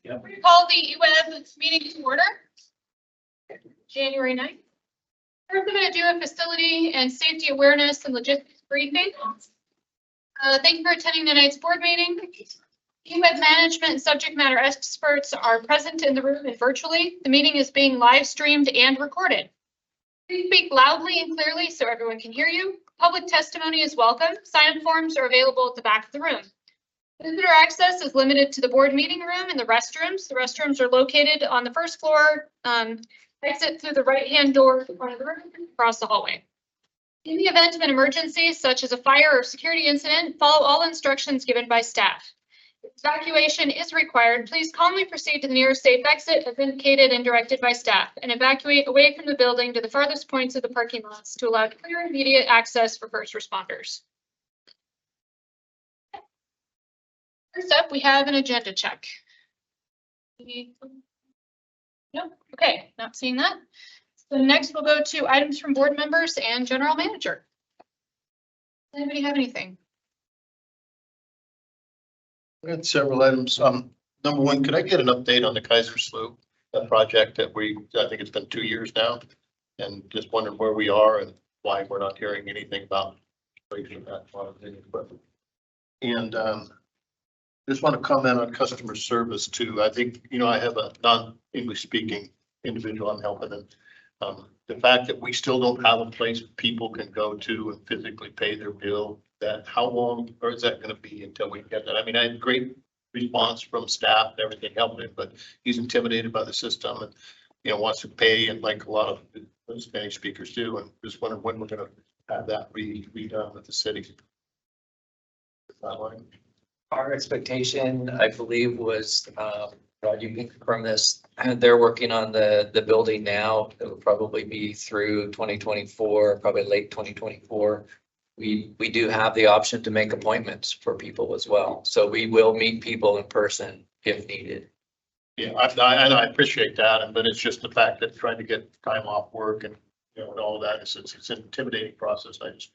Yeah. We call the EWEB meeting to order. January 9th. First, I'm going to do a facility and safety awareness and logistics briefing. Thank you for attending tonight's board meeting. EWEB management and subject matter experts are present in the room and virtually. The meeting is being live streamed and recorded. Please speak loudly and clearly so everyone can hear you. Public testimony is welcome. Sign-up forms are available at the back of the room. Visitor access is limited to the board meeting room and the restrooms. The restrooms are located on the first floor. Exit through the right-hand door at the front of the room across the hallway. In the event of an emergency, such as a fire or security incident, follow all instructions given by staff. If evacuation is required, please calmly proceed to the nearest safe exit as indicated and directed by staff, and evacuate away from the building to the farthest points of the parking lots to allow clear immediate access for first responders. First up, we have an agenda check. Nope. Okay, not seeing that. So next we'll go to items from board members and general manager. Does anybody have anything? I got several items. Number one, could I get an update on the Kaiser Slough project that I think it's been 2 years now, and just wondering where we are and why we're not hearing anything about that. And just want to comment on customer service too. I think, I have a non-English speaking individual I'm helping, and the fact that we still don't have a place people can go to and physically pay their bill, that how long or is that going to be until we get that? I mean, I had great response from staff and everything helping, but he's intimidated by the system and, wants to pay, and like a lot of Spanish speakers do, and just wondering when we're going to have that redone with the city. Our expectation, I believe, was, Rod, you can confirm this, they're working on the building now. It'll probably be through 2024, probably late 2024. We do have the option to make appointments for people as well. So we will meet people in person if needed. Yeah, I appreciate that, but it's just the fact that trying to get time off work and, and all of that, it's an intimidating process. I just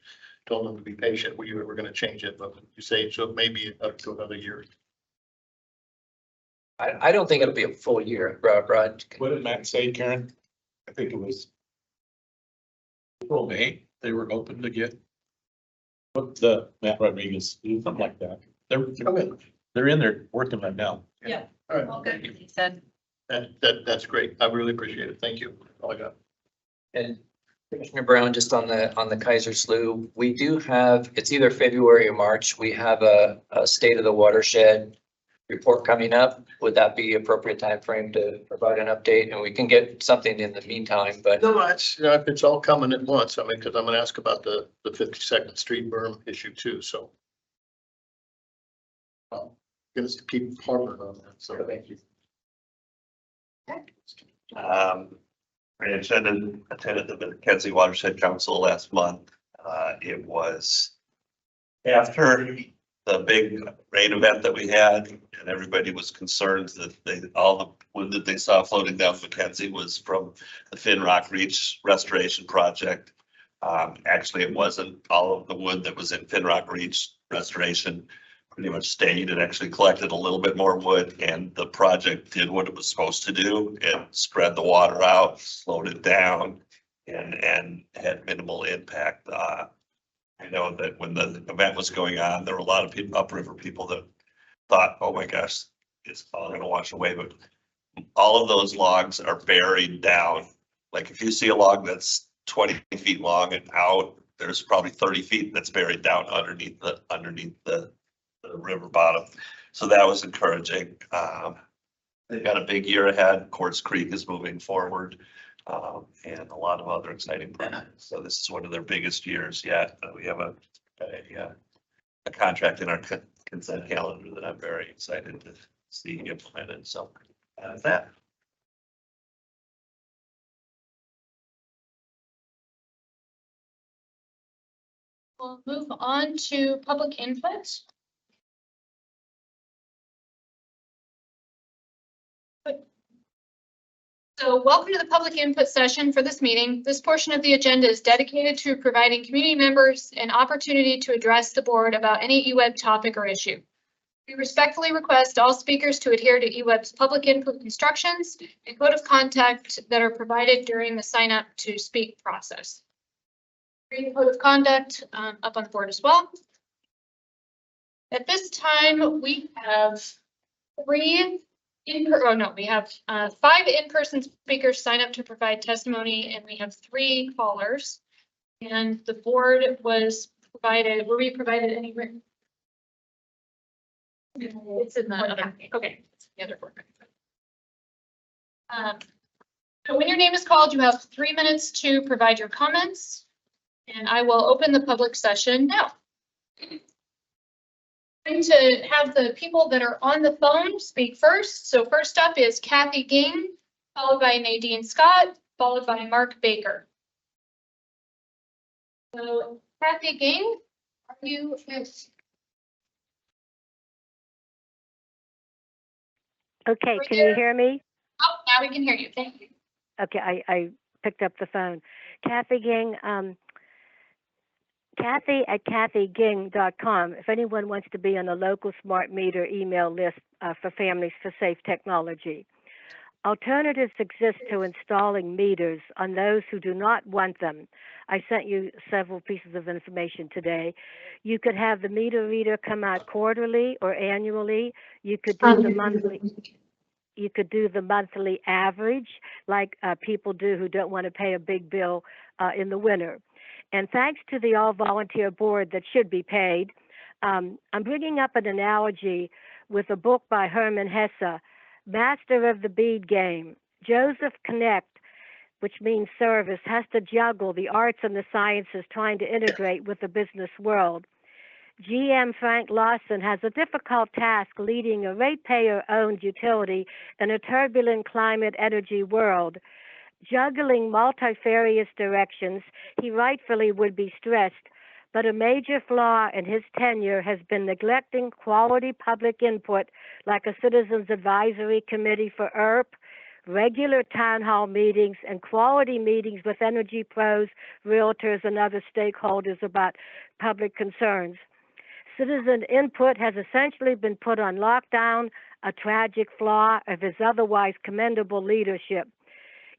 told them to be patient. We were going to change it, but you say so maybe up to another year. I don't think it'll be a full year, Rod. What did Matt say, Karen? I think it was April, May, they were hoping to get. What the Matt Rodriguez, something like that. They're in there working right now. Yeah. All right. All good, he said. That's great. I really appreciate it. Thank you. All I got. And Commissioner Brown, just on the Kaiser Slough, we do have, it's either February or March, we have a state of the watershed report coming up. Would that be appropriate time frame to provide an update? And we can get something in the meantime, but. No, it's, if it's all coming at once, I mean, because I'm going to ask about the 52nd Street berm issue too, so. Going to keep harping on that, so thank you. I attended the Mackenzie Watershed Council last month. It was after the big rain event that we had, and everybody was concerned that all the wood that they saw floating down Mackenzie was from the Finrock Reach restoration project. Actually, it wasn't. All of the wood that was in Finrock Reach restoration pretty much stayed. It actually collected a little bit more wood, and the project did what it was supposed to do and spread the water out, slowed it down, and had minimal impact. I know that when the event was going on, there were a lot of people, upriver people, that thought, oh my gosh, it's all going to wash away. But all of those logs are buried down. Like if you see a log that's 20 feet long and out, there's probably 30 feet that's buried down underneath the river bottom. So that was encouraging. They've got a big year ahead. Quartz Creek is moving forward. And a lot of other exciting projects. So this is one of their biggest years yet. We have a contract in our consent calendar that I'm very excited to see implemented. So that's that. We'll move on to public input. So welcome to the public input session for this meeting. This portion of the agenda is dedicated to providing community members an opportunity to address the board about any EWEB topic or issue. We respectfully request all speakers to adhere to EWEB's public input instructions and code of conduct that are provided during the sign up to speak process. Read the code of conduct up on the board as well. At this time, we have we have 5 in-person speakers sign up to provide testimony, and we have 3 callers. And the board was provided, were we provided any written? It's in the other, okay, it's the other board. So when your name is called, you have 3 minutes to provide your comments, and I will open the public session now. I'm going to have the people that are on the phone speak first. So first up is Kathy Ging, followed by Nadine Scott, followed by Mark Baker. So Kathy Ging, are you? Okay, can you hear me? Oh, now we can hear you. Thank you. Okay, I picked up the phone. Kathy Ging, Kathy at kathyging.com. If anyone wants to be on a local smart meter email list for Families for Safe Technology. Alternatives exist to installing meters on those who do not want them. I sent you several pieces of information today. You could have the meter reader come out quarterly or annually. You could do the monthly. You could do the monthly average, like people do who don't want to pay a big bill in the winter. And thanks to the all-volunteer board that should be paid, I'm bringing up an analogy with a book by Hermann Hesse, Master of the Bead Game. Joseph Connect, which means service, has to juggle the arts and the sciences trying to integrate with the business world. GM Frank Lawson has a difficult task leading a ratepayer-owned utility in a turbulent climate energy world. Juggling multifarious directions, he rightfully would be stressed, but a major flaw in his tenure has been neglecting quality public input like a Citizens Advisory Committee for ERP, regular town hall meetings, and quality meetings with energy pros, realtors, and other stakeholders about public concerns. Citizen input has essentially been put on lockdown, a tragic flaw of his otherwise commendable leadership.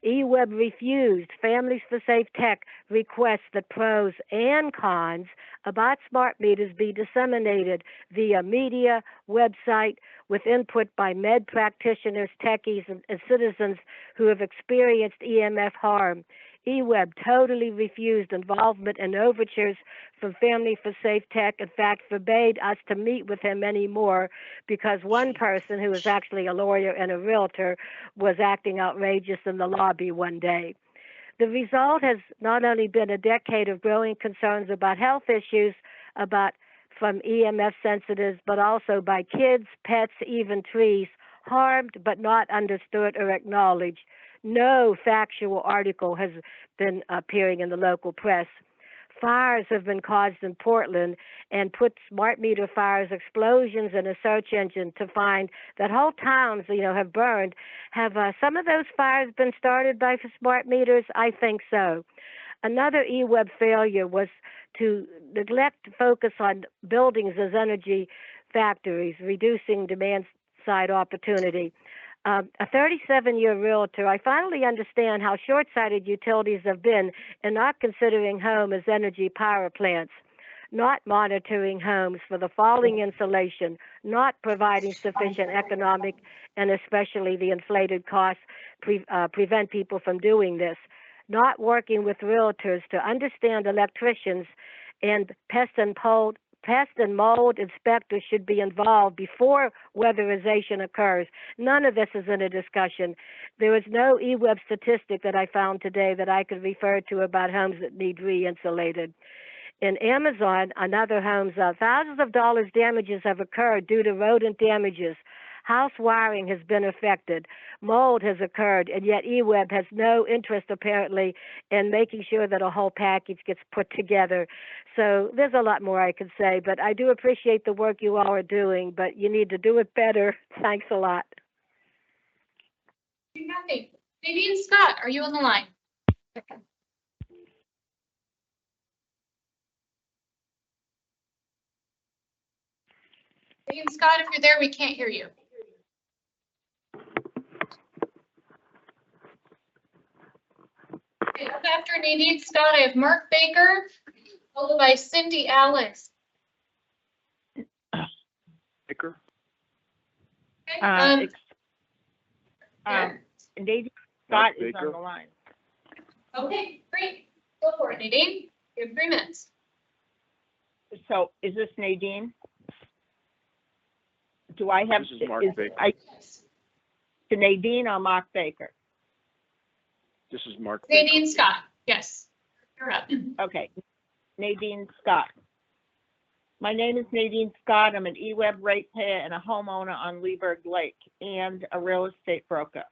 EWEB refused Families for Safe Tech requests that pros and cons about smart meters be disseminated via media, website, with input by med practitioners, techies, and citizens who have experienced EMF harm. EWEB totally refused involvement in overtures from Family for Safe Tech. In fact, forbade us to meet with him anymore because one person, who was actually a lawyer and a realtor, was acting outrageous in the lobby one day. The result has not only been a decade of growing concerns about health issues from EMF sensitives, but also by kids, pets, even trees, harmed but not understood or acknowledged. No factual article has been appearing in the local press. Fires have been caused in Portland, and put smart meter fires, explosions in a search engine to find that whole towns, have burned. Have some of those fires been started by smart meters? I think so. Another EWEB failure was to neglect focus on buildings as energy factories, reducing demand side opportunity. A 37-year realtor, I finally understand how short-sighted utilities have been in not considering home as energy power plants, not monitoring homes for the falling insulation, not providing sufficient economic and especially the inflated costs prevent people from doing this, not working with realtors to understand electricians and pest and mold inspectors should be involved before weatherization occurs. None of this is in a discussion. There is no EWEB statistic that I found today that I could refer to about homes that need re-insulated. In Amazon and other homes, thousands of dollars damages have occurred due to rodent damages. House wiring has been affected. Mold has occurred, and yet EWEB has no interest, apparently, in making sure that a whole package gets put together. So there's a lot more I could say, but I do appreciate the work you all are doing, but you need to do it better. Thanks a lot. Kathy. Nadine Scott, are you on the line? Okay. Nadine Scott, if you're there, we can't hear you. Okay, up after Nadine Scott, I have Mark Baker, followed by Cindy Allen. Baker? Okay, Nadine Mark Scott is on Baker? the line. okay, great. Go for it, Nadine. You have 3 minutes. So is this Nadine? Do I have? This is Mark Baker. To Nadine or Mark Baker? This is Mark Baker. Nadine Scott, yes. You're up. Okay, Nadine Scott. My name is Nadine Scott. I'm an EWEB ratepayer and a homeowner on Leaburg Lake and a real estate broker.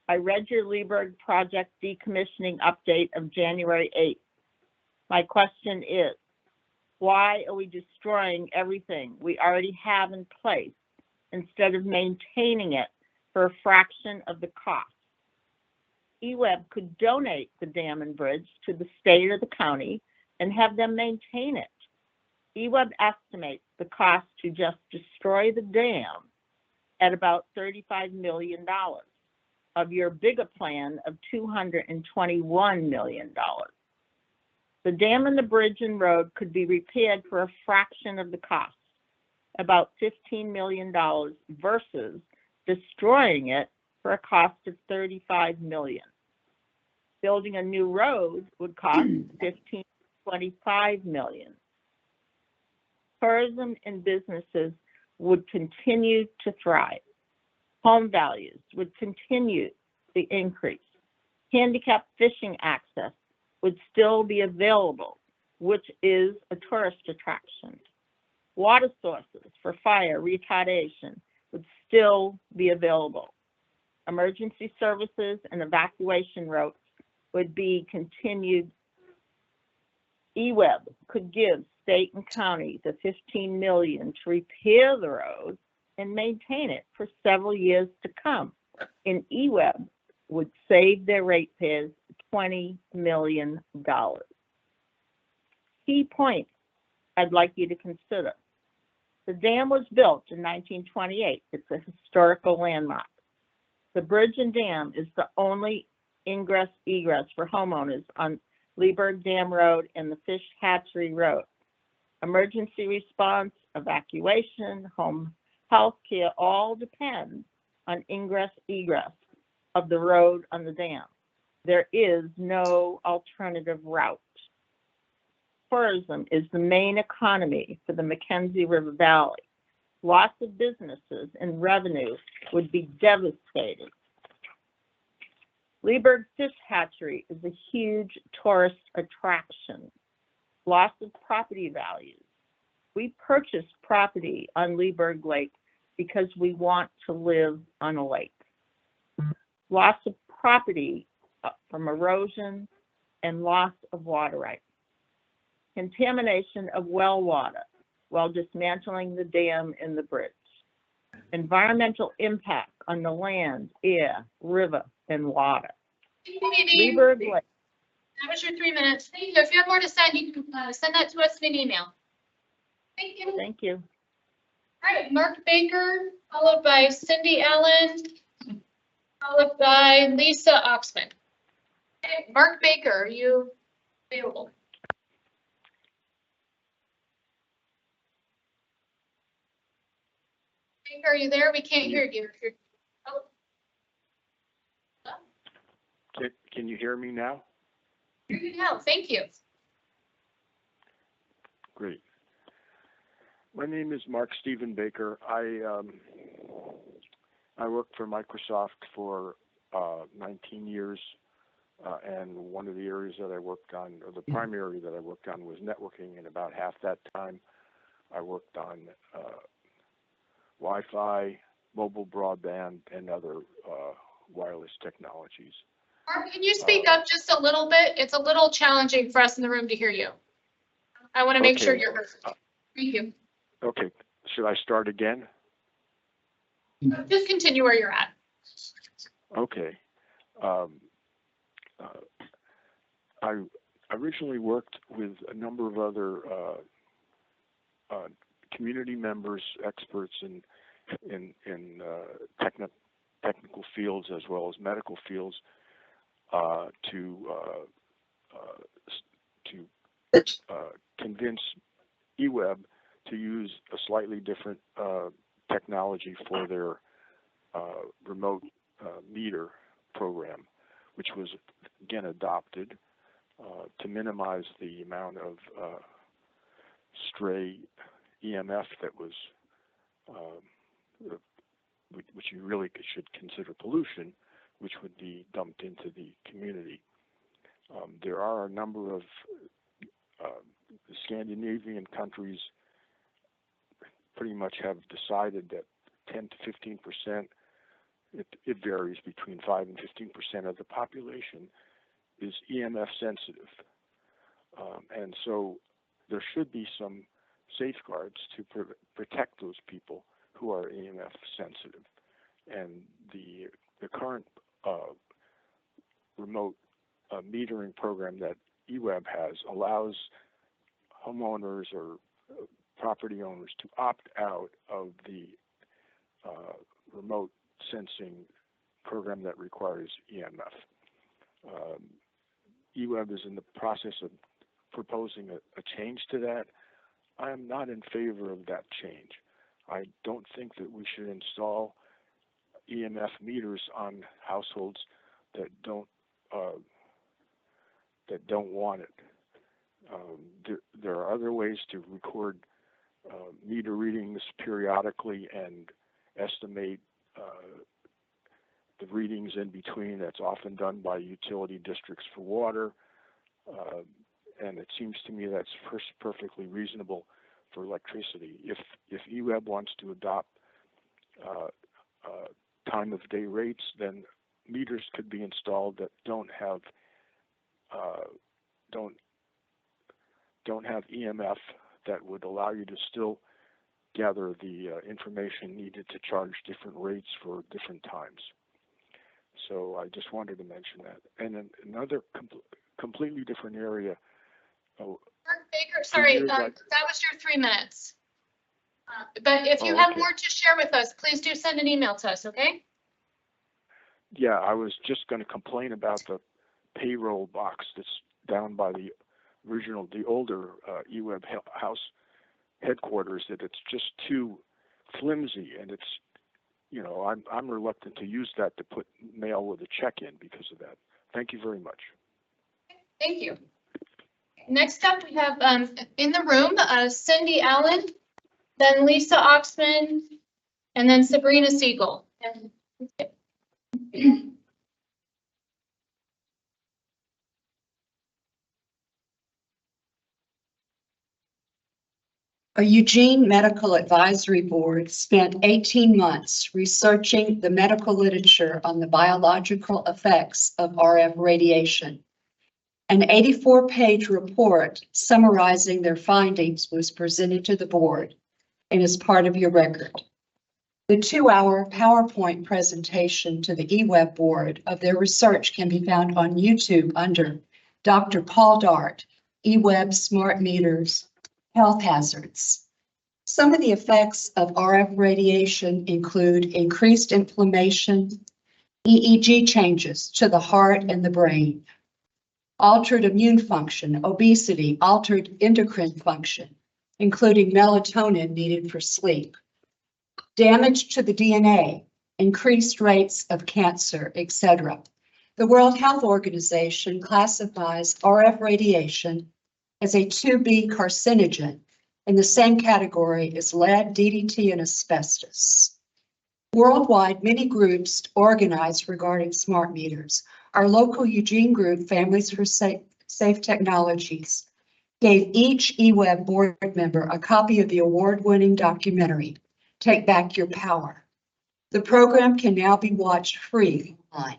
I read your Leaburg project decommissioning update of January 8th. My question is, why are we destroying everything we already have in place instead of maintaining it for a fraction of the cost? EWEB could donate the dam and bridge to the state or the county and have them maintain it. EWEB estimates the cost to just destroy the dam at about $35 million of your bigger plan of $221 million. The dam and the bridge and road could be repaired for a fraction of the cost, about $15 million versus destroying it for a cost of $35 million. Building a new road would cost $15 to $25 million. Tourism and businesses would continue to thrive. Home values would continue to increase. Handicapped fishing access would still be available, which is a tourist attraction. Water sources for fire retardation would still be available. Emergency services and evacuation routes would be continued. EWEB could give state and county the $15 million to repair the road and maintain it for several years to come. And EWEB would save their ratepayers $20 million. Key points I'd like you to consider. The dam was built in 1928. It's a historical landmark. The bridge and dam is the only ingress egress for homeowners on Leaburg Dam Road and the Fish Hatchery Road. Emergency response, evacuation, home health care all depend on ingress egress of the road on the dam. There is no alternative route. Tourism is the main economy for the Mackenzie River Valley. Loss of businesses and revenue would be devastating. Leaburg Fish Hatchery is a huge tourist attraction. Loss of property values. We purchased property on Leaburg Lake because we want to live on a lake. Loss of property from erosion and loss of water rights. Contamination of well water while dismantling the dam and the bridge. Environmental impact on the land, air, river, and water. Leaburg Lake. That was your 3 minutes. Thank you. If you have more to send, you can send that to us in an email. Thank you. Thank you. All right, Mark Baker, followed by Cindy Allen, followed by Lisa Oxman. Okay, Mark Baker, are you available? Baker, are you there? We can't hear you. Oh. Can you hear me now? Hear you now. Thank you. Great. My name is Mark Stephen Baker. I worked for Microsoft for 19 years, and one of the areas that I worked on, or the primary that I worked on, was networking. And about half that time, I worked on Wi-Fi, mobile broadband, and other wireless technologies. Mark, can you speak up just a little bit? It's a little challenging for us in the room to hear you. I want to make sure you're heard. Thank you. Okay, should I start again? Just continue where you're at. Okay. I originally worked with a number of other community members, experts in technical fields as well as medical fields to convince EWEB to use a slightly different technology for their remote meter program, which was again adopted to minimize the amount of stray EMF that was, which you really should consider pollution, which would be dumped into the community. There are a number of Scandinavian countries pretty much have decided that 10 to 15%, it varies between 5 and 15% of the population is EMF sensitive. And so there should be some safeguards to protect those people who are EMF sensitive. And the current remote metering program that EWEB has allows homeowners or property owners to opt out of the remote sensing program that requires EMF. EWEB is in the process of proposing a change to that. I am not in favor of that change. I don't think that we should install EMF meters on households that don't want it. There are other ways to record meter readings periodically and estimate the readings in between. That's often done by utility districts for water, and it seems to me that's perfectly reasonable for electricity. If EWEB wants to adopt time of day rates, then meters could be installed that don't have EMF that would allow you to still gather the information needed to charge different rates for different times. So I just wanted to mention that. And then another completely different area. Mark Baker, sorry, years, that was your 3 minutes. But if you Oh, have okay. more to share with us, please do send an email to us, okay? Yeah, I was just going to complain about the payroll box that's down by the older EWEB house headquarters, that it's just too flimsy, and it's, you know, I'm reluctant to use that to put mail with a check in because of that. Thank you very much. Thank you. Next up, we have in the room Cindy Allen, then Lisa Oxman, and then Sabrina Siegel. A Eugene Medical Advisory Board spent 18 months researching the medical literature on the biological effects of RF radiation. An 84-page report summarizing their findings was presented to the board and is part of your record. The 2-hour PowerPoint presentation to the EWEB board of their research can be found on YouTube under Dr. Paul Dart, EWEB Smart Meters, Health Hazards. Some of the effects of RF radiation include increased inflammation, EEG changes to the heart and the brain, altered immune function, obesity, altered endocrine function, including melatonin needed for sleep, damage to the DNA, increased rates of cancer, etc. The World Health Organization classifies RF radiation as a 2B carcinogen in the same category as lead, DDT, and asbestos. Worldwide, many groups organized regarding smart meters. Our local Eugene group, Families for Safe Technologies, gave each EWEB board member a copy of the award-winning documentary, Take Back Your Power. The program can now be watched free online.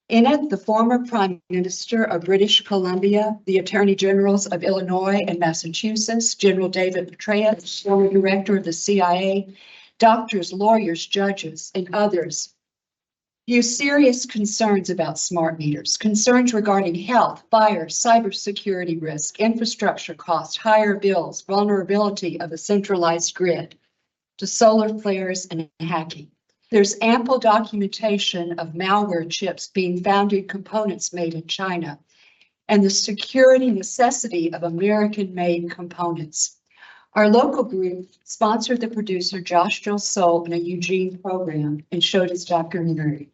In it, the former Prime Minister of British Columbia, the Attorney Generals of Illinois and Massachusetts, General David Petraeus, former Director of the CIA, doctors, lawyers, judges, and others You serious concerns about smart meters, concerns regarding health, fire, cybersecurity risk, infrastructure cost, higher bills, vulnerability of a centralized grid to solar flares and hacking. There's ample documentation of malware chips being found in components made in China and the security necessity of American-made components. Our local group sponsored the producer Josh Joel Soul in a Eugene program and showed his documentary.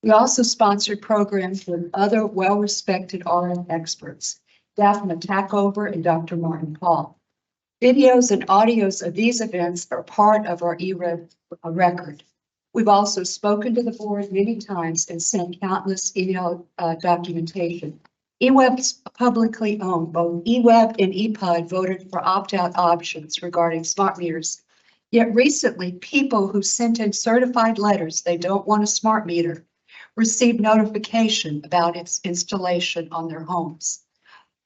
We also sponsored programs with other well-respected RF experts, Daphne Tackover and Dr. Martin Paul. Videos and audios of these events are part of our EWEB record. We've also spoken to the board many times and sent countless email documentation. EWEB's publicly owned. Both EWEB and EPUD voted for opt-out options regarding smart meters. Yet recently, people who sent in certified letters they don't want a smart meter received notification about its installation on their homes.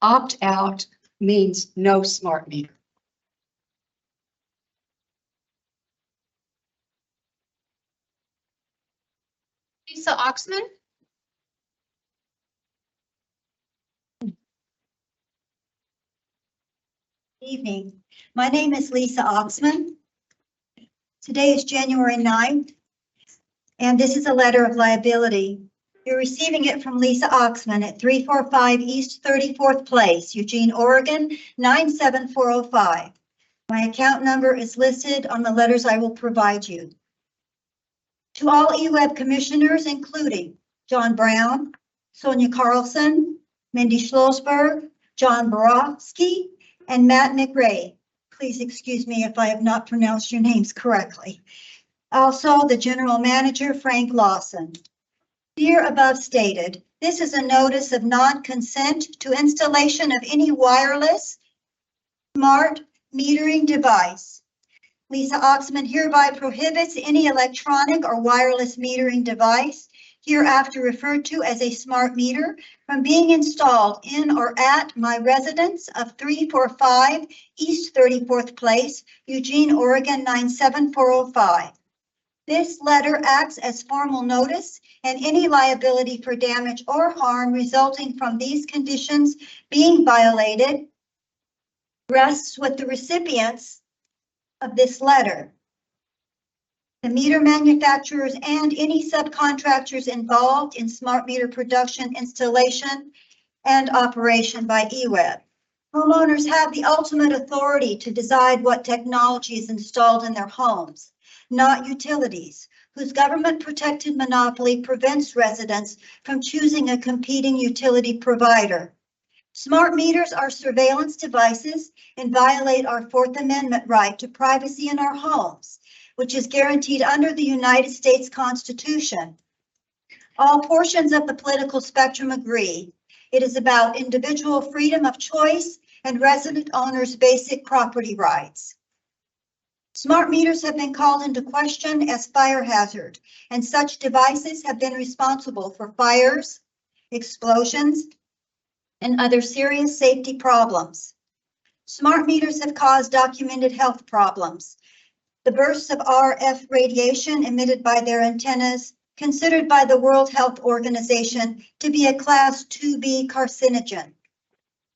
Opt-out means no smart meter. Lisa Oxman. Evening. My name is Lisa Oxman. Today is January 9th, and this is a letter of liability. You're receiving it from Lisa Oxman at 345 East 34th Place, Eugene, Oregon, 97405. My account number is listed on the letters I will provide you. To all EWEB commissioners, including John Brown, Sonia Carlson, Mindy Schlossberg, John Borowski, and Matt McRae. Please excuse me if I have not pronounced your names correctly. Also, the General Manager, Frank Lawson. Dear above stated, this is a notice of non-consent to installation of any wireless smart metering device. Lisa Oxman hereby prohibits any electronic or wireless metering device, hereafter referred to as a smart meter, from being installed in or at my residence of 345 East 34th Place, Eugene, Oregon, 97405. This letter acts as formal notice, and any liability for damage or harm resulting from these conditions being violated rests with the recipients of this letter, the meter manufacturers and any subcontractors involved in smart meter production, installation, and operation by EWEB. Homeowners have the ultimate authority to decide what technology is installed in their homes, not utilities, whose government-protected monopoly prevents residents from choosing a competing utility provider. Smart meters are surveillance devices and violate our Fourth Amendment right to privacy in our homes, which is guaranteed under the United States Constitution. All portions of the political spectrum agree. It is about individual freedom of choice and resident owners' basic property rights. Smart meters have been called into question as fire hazard, and such devices have been responsible for fires, explosions, and other serious safety problems. Smart meters have caused documented health problems. The bursts of RF radiation emitted by their antennas, considered by the World Health Organization to be a Class 2B carcinogen.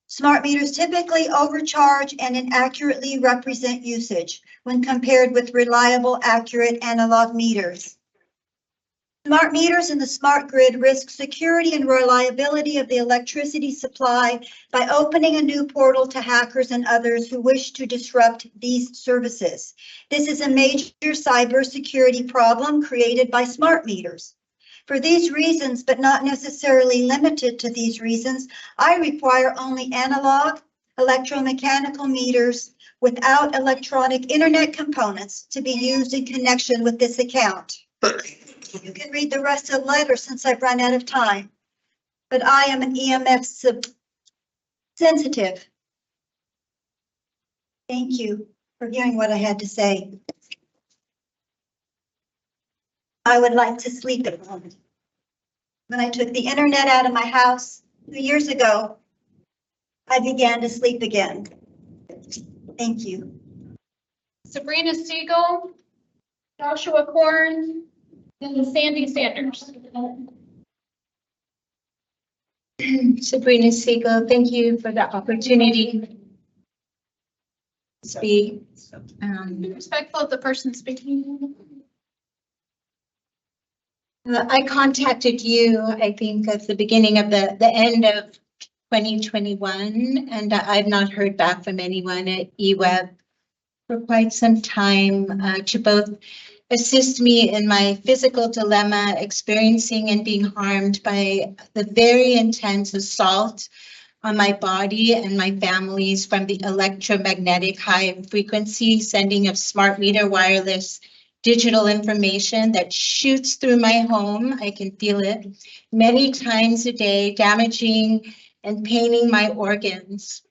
Smart meters typically overcharge and inaccurately represent usage when compared with reliable, accurate analog meters. Smart meters in the smart grid risk security and reliability of the electricity supply by opening a new portal to hackers and others who wish to disrupt these services. This is a major cybersecurity problem created by smart meters. For these reasons, but not necessarily limited to these reasons, I require only analog electromechanical meters without electronic internet components to be used in connection with this account. You can read the rest of the letter since I've run out of time, but I am an EMF sensitive. Thank you for hearing what I had to say. I would like to sleep at home. When I took the internet out of my house 2 years ago, I began to sleep again. Thank you. Sabrina Siegel, Joshua Korn, And Sandy Sanders. Sabrina Siegel, thank you for the opportunity to speak. Be respectful of the person speaking. I contacted you, I think, at the beginning of the end of 2021, and I've not heard back from anyone at EWEB for quite some time to both assist me in my physical dilemma, experiencing and being harmed by the very intense assault on my body and my family's from the electromagnetic high frequency sending of smart meter wireless digital information that shoots through my home. I can feel it many times a day, damaging and paining my organs.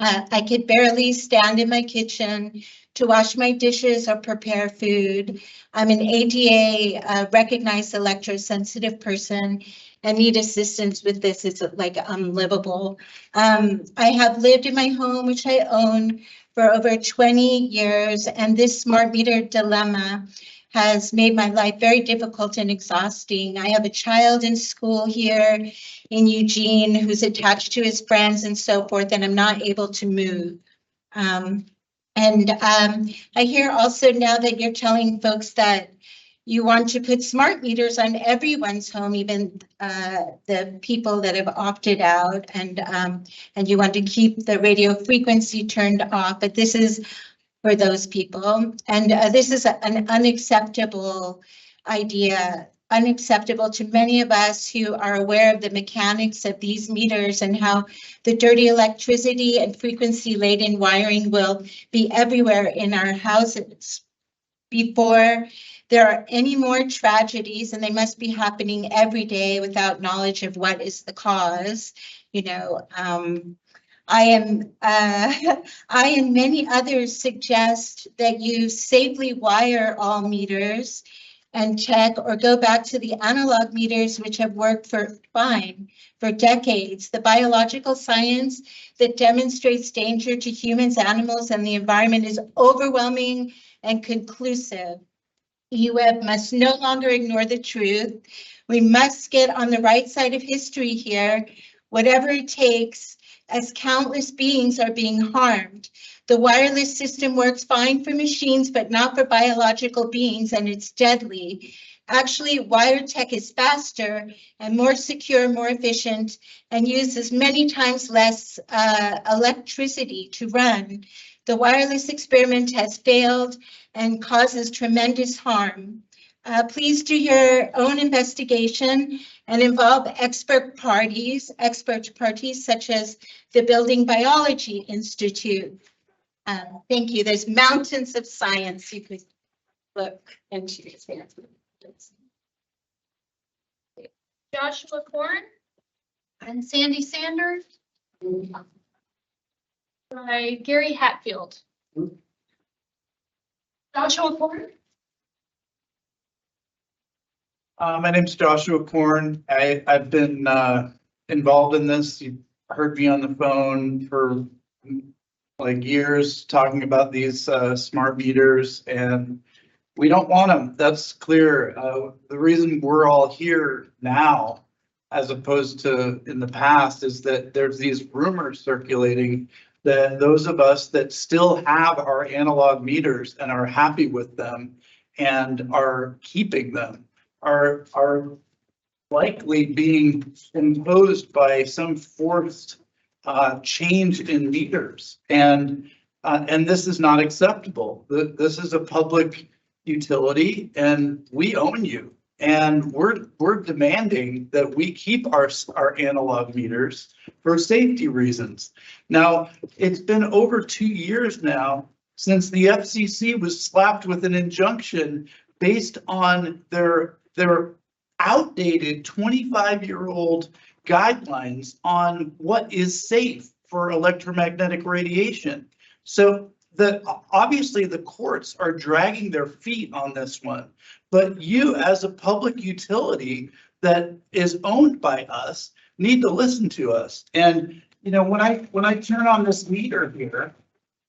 I could barely stand in my kitchen to wash my dishes or prepare food. I'm an ADA recognized electrosensitive person and need assistance with this. It's like unlivable. I have lived in my home, which I own, for over 20 years, and this smart meter dilemma has made my life very difficult and exhausting. I have a child in school here in Eugene who's attached to his friends and so forth, and I'm not able to move. I hear also now that you're telling folks that you want to put smart meters on everyone's home, even the people that have opted out, and you want to keep the radio frequency turned off, but this is for those people. And this is an unacceptable idea, unacceptable to many of us who are aware of the mechanics of these meters and how the dirty electricity and frequency laden wiring will be everywhere in our houses. Before there are any more tragedies, and they must be happening every day without knowledge of what is the cause, you know, I and many others suggest that you safely wire all meters and check or go back to the analog meters, which have worked fine for decades. The biological science that demonstrates danger to humans, animals, and the environment is overwhelming and conclusive. EWEB must no longer ignore the truth. We must get on the right side of history here, whatever it takes, as countless beings are being harmed. The wireless system works fine for machines, but not for biological beings, and it's deadly. Actually, wired tech is faster and more secure, more efficient, and uses many times less electricity to run. The wireless experiment has failed and causes tremendous harm. Please do your own investigation and involve expert parties such as the Building Biology Institute. Thank you. There's mountains of science you could look into. Joshua Korn and Sandy Sanders by Gary Hatfield. Joshua Korn. My name's Joshua Korn. I've been involved in this. You heard me on the phone for like years talking about these smart meters, and we don't want them. That's clear. The reason we're all here now, as opposed to in the past, is that there's these rumors circulating that those of us that still have our analog meters and are happy with them and are keeping them are likely being imposed by some forced change in meters, and this is not acceptable. This is a public utility, and we own you, and we're demanding that we keep our analog meters for safety reasons. Now, it's been over 2 years now since the FCC was slapped with an injunction based on their outdated 25-year-old guidelines on what is safe for electromagnetic radiation. So obviously the courts are dragging their feet on this one, but you as a public utility that is owned by us need to listen to us. And you know, when I turn on this meter here,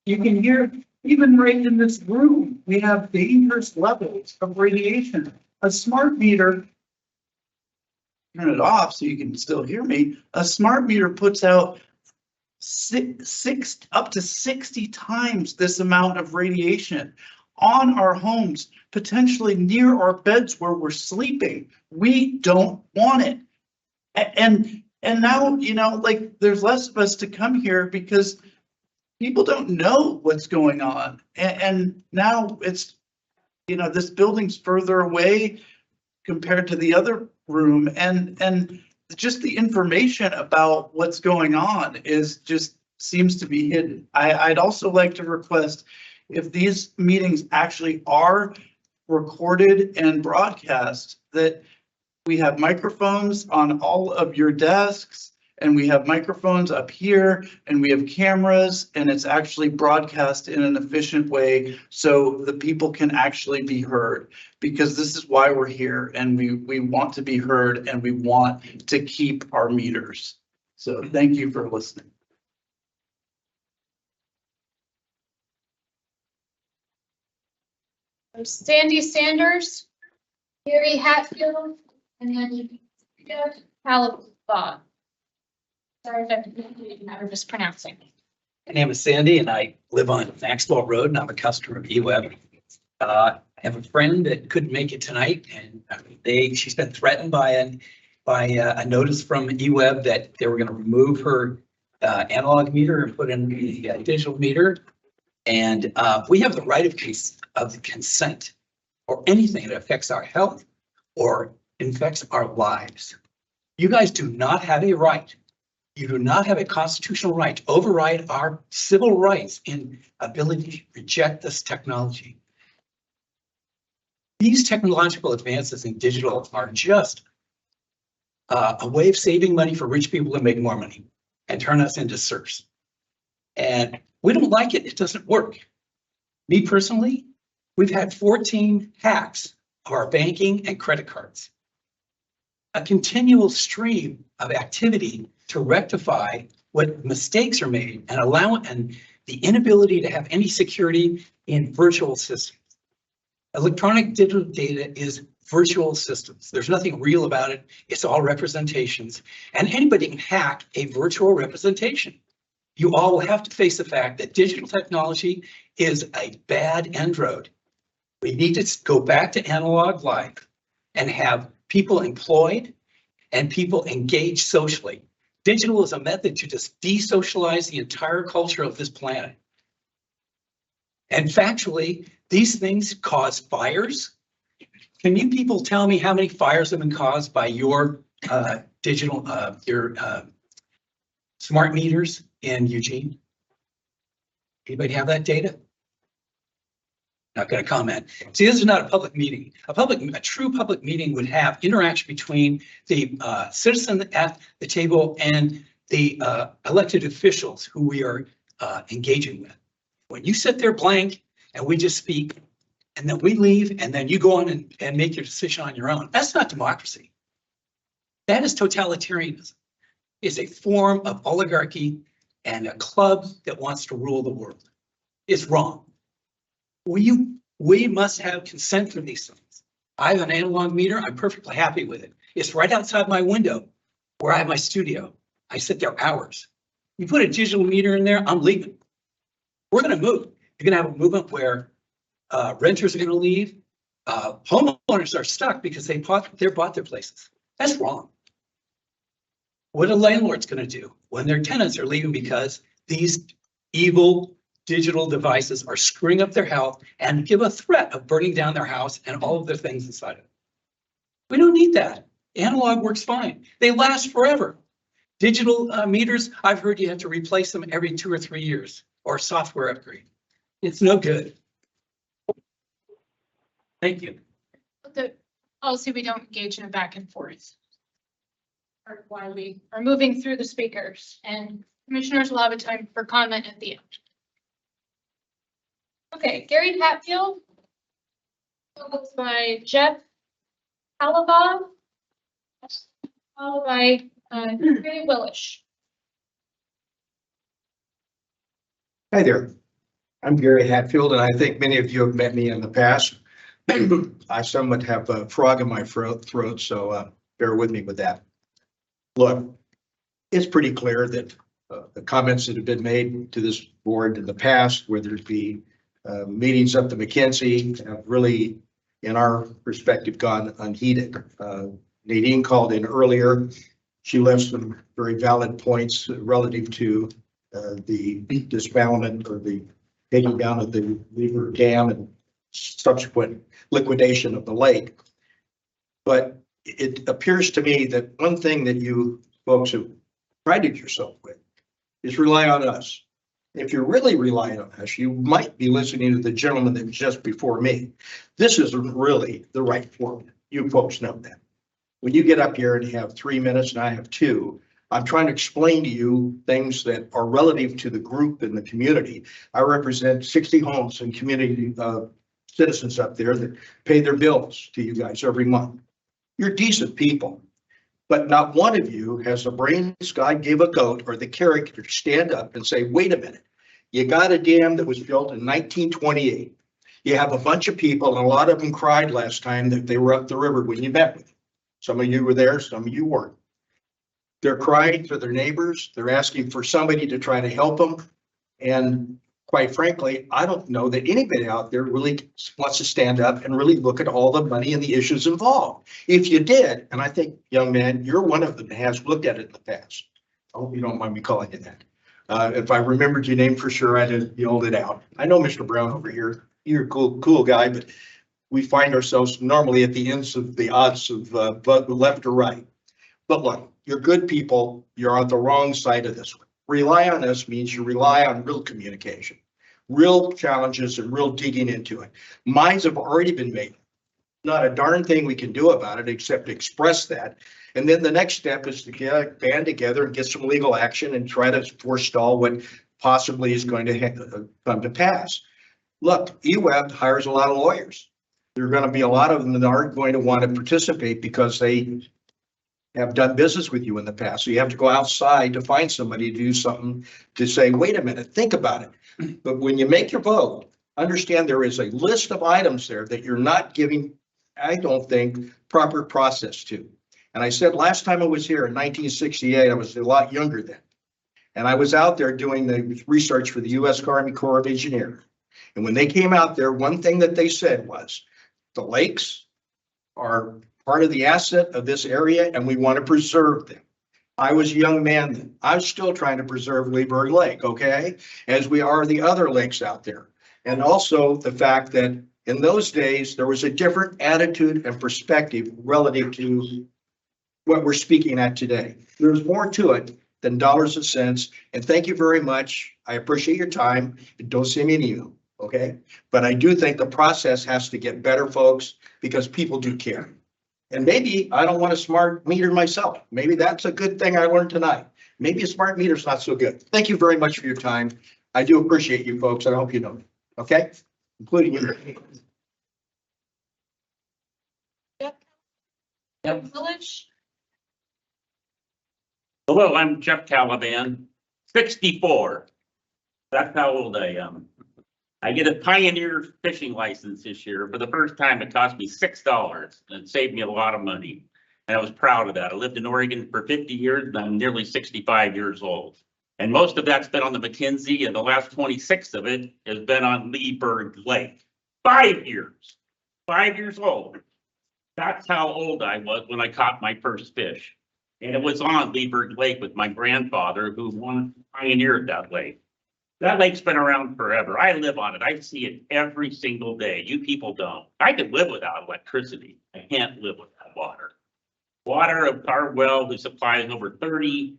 you can hear even right in this room, we have dangerous levels of radiation. A smart meter, turn it off so you can still hear me. A smart meter puts out up to 60 times this amount of radiation on our homes, potentially near our beds where we're sleeping. We don't want it. And now, you know, like there's less of us to come here because people don't know what's going on. And now it's, you know, this building's further away compared to the other room, and just the information about what's going on is just seems to be hidden. I'd also like to request, if these meetings actually are recorded and broadcast, that we have microphones on all of your desks, and we have microphones up here, and we have cameras, and it's actually broadcast in an efficient way so the people can actually be heard, because this is why we're here, and we want to be heard, and we want to keep our meters. So thank you for listening. Sandy Sanders, Gary Hatfield, and then Jeff Halibut. Sorry if I'm mispronouncing. My name is Sandy and I live on Maxwell Road and I'm a customer of EWEB. I have a friend that couldn't make it tonight, and she's been threatened by a notice from EWEB that they were going to remove her analog meter and put in the digital meter. And we have the right of consent or anything that affects our health or infects our lives. You guys do not have a right. You do not have a constitutional right to override our civil rights in ability to reject this technology. These technological advances in digital are just a way of saving money for rich people to make more money and turn us into serfs. And we don't like it. It doesn't work. Me personally, we've had 14 hacks of our banking and credit cards. A continual stream of activity to rectify what mistakes are made and the inability to have any security in virtual systems. Electronic digital data is virtual systems. There's nothing real about it. It's all representations, and anybody can hack a virtual representation. You all will have to face the fact that digital technology is a bad end road. We need to go back to analog life and have people employed and people engaged socially. Digital is a method to just desocialize the entire culture of this planet. And factually, these things cause fires. Can you people tell me how many fires have been caused by your smart meters in Eugene? Anybody have that data? Not going to comment. See, this is not a public meeting. A true public meeting would have interaction between the citizen at the table and the elected officials who we are engaging with. When you sit there blank and we just speak and then we leave and then you go on and make your decision on your own, that's not democracy. That is totalitarianism. It's a form of oligarchy and a club that wants to rule the world. It's wrong. We must have consent for these things. I have an analog meter. I'm perfectly happy with it. It's right outside my window where I have my studio. I sit there hours. You put a digital meter in there, I'm leaving. We're going to move. You're going to have a movement where renters are going to leave. Homeowners are stuck because they bought their places. That's wrong. What are landlords going to do when their tenants are leaving because these evil digital devices are screwing up their health and give a threat of burning down their house and all of their things inside of it? We don't need that. Analog works fine. They last forever. Digital meters, I've heard you have to replace them every 2 or 3 years or software upgrade. It's no good. Thank you. Also, we don't engage in a back and forth. Or why we are moving through the speakers, and commissioners will have a time for comment at the end. Okay, Gary Hatfield, followed by Jeff Halibut, followed by Gary Willish. Hi there. I'm Gary Hatfield, and I think many of you have met me in the past. I somewhat have a frog in my throat, so bear with me with that. Look, it's pretty clear that the comments that have been made to this board in the past, whether it be meetings up to McKinsey, have really, in our perspective, gone unheeded. Nadine called in earlier. She left some very valid points relative to the dismantlement or the taking down of the Leaburg Dam and subsequent liquidation of the lake. But it appears to me that one thing that you folks have prided yourself with is rely on us. If you're really relying on us, you might be listening to the gentleman that was just before me. This isn't really the right format. You folks know that. When you get up here and have 3 minutes and I have 2, I'm trying to explain to you things that are relative to the group and the community. I represent 60 homes and community citizens up there that pay their bills to you guys every month. You're decent people, but not one of you has the brains God gave a goat or the character to stand up and say, wait a minute, you got a dam that was built in 1928. You have a bunch of people, and a lot of them cried last time that they were up the river when you met with them. Some of you were there, some of you weren't. They're crying for their neighbors. They're asking for somebody to try to help them. And quite frankly, I don't know that anybody out there really wants to stand up and really look at all the money and the issues involved. If you did, and I think, young man, you're one of them that has looked at it in the past. I hope you don't mind me calling you that. If I remembered your name for sure, I'd have yelled it out. I know Mr. Brown over here, you're a cool guy, but we find ourselves normally at the ends of the odds of left or right. But look, you're good people. You're on the wrong side of this one. Rely on us means you rely on real communication, real challenges, and real digging into it. Minds have already been made. Not a darn thing we can do about it except express that. And then the next step is to band together and get some legal action and try to forestall what possibly is going to come to pass. Look, EWEB hires a lot of lawyers. There are going to be a lot of them that aren't going to want to participate because they have done business with you in the past. So you have to go outside to find somebody to do something to say, wait a minute, think about it. But when you make your vote, understand there is a list of items there that you're not giving, I don't think, proper process to. And I said last time I was here in 1968, I was a lot younger then. And I was out there doing the research for the U.S. Army Corps of Engineers. And when they came out there, one thing that they said was, the lakes are part of the asset of this area and we want to preserve them. I was a young man then. I'm still trying to preserve Leaburg Lake, okay? As we are the other lakes out there. And also the fact that in those days, there was a different attitude and perspective relative to what we're speaking at today. There's more to it than dollars and cents. And thank you very much. I appreciate your time. Don't send me an email, okay? But I do think the process has to get better, folks, because people do care. And maybe I don't want a smart meter myself. Maybe that's a good thing I learned tonight. Maybe a smart meter is not so good. Thank you very much for your time. I do appreciate you folks. I hope you know, okay? Including you. Village. Hello, I'm Jeff Caliban, 64. That's how old I am. I get a Pioneer fishing license this year. For the first time, it cost me $6 and it saved me a lot of money. And I was proud of that. I lived in Oregon for 50 years and I'm nearly 65 years old. And most of that's been on the McKinsey and the last 26 of it has been on Leaburg Lake. 5 years, 5 years old. That's how old I was when I caught my first fish. And it was on Leaburg Lake with my grandfather who pioneered that lake. That lake's been around forever. I live on it. I see it every single day. You people don't. I could live without electricity. I can't live without water. Water of our well, who supplies over 30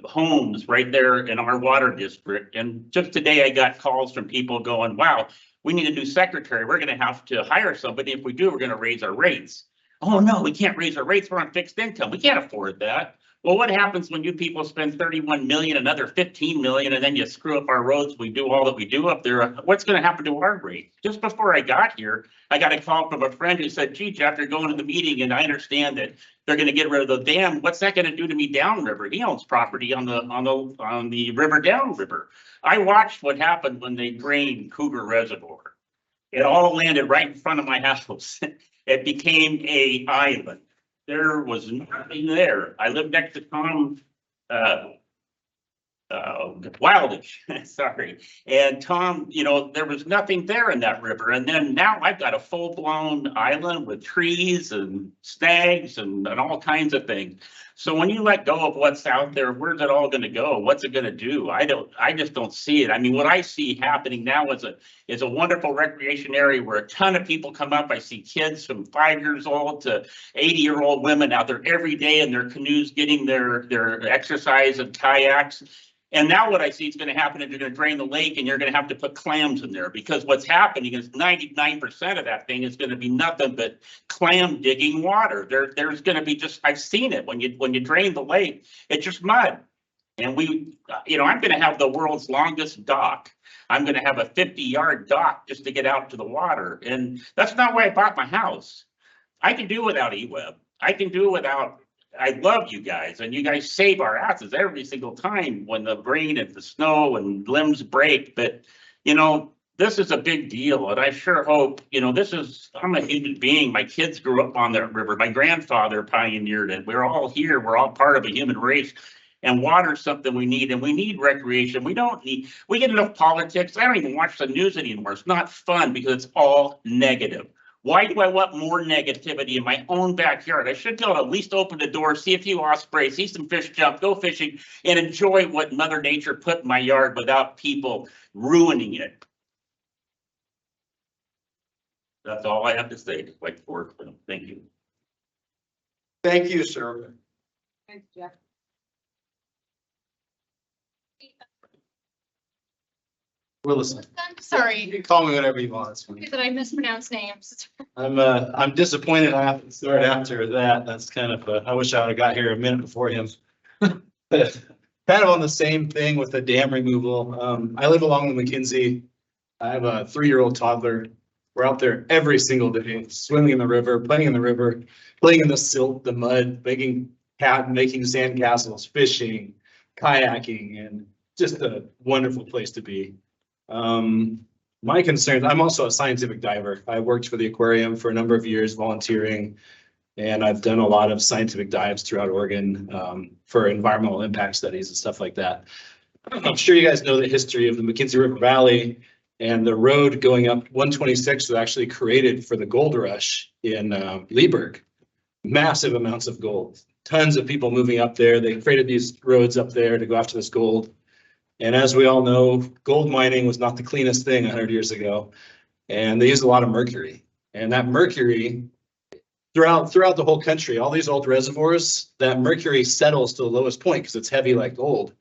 homes right there in our water district. And just today I got calls from people going, wow, we need a new secretary. We're going to have to hire somebody. If we do, we're going to raise our rates. Oh no, we can't raise our rates. We're on fixed income. We can't afford that. Well, what happens when you people spend 31 million, another 15 million, and then you screw up our roads? We do all that we do up there. What's going to happen to our rates? Just before I got here, I got a call from a friend who said, gee, Jeff, you're going to the meeting and I understand that they're going to get rid of the dam. What's that going to do to me downriver? He owns property on the river downriver. I watched what happened when they drained Cougar Reservoir. It all landed right in front of my house. It became a island. There was nothing there. I lived next to Tom, Wildish, sorry. And Tom, you know, there was nothing there in that river. And then now I've got a full-blown island with trees and snags and all kinds of things. So when you let go of what's out there, where's it all gonna go? What's it gonna do? I just don't see it. I mean, what I see happening now is a wonderful recreation area where a ton of people come up. I see kids from 5 years old to 80-year-old women out there every day in their canoes, getting their exercise and kayaks. And now what I see is going to happen is you're going to drain the lake and you're going to have to put clams in there, because what's happening is 99% of that thing is going to be nothing but clam digging water. There's going to be just, I've seen it when you drain the lake, it's just mud. And I'm going to have the world's longest dock. I'm going to have a 50-yard dock just to get out to the water. And that's not why I bought my house. I can do without EWEB. I can do without, I love you guys, and you guys save our asses every single time when the rain and the snow and limbs break. But, this is a big deal. And I sure hope, I'm a human being. My kids grew up on that river. My grandfather pioneered it. We're all here. We're all part of a human race. And water is something we need, and we need recreation. We get enough politics. I don't even watch the news anymore. It's not fun because it's all negative. Why do I want more negativity in my own backyard? I should be able to at least open the door, see a few ospreys, see some fish jump, go fishing, and enjoy what Mother Nature put in my yard without people ruining it. That's all I have to say. Thank you. Thank you, sir. Thanks, Jeff. Willison. Sorry, You can call me whatever you want. It's fine. that I mispronounced names. I'm disappointed I have to start after that. That's kind of, I wish I would have got here a minute before him. But kind of on the same thing with the dam removal. I live along the McKinsey. I have a 3-year-old toddler. We're out there every single day, swimming in the river, playing in the river, playing in the silt, the mud, making sand castles, fishing, kayaking, and just a wonderful place to be. My concerns, I'm also a scientific diver. I worked for the aquarium for a number of years volunteering, and I've done a lot of scientific dives throughout Oregon for environmental impact studies and stuff like that. I'm sure you guys know the history of the McKinsey River Valley, and the road going up 126 was actually created for the gold rush in Leaburg. Massive amounts of gold, tons of people moving up there. They created these roads up there to go after this gold. And as we all know, gold mining was not the cleanest thing 100 years ago. And they used a lot of mercury. And that mercury, throughout the whole country, all these old reservoirs, that mercury settles to the lowest point because it's heavy like gold.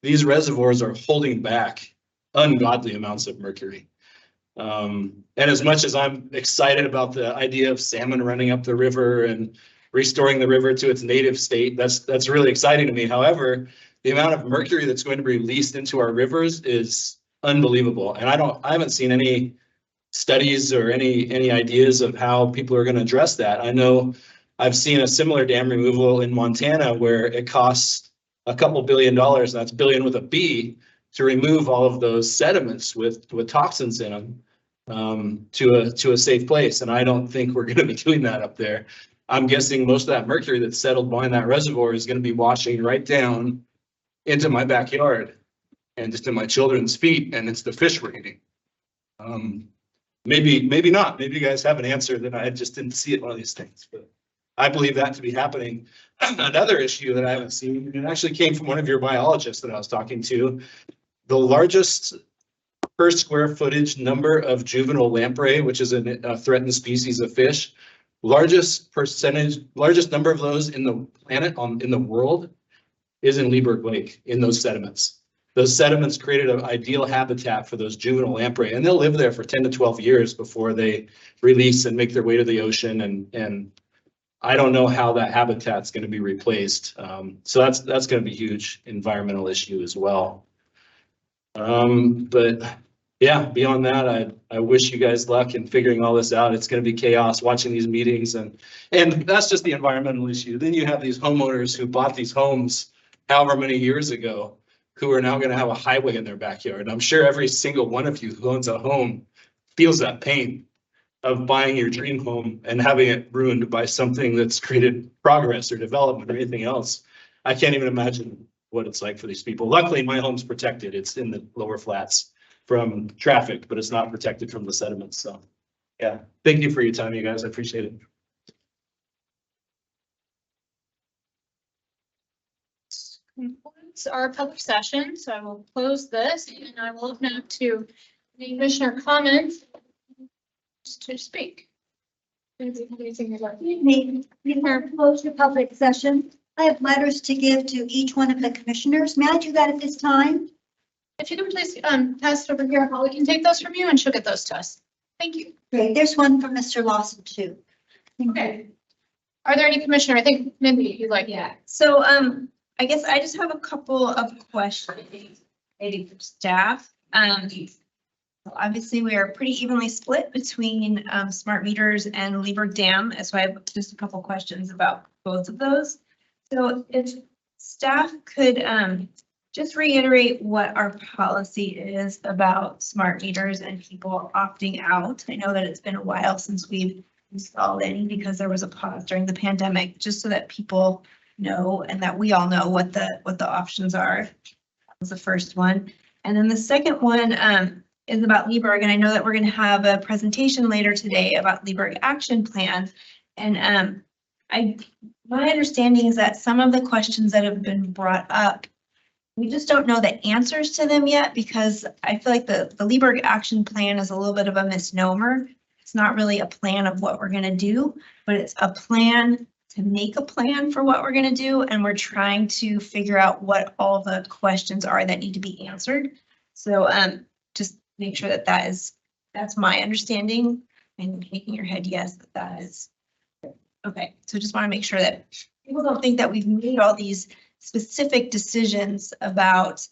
These reservoirs are holding back ungodly amounts of mercury. And as much as I'm excited about the idea of salmon running up the river and restoring the river to its native state, that's really exciting to me. However, the amount of mercury that's going to be released into our rivers is unbelievable. And I haven't seen any studies or any ideas of how people are going to address that. I know I've seen a similar dam removal in Montana where it costs a couple $2 billion, and that's billion with a B, to remove all of those sediments with toxins in them to a safe place. And I don't think we're going to be doing that up there. I'm guessing most of that mercury that's settled behind that reservoir is going to be washing right down into my backyard and just in my children's feet, and it's the fish we're eating. Maybe not. Maybe you guys have an answer that I just didn't see it one of these things, but I believe that to be happening. Another issue that I haven't seen, it actually came from one of your biologists that I was talking to. The largest per square footage number of juvenile lamprey, which is a threatened species of fish, largest number of those in the planet, in the world, is in Leaburg Lake, in those sediments. Those sediments created an ideal habitat for those juvenile lamprey, and they'll live there for 10 to 12 years before they release and make their way to the ocean. And I don't know how that habitat's going to be replaced. So that's going to be a huge environmental issue as well. But yeah, beyond that, I wish you guys luck in figuring all this out. It's going to be chaos watching these meetings, and that's just the environmental issue. Then you have these homeowners who bought these homes however many years ago, who are now going to have a highway in their backyard. And I'm sure every single one of you who owns a home feels that pain of buying your dream home and having it ruined by something that's created progress or development or anything else. I can't even imagine what it's like for these people. Luckily, my home's protected. It's in the lower flats from traffic, but it's not protected from the sediments. So, yeah, thank you for your time, you guys. I appreciate it. Concludes our public session, so I will close this and I will open up to any commissioner comments to speak. Anything you'd like? Evening, before we close the public session, I have letters to give to each one of the commissioners. May I do that at this time? If you could please pass it over here, Holly can take those from you and she'll get those to us. Thank you. Great, there's one from Mr. Lawson too. Okay. Are there any commissioner? I think maybe you'd like. Yeah, so I guess I just have a couple of questions, maybe for staff. Obviously, we are pretty evenly split between smart meters and Leaburg Dam, so I have just a couple questions about both of those. So if staff could just reiterate what our policy is about smart meters and people opting out. I know that it's been a while since we've installed any because there was a pause during the pandemic, just so that people know and that we all know what the options are. That was the first one. And then the second one is about Leaburg, and I know that we're going to have a presentation later today about Leaburg Action Plan. And my understanding is that some of the questions that have been brought up, we just don't know the answers to them yet, because I feel like the Leaburg Action Plan is a little bit of a misnomer. It's not really a plan of what we're going to do, but it's a plan to make a plan for what we're going to do, and we're trying to figure out what all the questions are that need to be answered. So just make sure that that's my understanding, and shaking your head yes, that is okay. So just want to make sure that people don't think that we've made all these specific decisions about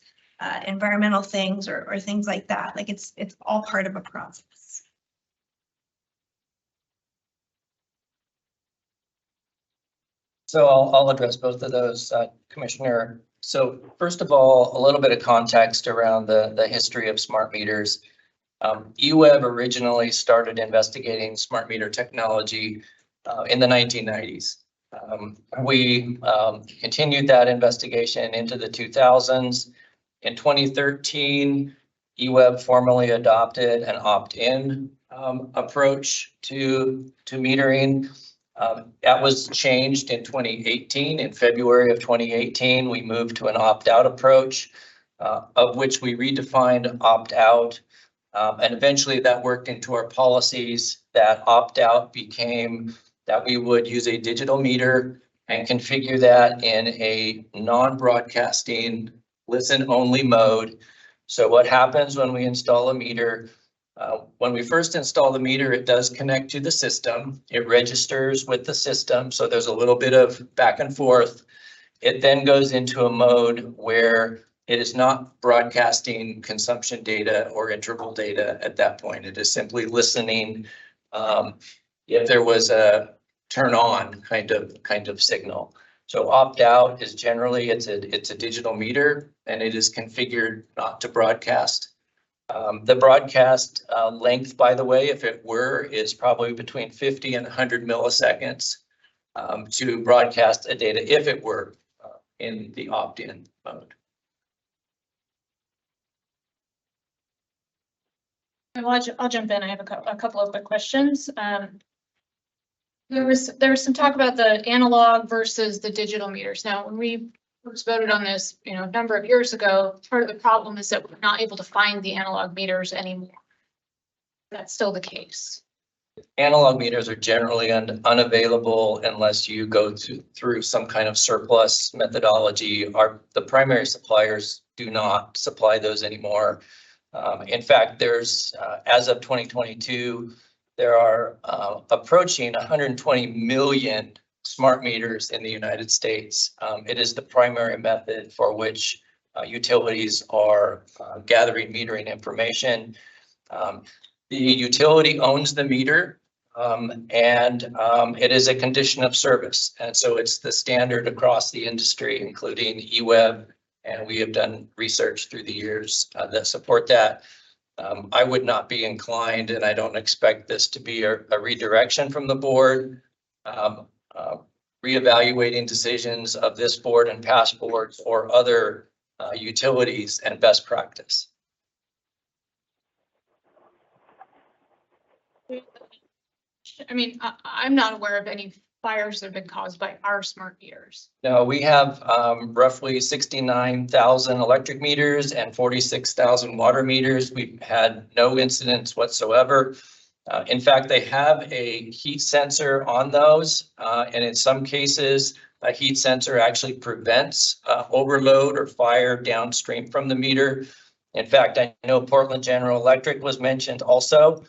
environmental things or things like that. Like it's all part of a process. So I'll address both of those, Commissioner. So first of all, a little bit of context around the history of smart meters. EWEB originally started investigating smart meter technology in the 1990s. We continued that investigation into the 2000s. In 2013, EWEB formally adopted an opt-in approach to metering. That was changed in 2018. In February of 2018, we moved to an opt-out approach, of which we redefined opt-out. And eventually that worked into our policies. That opt-out became that we would use a digital meter and configure that in a non-broadcasting listen-only mode. So what happens when we install a meter? When we first install the meter, it does connect to the system. It registers with the system, so there's a little bit of back and forth. It then goes into a mode where it is not broadcasting consumption data or interval data at that point. It is simply listening if there was a turn on kind of signal. So opt out is generally it's a digital meter, and it is configured not to broadcast. The broadcast length, by the way, if it were, is probably between 50 and 100 milliseconds to broadcast a data if it were in the opt-in mode. I'll jump in. I have a couple of quick questions. There was some talk about the analog versus the digital meters. Now, when we first voted on this, a number of years ago, part of the problem is that we're not able to find the analog meters anymore. That's still the case. Analog meters are generally unavailable unless you go through some kind of surplus methodology. The primary suppliers do not supply those anymore. In fact, there's, as of 2022, there are approaching 120 million smart meters in the United States. It is the primary method for which utilities are gathering metering information. The utility owns the meter, and it is a condition of service. And so it's the standard across the industry, including EWEB, and we have done research through the years that support that. I would not be inclined, and I don't expect this to be a redirection from the board. Reevaluating decisions of this board and past boards or other utilities and best practice. I mean, I'm not aware of any fires that have been caused by our smart meters. No, we have roughly 69,000 electric meters and 46,000 water meters. We've had no incidents whatsoever. In fact, they have a heat sensor on those, and in some cases, a heat sensor actually prevents overload or fire downstream from the meter. In fact, I know Portland General Electric was mentioned also.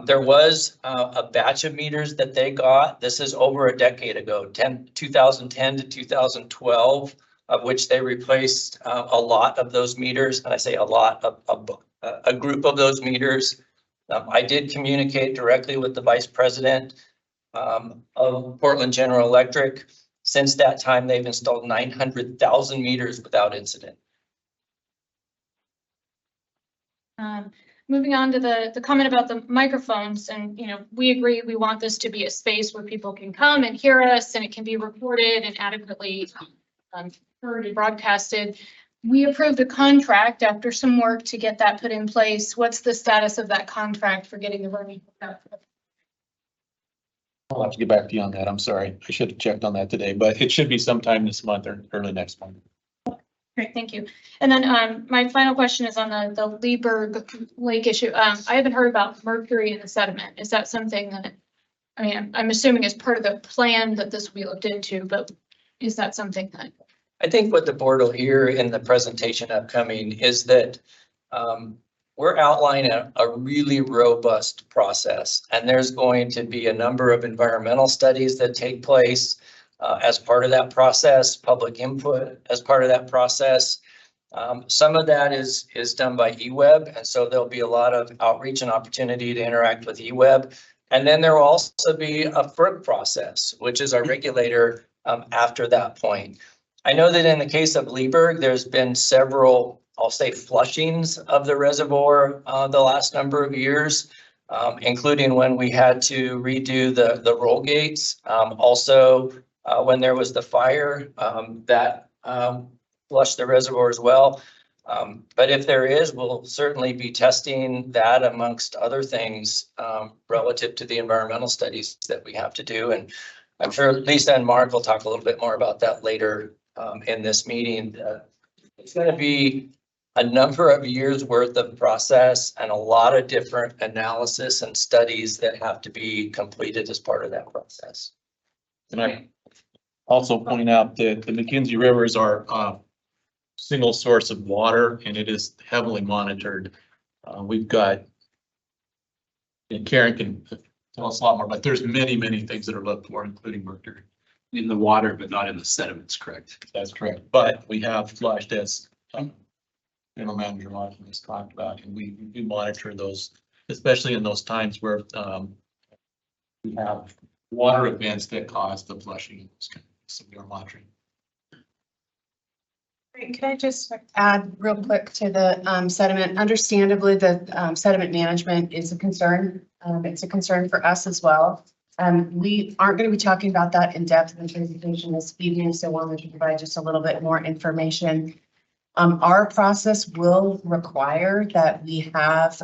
There was a batch of meters that they got. This is over a decade ago, 2010 to 2012, of which they replaced a lot of those meters. And I say a lot of a group of those meters. I did communicate directly with the vice president of Portland General Electric. Since that time, they've installed 900,000 meters without incident. Moving on to the comment about the microphones, and we agree we want this to be a space where people can come and hear us, and it can be recorded and adequately heard and broadcasted. We approved a contract after some work to get that put in place. What's the status of that contract for getting the roaming? I'll have to get back to you on that. I'm sorry. I should have checked on that today, but it should be sometime this month or early next month. Great, thank you. And then my final question is on the Leaburg Lake issue. I haven't heard about mercury in the sediment. Is that something that, I mean, I'm assuming is part of the plan that this will be looked into, but is that something that? I think what the board will hear in the presentation upcoming is that we're outlining a really robust process, and there's going to be a number of environmental studies that take place as part of that process, public input as part of that process. Some of that is done by EWEB, and so there'll be a lot of outreach and opportunity to interact with EWEB. And then there will also be a FERC process, which is our regulator after that point. I know that in the case of Leaburg, there's been several, I'll say, flushings of the reservoir the last number of years, including when we had to redo the roll gates. Also, when there was the fire that flushed the reservoir as well. But if there is, we'll certainly be testing that amongst other things relative to the environmental studies that we have to do. And I'm sure Lisa and Mark will talk a little bit more about that later in this meeting. It's going to be a number of years worth of process and a lot of different analysis and studies that have to be completed as part of that process. Can I also point out that the McKenzie River is our single source of water, and it is heavily monitored. We've got, and Karen can tell us a lot more, but there's many, many things that are looked for, including mercury. In the water, but not in the sediments, correct? That's correct. But we have flushed, as General Manager Martin has talked about, and we monitor those, especially in those times where we have water events that cause the flushing of those kind of things. So we are monitoring. Great. Can I just add real quick to the sediment? Understandably, the sediment management is a concern. It's a concern for us as well. We aren't going to be talking about that in depth in the presentation this evening, so I wanted to provide just a little bit more information. Our process will require that we have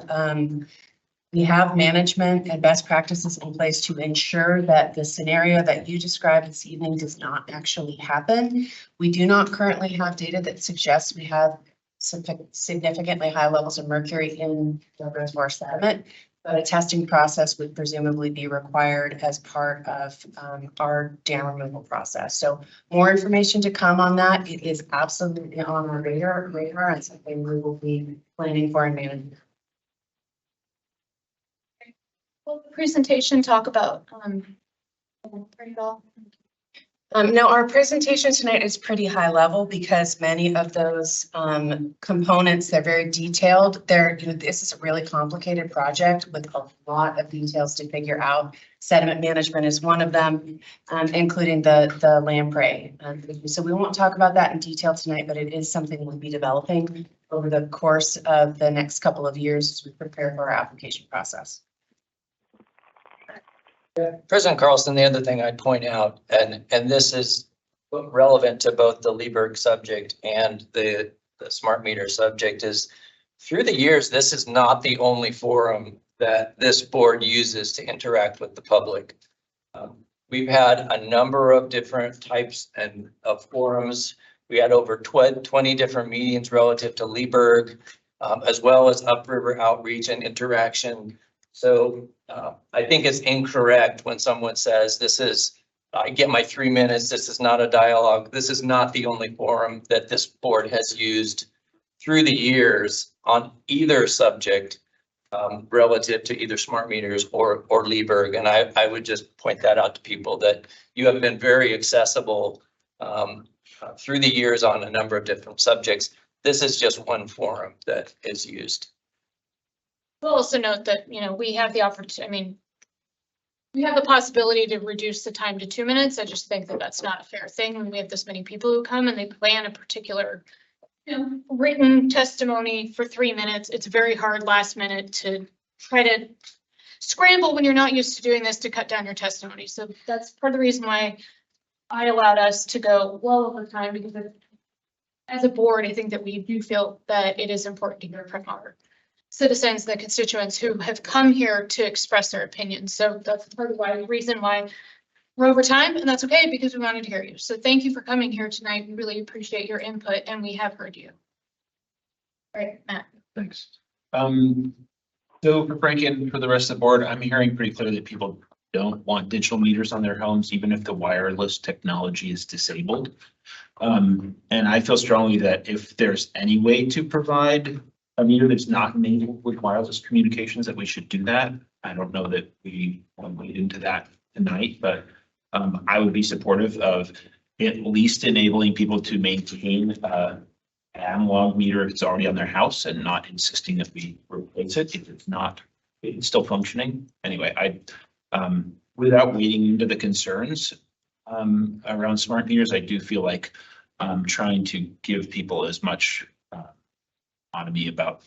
management and best practices in place to ensure that the scenario that you described this evening does not actually happen. We do not currently have data that suggests we have significantly high levels of mercury in the reservoir sediment, but a testing process would presumably be required as part of our dam removal process. So more information to come on that. It is absolutely on our radar and something we will be planning for and managing. Will the presentation talk about No, our presentation tonight is pretty high level because many of those components, they're very detailed. This is a really complicated project with a lot of details to figure out. Sediment management is one of them, including the lamprey. So we won't talk about that in detail tonight, but it is something we'll be developing over the course of the next couple of years as we prepare for our application process. President Carlson, the other thing I'd point out, and this is relevant to both the Leaburg subject and the smart meter subject, is through the years, this is not the only forum that this board uses to interact with the public. We've had a number of different types of forums. We had over 20 different meetings relative to Leaburg, as well as upriver outreach and interaction. So I think it's incorrect when someone says I get my 3 minutes, this is not a dialogue. This is not the only forum that this board has used through the years on either subject relative to either smart meters or Leaburg. And I would just point that out to people that you have been very accessible through the years on a number of different subjects. This is just one forum that is used. We'll also note that, we have the opportunity, we have the possibility to reduce the time to 2 minutes. I just think that that's not a fair thing when we have this many people who come and they plan a particular written testimony for 3 minutes. It's very hard last minute to try to scramble when you're not used to doing this to cut down your testimony. So that's part of the reason why I allowed us to go well over time, because as a board, I think that we do feel that it is important to hear from our citizens, the constituents who have come here to express their opinions. So that's part of the reason why we're over time, and that's okay because we wanted to hear you. So thank you for coming here tonight. We really appreciate your input and we have heard you. All right, Matt. Thanks. So for Frank and for the rest of the board, I'm hearing pretty clearly that people don't want digital meters on their homes, even if the wireless technology is disabled. And I feel strongly that if there's any way to provide a meter that's not enabled with wireless communications, that we should do that. I don't know that we want to wade into that tonight, but I would be supportive of at least enabling people to maintain an analog meter if it's already on their house and not insisting that we replace it if it's still functioning. Anyway, without wading into the concerns around smart meters, I do feel like trying to give people as much autonomy about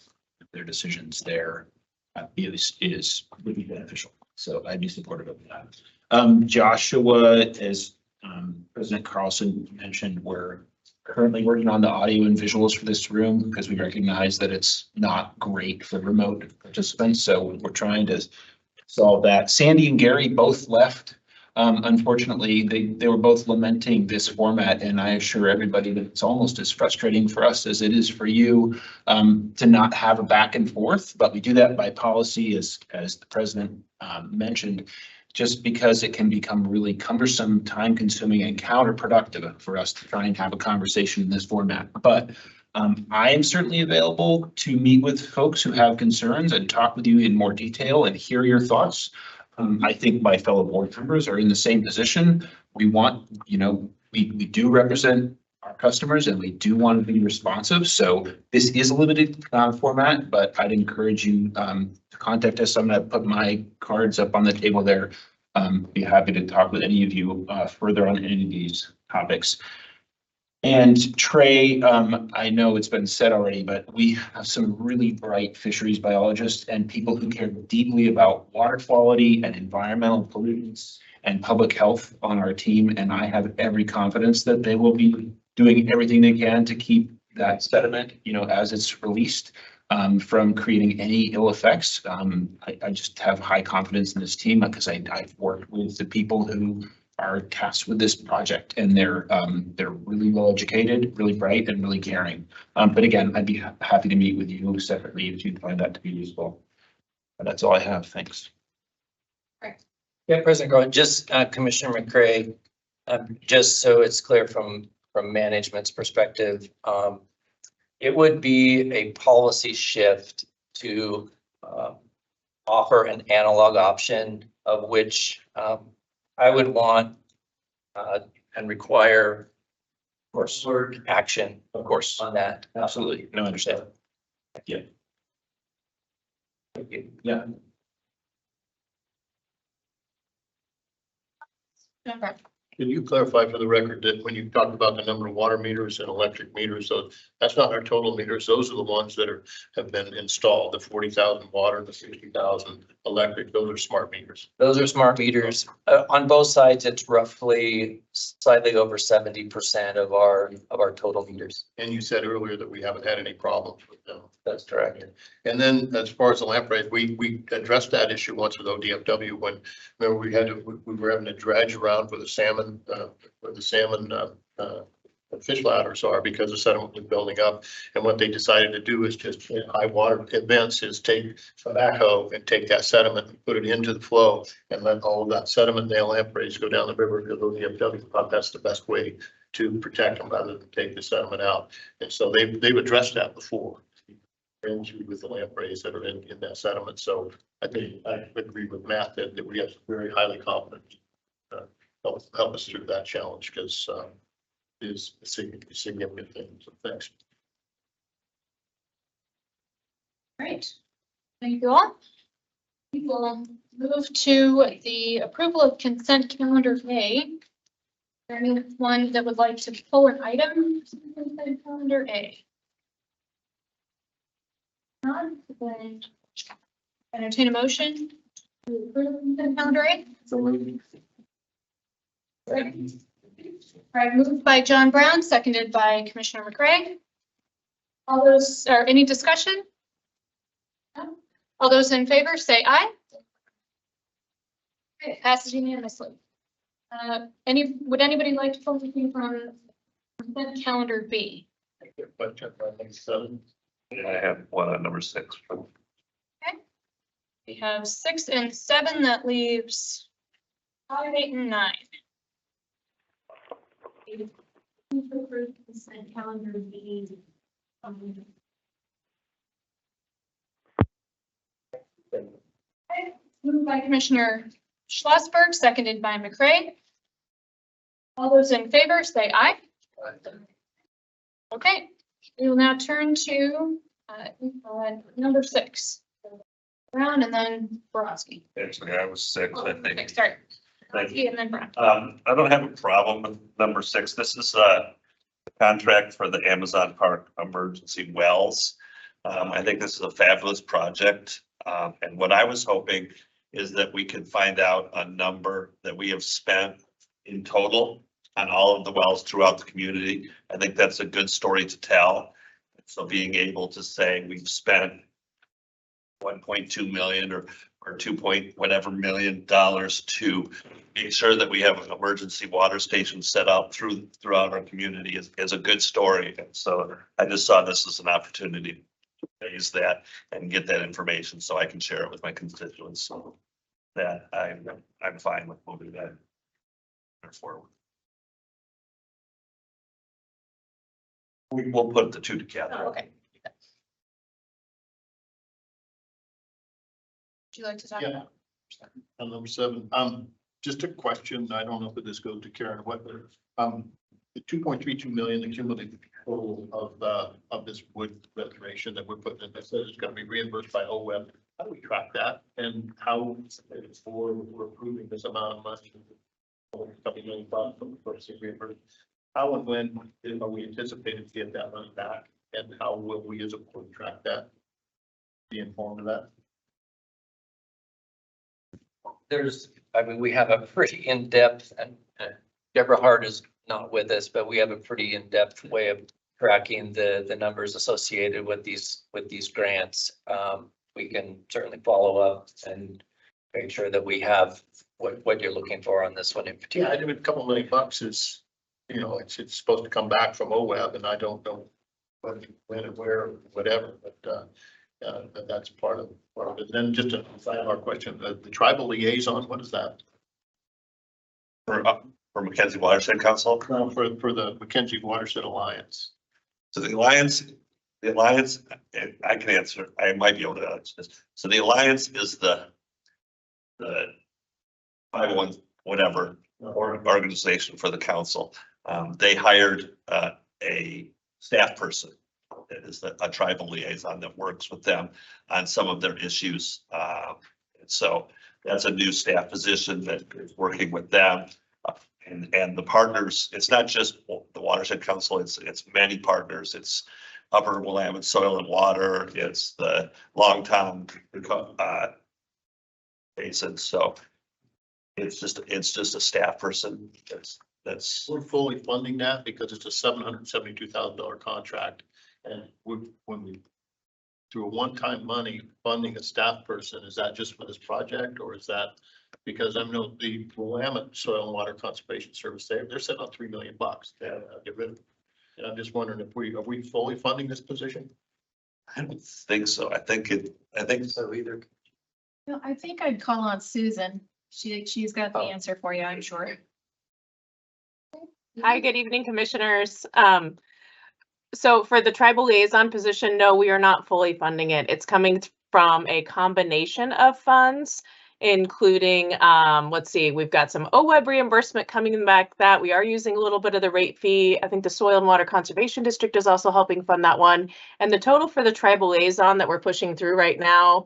their decisions there is would be beneficial. So I'd be supportive of that. Joshua, as President Carlson mentioned, we're currently working on the audio and visuals for this room because we recognize that it's not great for remote participants. So we're trying to solve that. Sandy and Gary both left. Unfortunately, they were both lamenting this format, and I assure everybody that it's almost as frustrating for us as it is for you to not have a back and forth. But we do that by policy, as the president mentioned, just because it can become really cumbersome, time consuming, and counterproductive for us to try and have a conversation in this format. But I am certainly available to meet with folks who have concerns and talk with you in more detail and hear your thoughts. I think my fellow board members are in the same position. We want, we do represent our customers and we do want to be responsive. So this is a limited format, but I'd encourage you to contact us. I'm going to put my cards up on the table there. Be happy to talk with any of you further on any of these topics. And Trey, I know it's been said already, but we have some really bright fisheries biologists and people who care deeply about water quality and environmental pollutants and public health on our team. And I have every confidence that they will be doing everything they can to keep that sediment, as it's released, from creating any ill effects. I just have high confidence in this team because I've worked with the people who are tasked with this project, and they're really well educated, really bright, and really caring. But again, I'd be happy to meet with you separately if you'd find that to be useful. But that's all I have. Thanks. Yeah, President Groen, just Commissioner McCray, just so it's clear from management's perspective, it would be a policy shift to offer an analog option, of which I would want and require, of course, action, of course, on that. Absolutely. No, understand. Yeah. Thank you. Yeah. Okay. Can you clarify for the record that when you talk about the number of water meters and electric meters, so that's not our total meters, those are the ones that have been installed, the 40,000 water, the 60,000 electric, those are smart meters. Those are smart meters. On both sides, it's roughly slightly over 70% of our total meters. And you said earlier that we haven't had any problems with them. That's correct. And then as far as the lamp rates, we addressed that issue once with ODFW when, remember, we were having to dredge around where the salmon fish ladders are because the sediment was building up. And what they decided to do is just in high water events is take a backhoe and take that sediment and put it into the flow and let all of that sediment, nail lampreys go down the river because ODFW thought that's the best way to protect them rather than take the sediment out. And so they've addressed that before. With the lampreys that are in that sediment. So I think I agree with Matt that we have very highly confident help us through that challenge because it is a significant thing. So thanks. Great. Thank you all. We will move to the approval of consent calendar A. Is there anyone that would like to pull an item to consent calendar A? None, then entertain a motion to approve consent calendar A. Right, moved by John Brown, seconded by Commissioner McCray. All those, or any discussion? No? All those in favor, say aye. Okay, passes unanimously. Would anybody like to pull anything from consent calendar B? I have one on number 6. Okay. We have 6 and 7, that leaves 5, 8, and 9. Consent calendar B. Okay, moved by Commissioner Schlossberg, seconded by McCray. All those in favor, say aye. Okay, we will now turn to number 6. Brown and then Borowski. Actually, I was 6, I think. Sorry. Thank you. And then Brown. I don't have a problem with number 6. This is a contract for the Amazon Park emergency wells. I think this is a fabulous project. And what I was hoping is that we could find out a number that we have spent in total on all of the wells throughout the community. I think that's a good story to tell. So being able to say we've spent 1.2 million or 2 point whatever million dollars to make sure that we have an emergency water station set up throughout our community is a good story. And so I just saw this as an opportunity to raise that and get that information so I can share it with my constituents. So that I'm fine with moving that forward. We'll put the two together. Oh, okay. Would you like to talk Yeah. about? On number 7, just a question. I don't know if this goes to Karen or what, but the 2.32 million, the cumulative total of this wood restoration that we're putting in, that says it's going to be reimbursed by OWEB. How do we track that, and how we're approving this amount of money? Couple million bucks for reimbursement. How and when are we anticipated to get that money back, and how will we as a board track that? Be informed of that. We have a pretty in-depth, and Deborah Hart is not with us, but we have a pretty in-depth way of tracking the numbers associated with these grants. We can certainly follow up and make sure that we have what you're looking for on this one in particular. Yeah, I mean, a couple $1 million is, it's supposed to come back from OWEB, and I don't know when and where, whatever, but that's part of it. Then just a sidebar question, the tribal liaison, what is that? For Mackenzie Watershed Council? No, for the Mackenzie Watershed Alliance. So the Alliance, I can answer, I might be able to answer this. So the Alliance is the 501 whatever organization for the council. They hired a staff person that is a tribal liaison that works with them on some of their issues. And so that's a new staff position that is working with them. And the partners, it's not just the Watershed Council, it's many partners. It's Upper Willamette Soil and Water, it's the Longtom Basin. So it's just a staff person that's. We're fully funding that because it's a $772,000 contract. And when we, through a one-time money funding a staff person, is that just for this project or is that? Because I know the Willamette Soil and Water Conservation Service, they're setting on $3 million to get rid of it. And I'm just wondering if are we fully funding this position? I don't think so. I think so either. No, I think I'd call on Susan. She's got the answer for you, I'm sure. Hi, good evening, commissioners. So for the tribal liaison position, no, we are not fully funding it. It's coming from a combination of funds, including, let's see, we've got some EWEB reimbursement coming back that we are using a little bit of the rate fee. I think the Soil and Water Conservation District is also helping fund that one. And the total for the tribal liaison that we're pushing through right now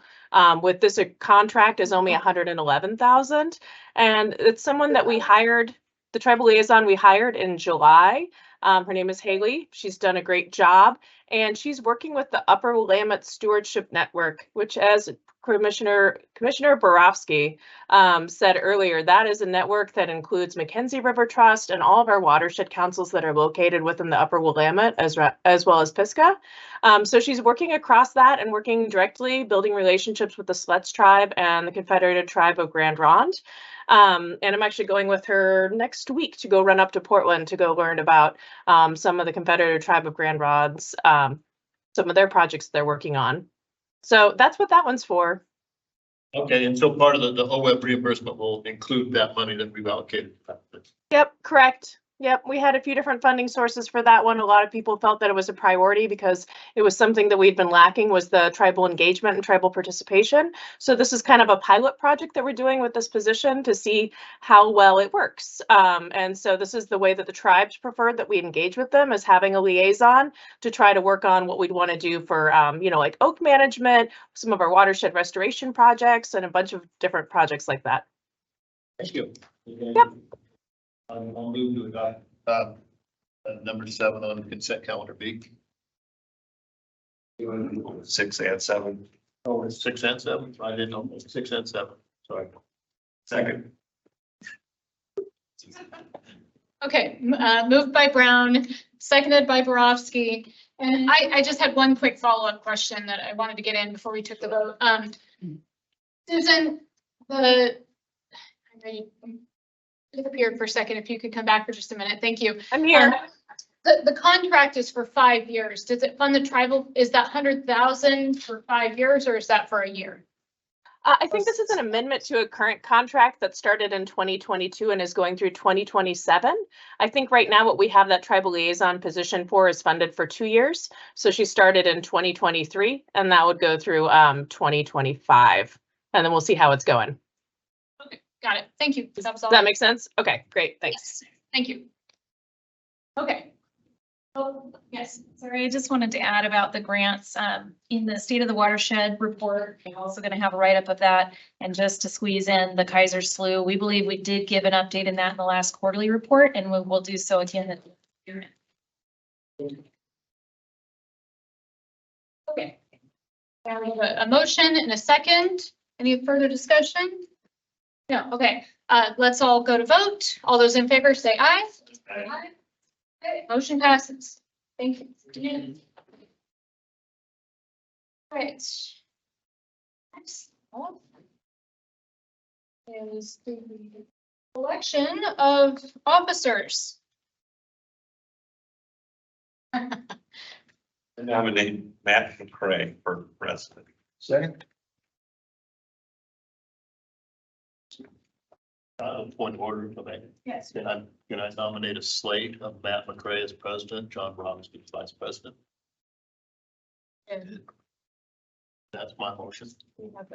with this contract is only $111,000. And it's someone that we hired, the tribal liaison we hired in July. Her name is Haley. She's done a great job, and she's working with the Upper Willamette Stewardship Network, which, as Commissioner Borofsky said earlier, that is a network that includes Mackenzie River Trust and all of our watershed councils that are located within the Upper Willamette, as well as Pisgah. So she's working across that and working directly, building relationships with the Sletz tribe and the Confederated Tribe of Grand Ronde. And I'm actually going with her next week to go run up to Portland to go learn about some of the Confederated Tribe of Grand Ronde's, some of their projects they're working on. So that's what that one's for. Okay, and so part of the OWEB reimbursement will include that money that we've allocated. Yep, correct. Yep, we had a few different funding sources for that one. A lot of people felt that it was a priority because it was something that we'd been lacking, was the tribal engagement and tribal participation. So this is kind of a pilot project that we're doing with this position to see how well it works. And so this is the way that the tribes preferred that we engage with them, is having a liaison to try to work on what we'd want to do for, you know, like oak management, some of our watershed restoration projects, and a bunch of different projects like that. Thank you. Yep. I'll move to adopt number 7 on the consent calendar B. 6 and 7. Oh, it's 6 and 7? I didn't know, 6 and 7. Sorry. Second. Okay, moved by Brown, seconded by Borofsky. And I just had one quick follow-up question that I wanted to get in before we took the vote. Susan, I know you disappeared for a second. If you could come back for just a minute. Thank you. I'm here. The contract is for 5 years. Does it fund the tribal? Is that 100,000 for 5 years, or is that for a year? I think this is an amendment to a current contract that started in 2022 and is going through 2027. I think right now what we have that tribal liaison position for is funded for 2 years. So she started in 2023 and that would go through 2025. And then we'll see how it's going. Okay, got it. Thank you. That was all. Does that make sense? Okay, great. Thanks. Yes. Thank you. Okay. Oh, yes. Sorry, I just wanted to add about the grants. In the State of the Watershed report, we're also going to have a write-up of that. And just to squeeze in the Kaiser Slough, we believe we did give an update in that in the last quarterly report, and we will do so again. Okay. Now we have a motion and a second. Any further discussion? No. Okay. Let's all go to vote. All those in favor say aye. Aye. Okay, motion passes. Thank you. All right. Next up is the election of officers. Nominate Matt McCray for president. Second. Point of order for me. Yes. Can I nominate a slate of Matt McCray as president, John Bromsky as vice president? And that's my motion. we have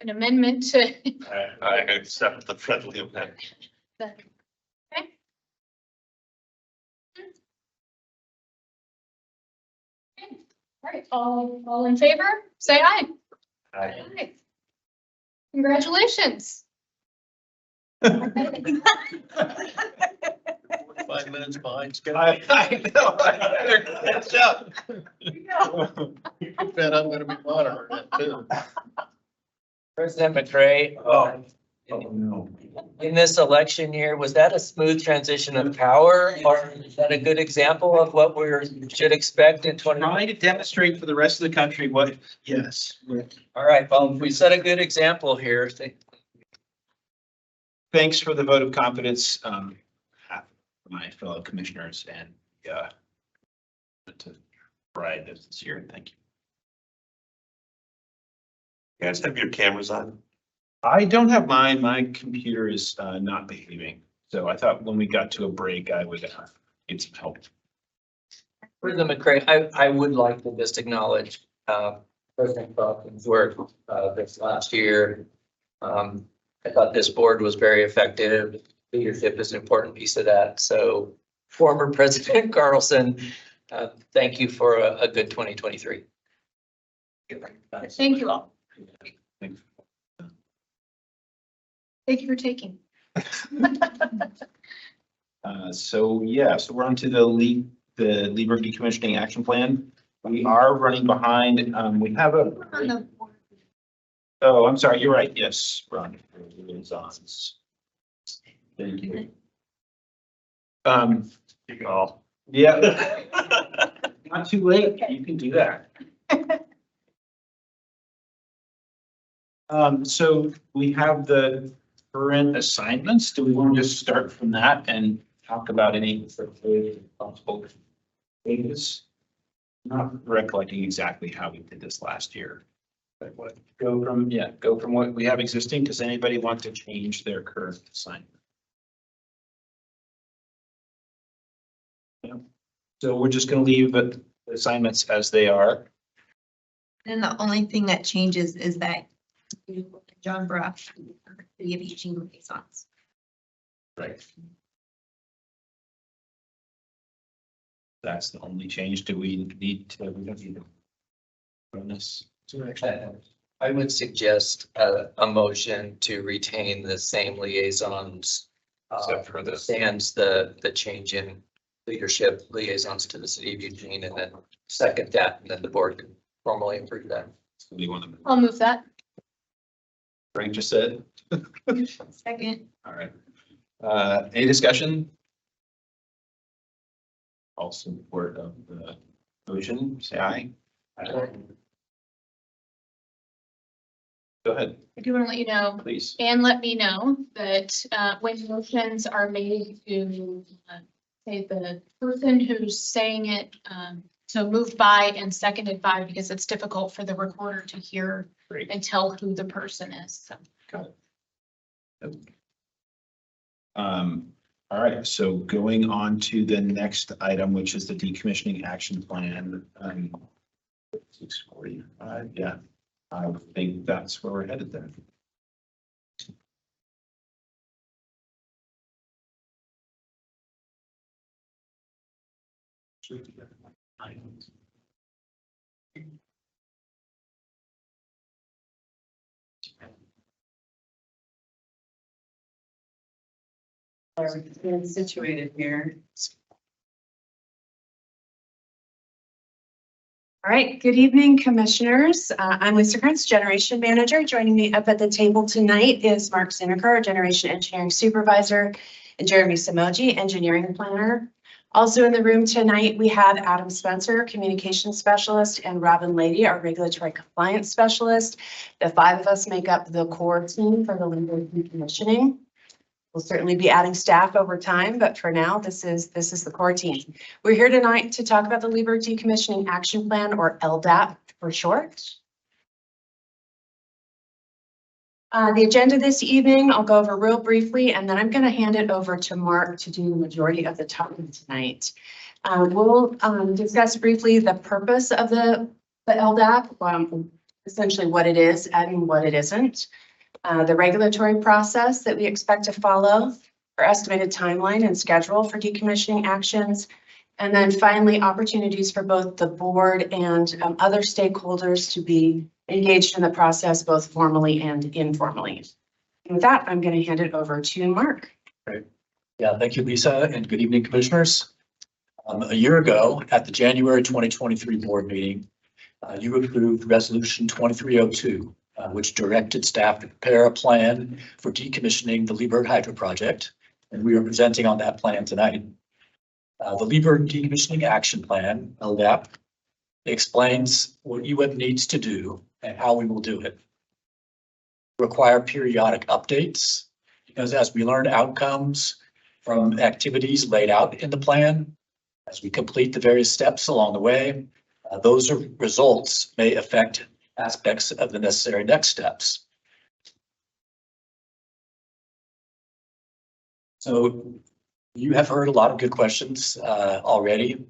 an amendment to I accept the friendly amendment. right, all in favor, say aye. Aye. Aye. Congratulations. 5 minutes behind. I know. Catch up. Bet I'm gonna be monitoring it too. President McCray, No. in this election year, was that a smooth transition of power, or is that a good example of what we should expect in 20? Trying to demonstrate for the rest of the country what, yes. All right, well, we set a good example here. Thanks for the vote of confidence, my fellow commissioners, and, to ride this year. Thank you. You guys have your cameras on? I don't have mine. My computer is not behaving. So I thought when we got to a break, I would get some help. President McCray, I would like to just acknowledge President Crofton's work this last year. I thought this board was very effective. Leadership is an important piece of that. So former President Carlson, thank you for a good 2023. Thank you all. Thanks. Thank you for taking. So we're on to the Leaburg Decommissioning Action Plan. We are running behind. We have oh, I'm sorry. You're right. Yes, we're on liaisons. Thank you. You go. Yeah. Not too late. You can do that. So we have the current assignments. Do we want to just start from that and talk about any possible changes? Not recollecting exactly how we did this last year. But go from what we have existing. Does anybody want to change their current assignment? Yeah. So we're just going to leave the assignments as they are. And the only thing that changes is that John Brush, City of Eugene liaisons. Right. That's the only change. Do we need to? We don't need to run this. I would suggest a motion to retain the same liaisons. Except for the Stands the change in leadership liaisons to the city of Eugene, and then second that, and then the board can formally approve that. we want to. I'll move that. Frank just said. Second. All right. Any discussion? All support of the motion, say aye. Aye. Go ahead, I do want to let you know, please. and let me know that when motions are made to say the person who's saying it, so moved by and seconded by, because it's difficult for the recorder to hear Great. and tell who the person is. So. Got it. All right, so going on to the next item, which is the decommissioning action plan. 645, yeah, I think that's where we're headed then. We're situated here. All right, good evening, commissioners. I'm Lisa Krantz, Generation Manager. Joining me up at the table tonight is Mark Zineker, Generation Engineering Supervisor, and Jeremy Samoji, Engineering Planner. Also in the room tonight, we have Adam Spencer, Communications Specialist, and Robin Lady, our Regulatory Compliance Specialist. The five of us make up the core team for the Leaburg Decommissioning. We'll certainly be adding staff over time, but for now, this is the core team. We're here tonight to talk about the Leaburg Decommissioning Action Plan, or LDAP for short. The agenda this evening, I'll go over real briefly, and then I'm going to hand it over to Mark to do the majority of the talking tonight. We'll discuss briefly the purpose of the LDAP, essentially what it is and what it isn't. The regulatory process that we expect to follow, our estimated timeline and schedule for decommissioning actions, And then finally, opportunities for both the board and other stakeholders to be engaged in the process, both formally and informally. And with that, I'm going to hand it over to Mark. Great. Yeah, thank you, Lisa, and good evening, commissioners. A year ago, at the January 2023 board meeting, you approved Resolution 2302, which directed staff to prepare a plan for decommissioning the Leaburg Hydro Project, and we are presenting on that plan tonight. The Leaburg Decommissioning Action Plan, LDAP, explains what EWEB needs to do and how we will do it. Require periodic updates, because as we learn outcomes from activities laid out in the plan, as we complete the various steps along the way, those results may affect aspects of the necessary next steps. So you have heard a lot of good questions already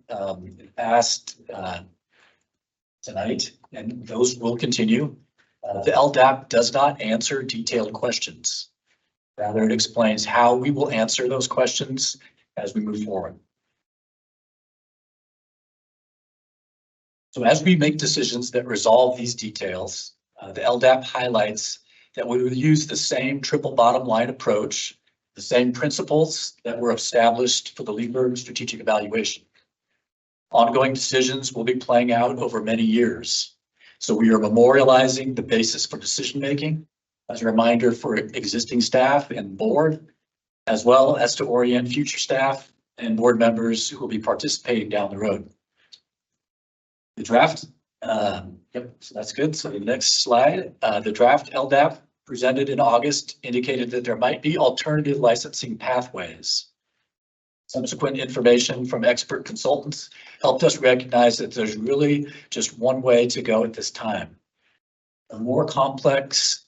asked tonight, and those will continue. The LDAP does not answer detailed questions. Rather, it explains how we will answer those questions as we move forward. So as we make decisions that resolve these details, the LDAP highlights that we will use the same triple bottom line approach, the same principles that were established for the Leaburg strategic evaluation. Ongoing decisions will be playing out over many years. So we are memorializing the basis for decision-making as a reminder for existing staff and board, as well as to orient future staff and board members who will be participating down the road. The draft, yep, so that's good. So the next slide, the draft LDAP presented in August indicated that there might be alternative licensing pathways. Subsequent information from expert consultants helped us recognize that there's really just one way to go at this time. The more complex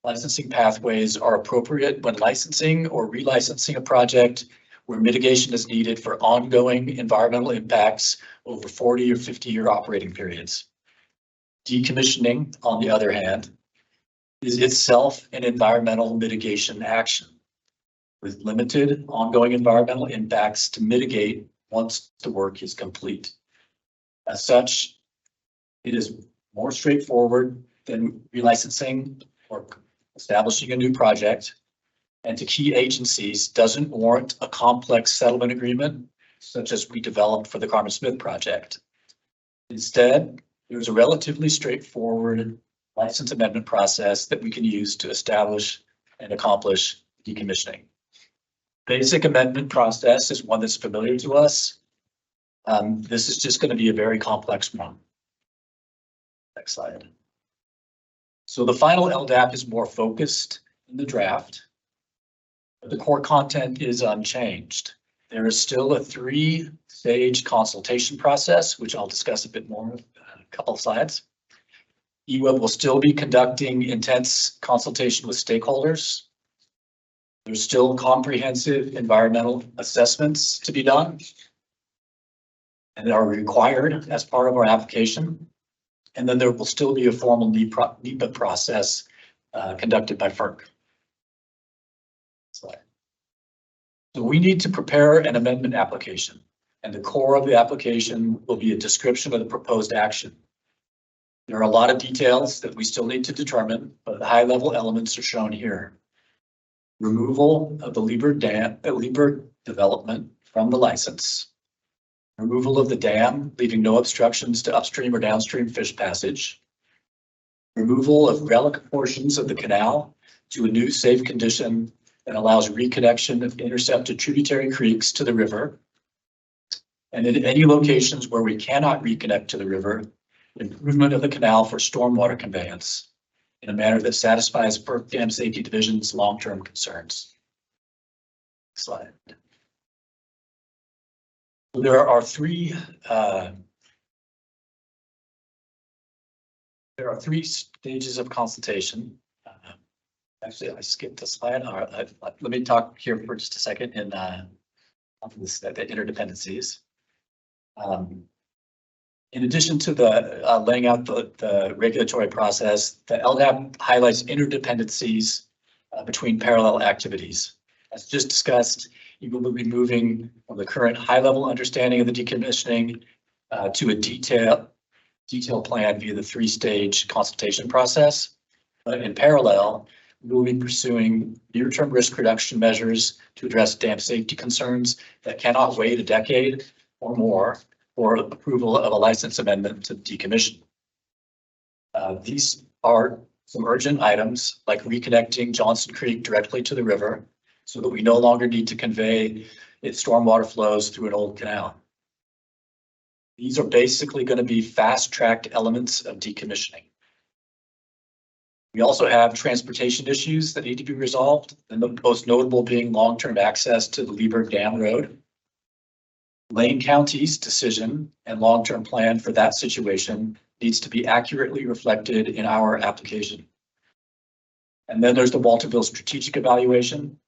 licensing pathways are appropriate when licensing or relicensing a project where mitigation is needed for ongoing environmental impacts over 40 or 50-year operating periods. Decommissioning, on the other hand, is itself an environmental mitigation action with limited ongoing environmental impacts to mitigate once the work is complete. As such, it is more straightforward than relicensing or establishing a new project, and to key agencies doesn't warrant a complex settlement agreement such as we developed for the Carmen Smith project. Instead, there's a relatively straightforward license amendment process that we can use to establish and accomplish decommissioning. Basic amendment process is one that's familiar to us. This is just going to be a very complex one. Next slide. So the final LDAP is more focused in the draft, but the core content is unchanged. There is still a 3-stage consultation process, which I'll discuss a bit more in a couple of slides. EWEB will still be conducting intense consultation with stakeholders. There's still comprehensive environmental assessments to be done and they are required as part of our application. And then there will still be a formal NEPA process conducted by FERC. So we need to prepare an amendment application, and the core of the application will be a description of the proposed action. There are a lot of details that we still need to determine, but the high-level elements are shown here. Removal of the Leaburg development from the license. Removal of the dam, leaving no obstructions to upstream or downstream fish passage. Removal of relic portions of the canal to a new safe condition that allows reconnection of intercepted tributary creeks to the river. And in any locations where we cannot reconnect to the river, improvement of the canal for stormwater conveyance in a manner that satisfies FERC Dam Safety Division's long-term concerns. Next slide. There are three stages of consultation. Actually, I skipped a slide. All right, let me talk here for just a second in the interdependencies. In addition to the laying out the regulatory process, the LDAP highlights interdependencies between parallel activities. As just discussed, you will be moving from the current high-level understanding of the decommissioning to a detailed plan via the three-stage consultation process. But in parallel, we will be pursuing near-term risk reduction measures to address dam safety concerns that cannot wait a decade or more for approval of a license amendment to decommission. These are some urgent items like reconnecting Johnson Creek directly to the river so that we no longer need to convey its stormwater flows through an old canal. These are basically going to be fast-tracked elements of decommissioning. We also have transportation issues that need to be resolved, and the most notable being long-term access to the Leaburg Dam Road. Lane County's decision and long-term plan for that situation needs to be accurately reflected in our application. And then there's the Walterville strategic evaluation,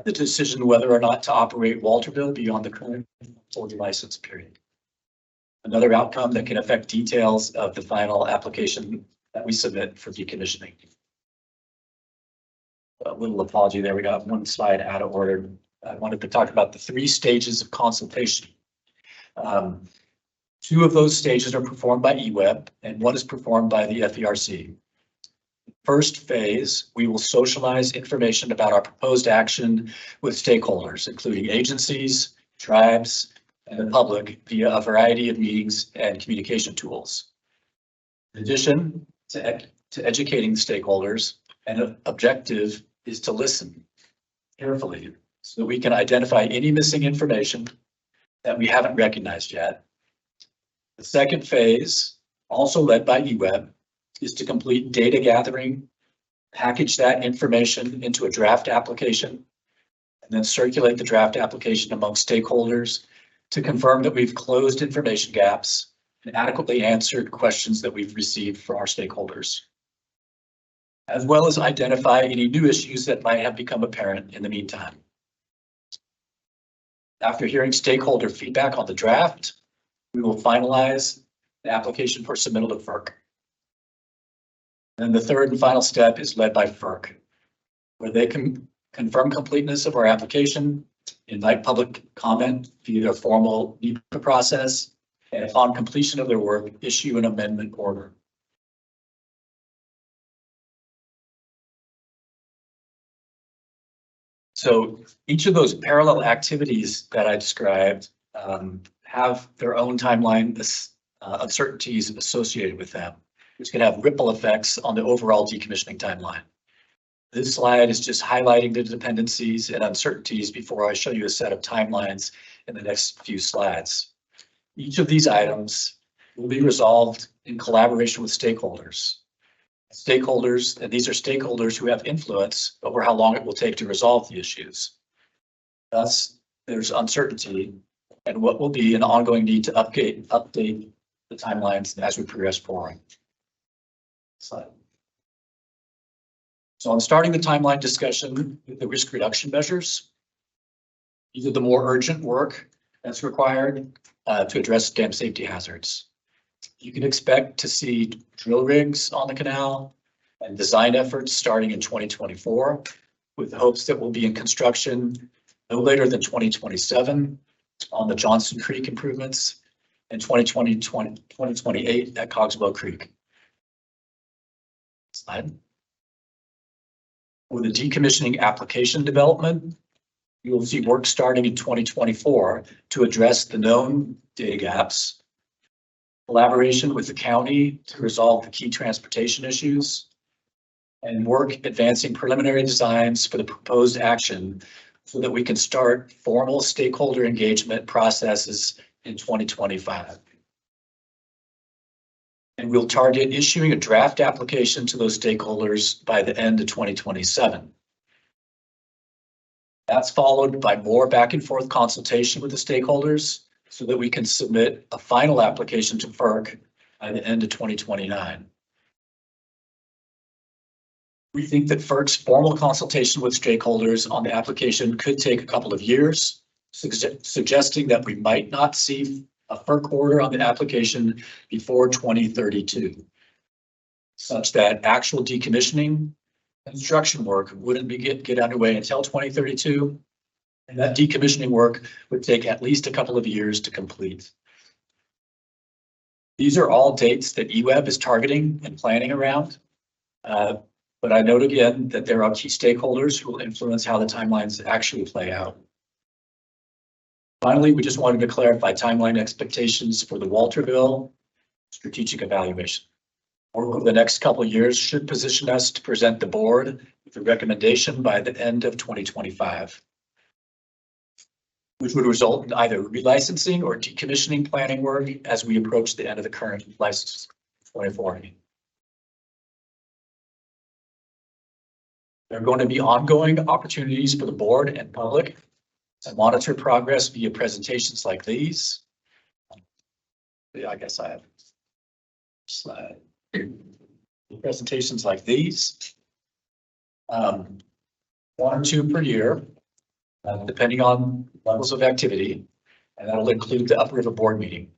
the decision whether or not to operate Walterville beyond the current license period. Another outcome that can affect details of the final application that we submit for decommissioning. A little apology there, we got one slide out of order. I wanted to talk about the 3 stages of consultation. 2 of those stages are performed by EWEB and 1 is performed by the FERC. First phase, we will socialize information about our proposed action with stakeholders, including agencies, tribes, and the public via a variety of meetings and communication tools. In addition to educating stakeholders, an objective is to listen carefully so that we can identify any missing information that we haven't recognized yet. The second phase, also led by EWEB, is to complete data gathering, package that information into a draft application, and then circulate the draft application among stakeholders to confirm that we've closed information gaps and adequately answered questions that we've received from our stakeholders, as well as identify any new issues that might have become apparent in the meantime. After hearing stakeholder feedback on the draft, we will finalize the application for submittal to FERC. And the third and final step is led by FERC, where they can confirm completeness of our application, invite public comment via their formal NEPA process, and upon completion of their work, issue an amendment order. So each of those parallel activities that I described have their own timeline uncertainties associated with them, which can have ripple effects on the overall decommissioning timeline. This slide is just highlighting the dependencies and uncertainties before I show you a set of timelines in the next few slides. Each of these items will be resolved in collaboration with stakeholders. And these are stakeholders who have influence over how long it will take to resolve the issues. Thus, there's uncertainty and what will be an ongoing need to update the timelines as we progress forward. Slide. So I'm starting the timeline discussion with the risk reduction measures. These are the more urgent work that's required to address dam safety hazards. You can expect to see drill rigs on the canal and design efforts starting in 2024, with hopes that we'll be in construction no later than 2027 on the Johnson Creek improvements and 2028 at Cogswell Creek. Slide. With the decommissioning application development, you will see work starting in 2024 to address the known data gaps, collaboration with the county to resolve the key transportation issues, and work advancing preliminary designs for the proposed action so that we can start formal stakeholder engagement processes in 2025. And we'll target issuing a draft application to those stakeholders by the end of 2027. That's followed by more back and forth consultation with the stakeholders so that we can submit a final application to FERC by the end of 2029. We think that FERC's formal consultation with stakeholders on the application could take a couple of years, suggesting that we might not see a FERC order on the application before 2032, such that actual decommissioning construction work wouldn't get underway until 2032, And that decommissioning work would take at least a couple of years to complete. These are all dates that EWEB is targeting and planning around. But I note again that there are key stakeholders who will influence how the timelines actually play out. Finally, we just wanted to clarify timeline expectations for the Walterville strategic evaluation. Work over the next couple of years should position us to present the board with a recommendation by the end of 2025, which would result in either relicensing or decommissioning planning work as we approach the end of the current license 2040. There are going to be ongoing opportunities for the board and public to monitor progress via presentations like these. Yeah, I guess I have a slide. Presentations like these. 1 or 2 per year, depending on levels of activity, and that'll include the Upriver board meeting.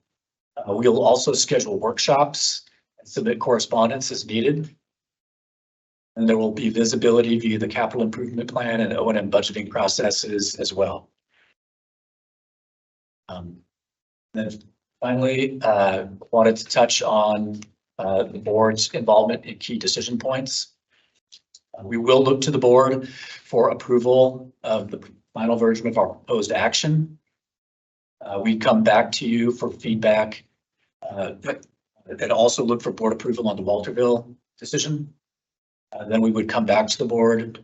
We'll also schedule workshops and submit correspondence as needed. And there will be visibility via the capital improvement plan and O&M budgeting processes as well. Then finally, wanted to touch on the board's involvement in key decision points. We will look to the board for approval of the final version of our proposed action. We come back to you for feedback and also look for board approval on the Walterville decision. Then we would come back to the board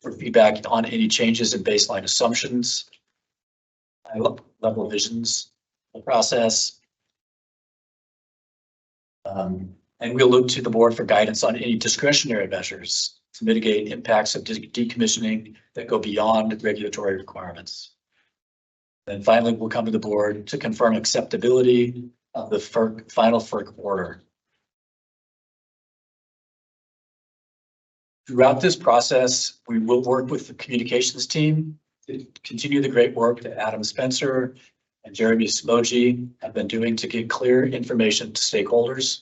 for feedback on any changes in baseline assumptions, level of visions, the process. And we'll look to the board for guidance on any discretionary measures to mitigate impacts of decommissioning that go beyond regulatory requirements. Then finally, we'll come to the board to confirm acceptability of the final FERC order. Throughout this process, we will work with the communications team to continue the great work that Adam Spencer and Jeremy Smoji have been doing to get clear information to stakeholders,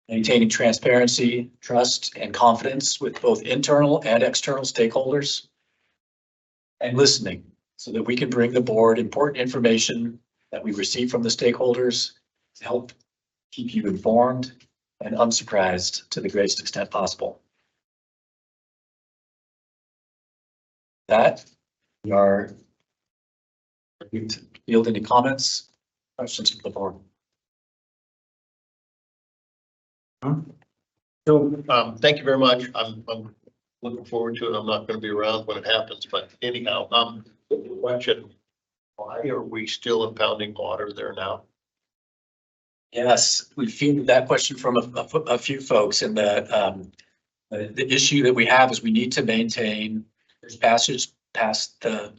maintaining transparency, trust, and confidence with both internal and external stakeholders, and listening so that we can bring the board important information that we receive from the stakeholders to help keep you informed and unsurprised to the greatest extent possible. That we are ready to field any comments, questions from the board. So, thank you very much. I'm looking forward to it. I'm not going to be around when it happens, but anyhow, the question, why are we still impounding water there now? Yes, we fielded that question from a few folks, and the issue that we have is we need to maintain this passage past the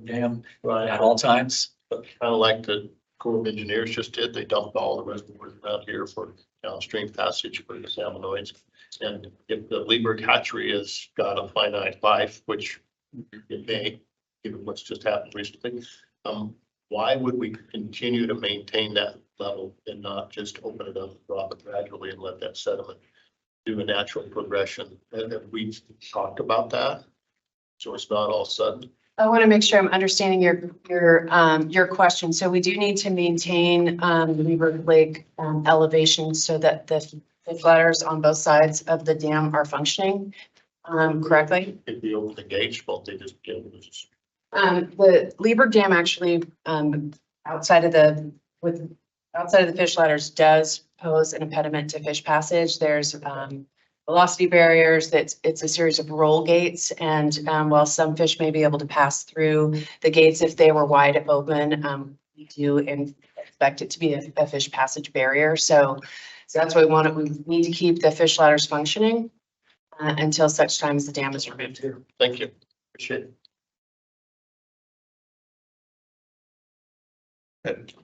dam at all times. But kind of like the Corps of Engineers just did, they dumped all the reservoirs out here for downstream passage for the salmonoids. And if the Leaburg hatchery has got a finite life, which it may, given what's just happened recently, why would we continue to maintain that level and not just open it up, drop it gradually, and let that sediment do a natural progression? And we talked about that, so it's not all sudden. I want to make sure I'm understanding your question. So we do need to maintain the Leaburg Lake elevation so that the fish ladders on both sides of the dam are functioning correctly. If we open the gates, won't they just get it? The Leaburg Dam actually outside of the fish ladders does pose an impediment to fish passage. There's velocity barriers. It's a series of roll gates, and while some fish may be able to pass through the gates if they were wide open, we do expect it to be a fish passage barrier. So that's what we want. We need to keep the fish ladders functioning until such time as the dam is removed. Thank you. Appreciate it.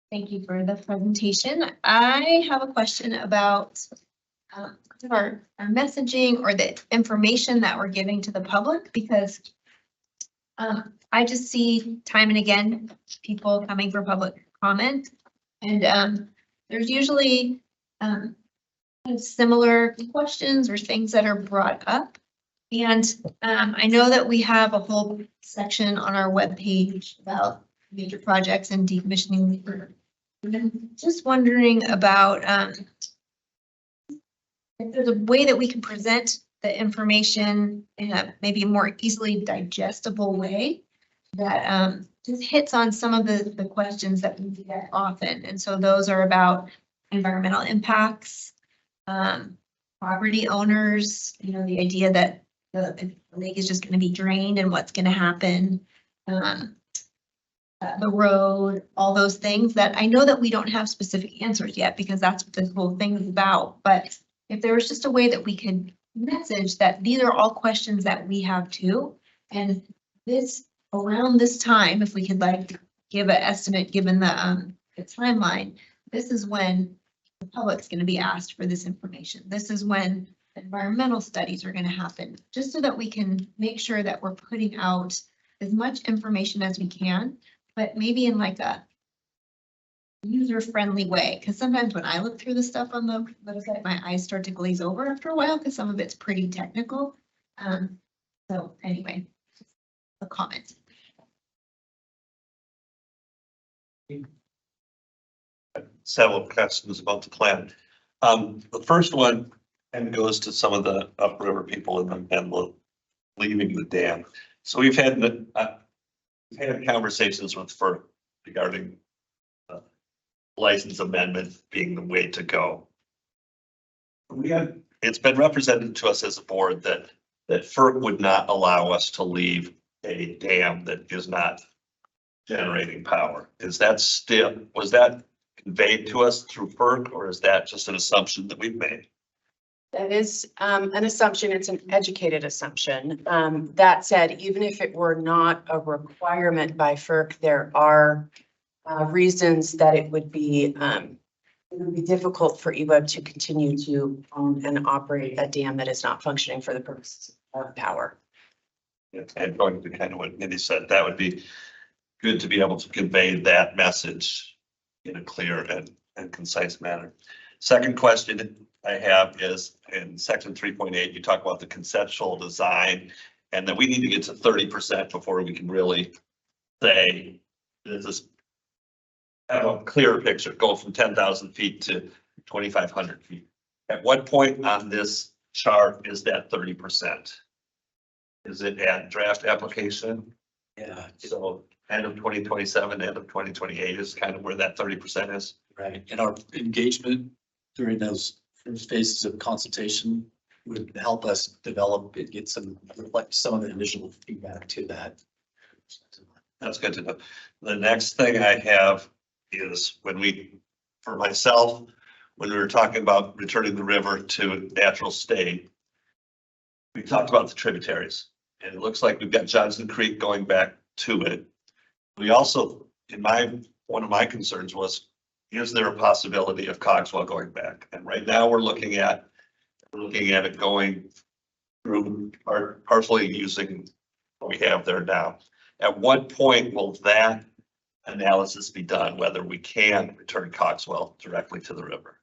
Thank you for the presentation. I have a question about our messaging or the information that we're giving to the public, because I just see time and again people coming for public comment, and there's usually similar questions or things that are brought up. And I know that we have a whole section on our webpage about major projects and decommissioning Leaburg. I'm just wondering about if there's a way that we can present the information in a maybe more easily digestible way that just hits on some of the questions that we get often. And so those are about environmental impacts, property owners, you know, the idea that the lake is just going to be drained and what's going to happen, the road, all those things that I know that we don't have specific answers yet because that's what this whole thing is about. But if there was just a way that we could message that these are all questions that we have too, and this around this time, if we could like give an estimate given the timeline, this is when the public's going to be asked for this information. This is when environmental studies are going to happen, just so that we can make sure that we're putting out as much information as we can, but maybe in like a user-friendly way. Because sometimes when I look through the stuff on the website, my eyes start to glaze over after a while because some of it's pretty technical. So anyway, a comment. Several questions about the plan. The first one and goes to some of the upriver people and the leaving the dam. So we've had conversations with FERC regarding license amendment being the way to go. It's been represented to us as a board that FERC would not allow us to leave a dam that is not generating power. Was that conveyed to us through FERC, or is that just an assumption that we've made? That is an assumption. It's an educated assumption. That said, even if it were not a requirement by FERC, there are reasons that it would be difficult for EWEB to continue to own and operate a dam that is not functioning for the purposes of power. And going to kind of what Mindy said, that would be good to be able to convey that message in a clear and concise manner. Second question I have is in section 3.8, you talk about the conceptual design and that we need to get to 30% before we can really say this is have a clearer picture, go from 10,000 feet to 2,500 feet. At what point on this chart is that 30%? Is it at draft application? Yeah. So end of 2027, end of 2028 is kind of where that 30% is. Right. And our engagement during those first phases of consultation would help us develop and get reflect some of the initial feedback to that. That's good to know. The next thing I have is for myself, when we were talking about returning the river to natural state, we talked about the tributaries, and it looks like we've got Johnson Creek going back to it. We also, one of my concerns was, is there a possibility of Cogswell going back? And right now we're looking at it going through partially using what we have there now. At what point will that analysis be done, whether we can return Cogswell directly to the river?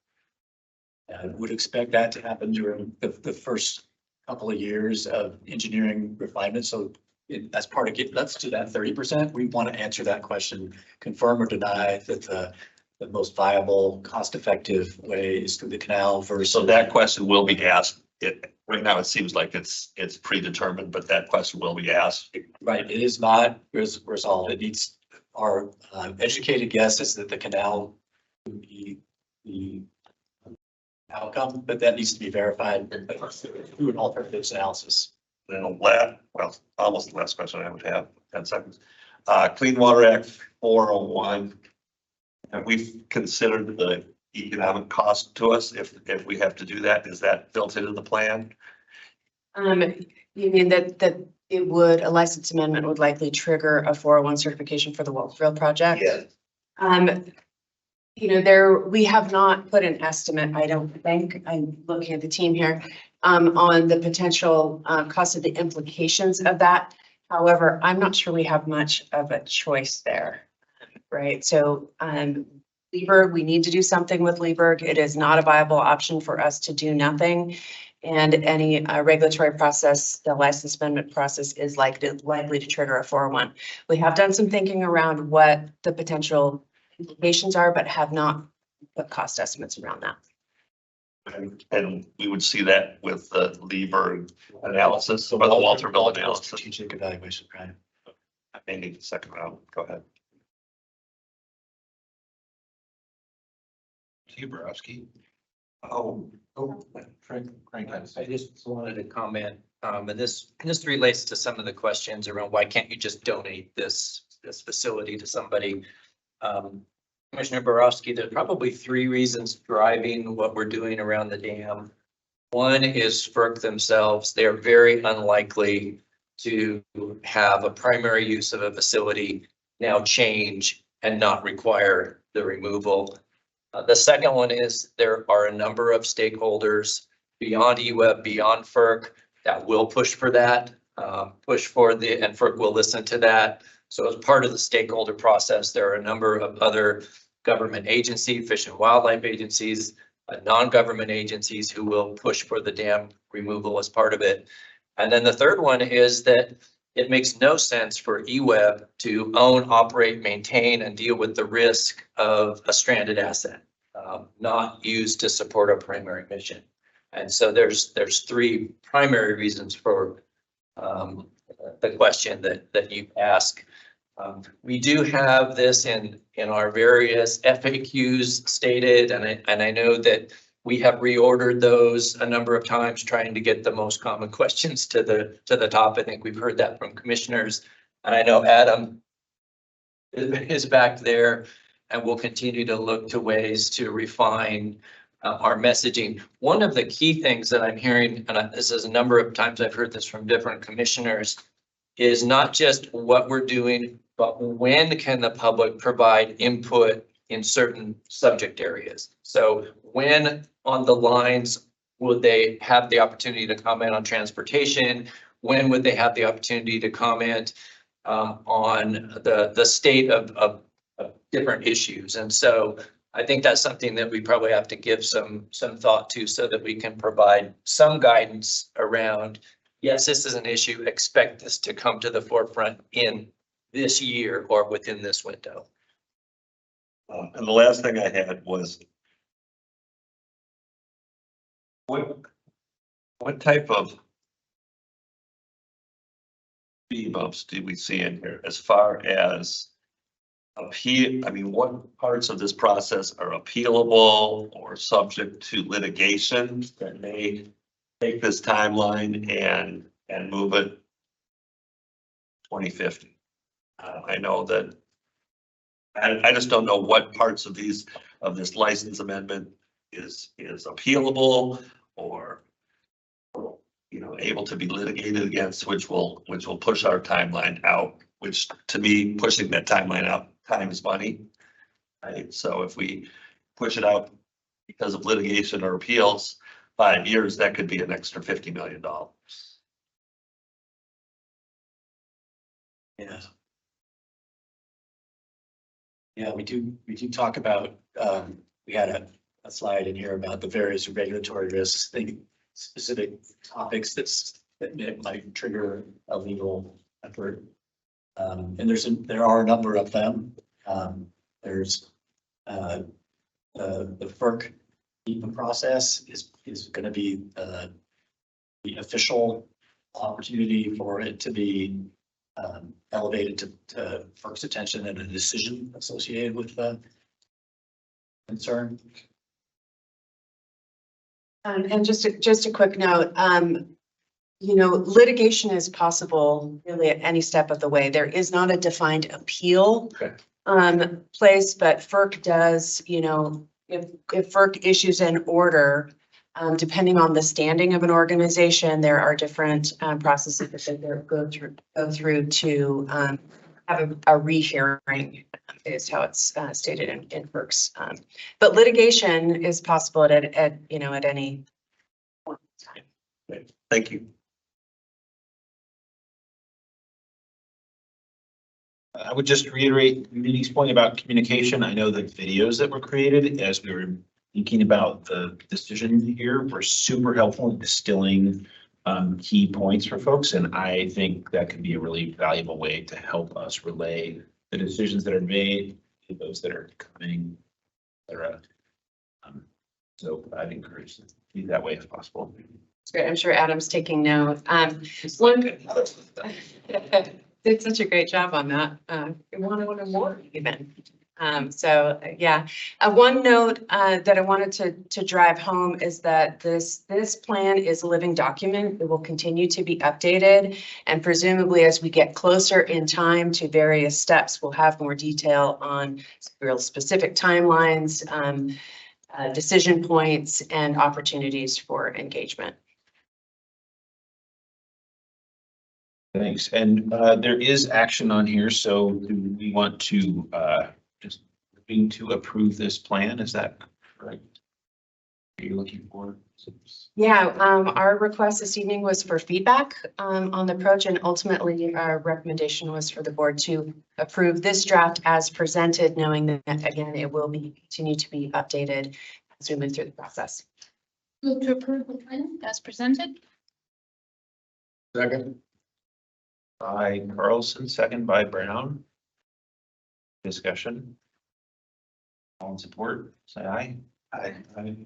I would expect that to happen during the first couple of years of engineering refinement. So as part of let's do that 30%. We want to answer that question, confirm or deny that the most viable, cost-effective way is through the canal versus. So that question will be asked. Right now, it seems like it's predetermined, but that question will be asked. Right, it is not resolved. It needs, our educated guess is that the canal would be the outcome, but that needs to be verified through an alternatives analysis. Then almost the last question I would have, 10 seconds. Clean Water Act 401. Have we considered the economic cost to us if we have to do that? Is that built into the plan? You mean that a license amendment would likely trigger a 401 certification for the Wellsville project? Yeah. We have not put an estimate, I don't think, I'm looking at the team here, on the potential cost of the implications of that. However, I'm not sure we have much of a choice there, right? So Leaburg, we need to do something with Leaburg. It is not a viable option for us to do nothing. And any regulatory process, the license amendment process is likely to trigger a 401. We have done some thinking around what the potential implications are, but have not put cost estimates around that. And we would see that with the Leaburg analysis or the Walterville analysis. Strategic evaluation, right? I may need a second round. Go ahead. Borowski. Oh, Frank. I just wanted to comment, and this relates to some of the questions around why can't you just donate this facility to somebody? Commissioner Borowski, there's probably three reasons driving what we're doing around the dam. One is FERC themselves. They are very unlikely to have a primary use of a facility now change and not require the removal. The second one is there are a number of stakeholders beyond EWEB, beyond FERC that will push for that, and FERC will listen to that. So as part of the stakeholder process, there are a number of other government agencies, Fish and Wildlife agencies, non-government agencies who will push for the dam removal as part of it. And then the third one is that it makes no sense for EWEB to own, operate, maintain, and deal with the risk of a stranded asset, not used to support a primary mission. And so there's three primary reasons for the question that you ask. We do have this in our various FAQs stated, and I know that we have reordered those a number of times, trying to get the most common questions to the top. I think we've heard that from commissioners, and I know Adam is back there, and we'll continue to look to ways to refine our messaging. One of the key things that I'm hearing, and this is a number of times I've heard this from different commissioners, is not just what we're doing, but when can the public provide input in certain subject areas? So when on the lines would they have the opportunity to comment on transportation? When would they have the opportunity to comment on the state of different issues? And so I think that's something that we probably have to give some thought to, so that we can provide some guidance around, yes, this is an issue, expect this to come to the forefront in this year or within this window. And the last thing I had was, what type of speed bumps do we see in here as far as appeal? I mean, what parts of this process are appealable or subject to litigation that may take this timeline and move it 2050? I know that I just don't know what parts of this license amendment is appealable or, you know, able to be litigated against, which will push our timeline out, which to me, pushing that timeline out, time is money. Right? So if we push it out because of litigation or appeals, 5 years, that could be an extra $50 million. Yeah. Yeah, we do talk about, we had a slide in here about the various regulatory risks, specific topics that might trigger a legal effort. And there are a number of them. There's the FERC NEPA process is going to be the official opportunity for it to be elevated to FERC's attention and a decision associated with the concern. And just a quick note, you know, litigation is possible really at any step of the way. There is not a defined appeal place, but FERC does, you know, if FERC issues an order, depending on the standing of an organization, there are different processes that they go through to have a rehearing, is how it's stated in FERC's. But litigation is possible at you know, at any point in time. Thank you. I would just reiterate Minnie's point about communication. I know the videos that were created as we were thinking about the decision here were super helpful in distilling key points for folks. And I think that could be a really valuable way to help us relay the decisions that are made to those that are coming. So I'd encourage to be that way if possible. That's great. I'm sure Adam's taking note. One did such a great job on that. We want to know more even. One note that I wanted to drive home is that this plan is a living document. It will continue to be updated, and presumably as we get closer in time to various steps, we'll have more detail on real specific timelines, decision points, and opportunities for engagement. Thanks. And there is action on here. So do we want to just looking to approve this plan? Is that correct? Are you looking for? Yeah, our request this evening was for feedback on the approach, and ultimately our recommendation was for the board to approve this draft as presented, knowing that again, it will be continue to be updated as we move through the process. Move to approve the plan as presented. Second. By Carlson, second by Brown. Discussion. All in support, say aye. Aye. Thanks.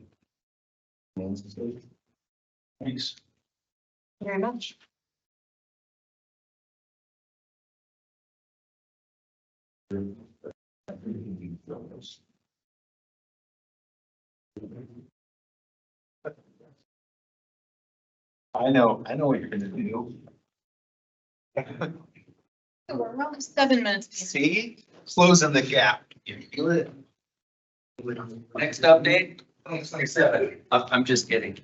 Thank you very much. I know what you're gonna do. So we're around 7 minutes. See, closing the gap. Good. Next update, 27. I'm just kidding.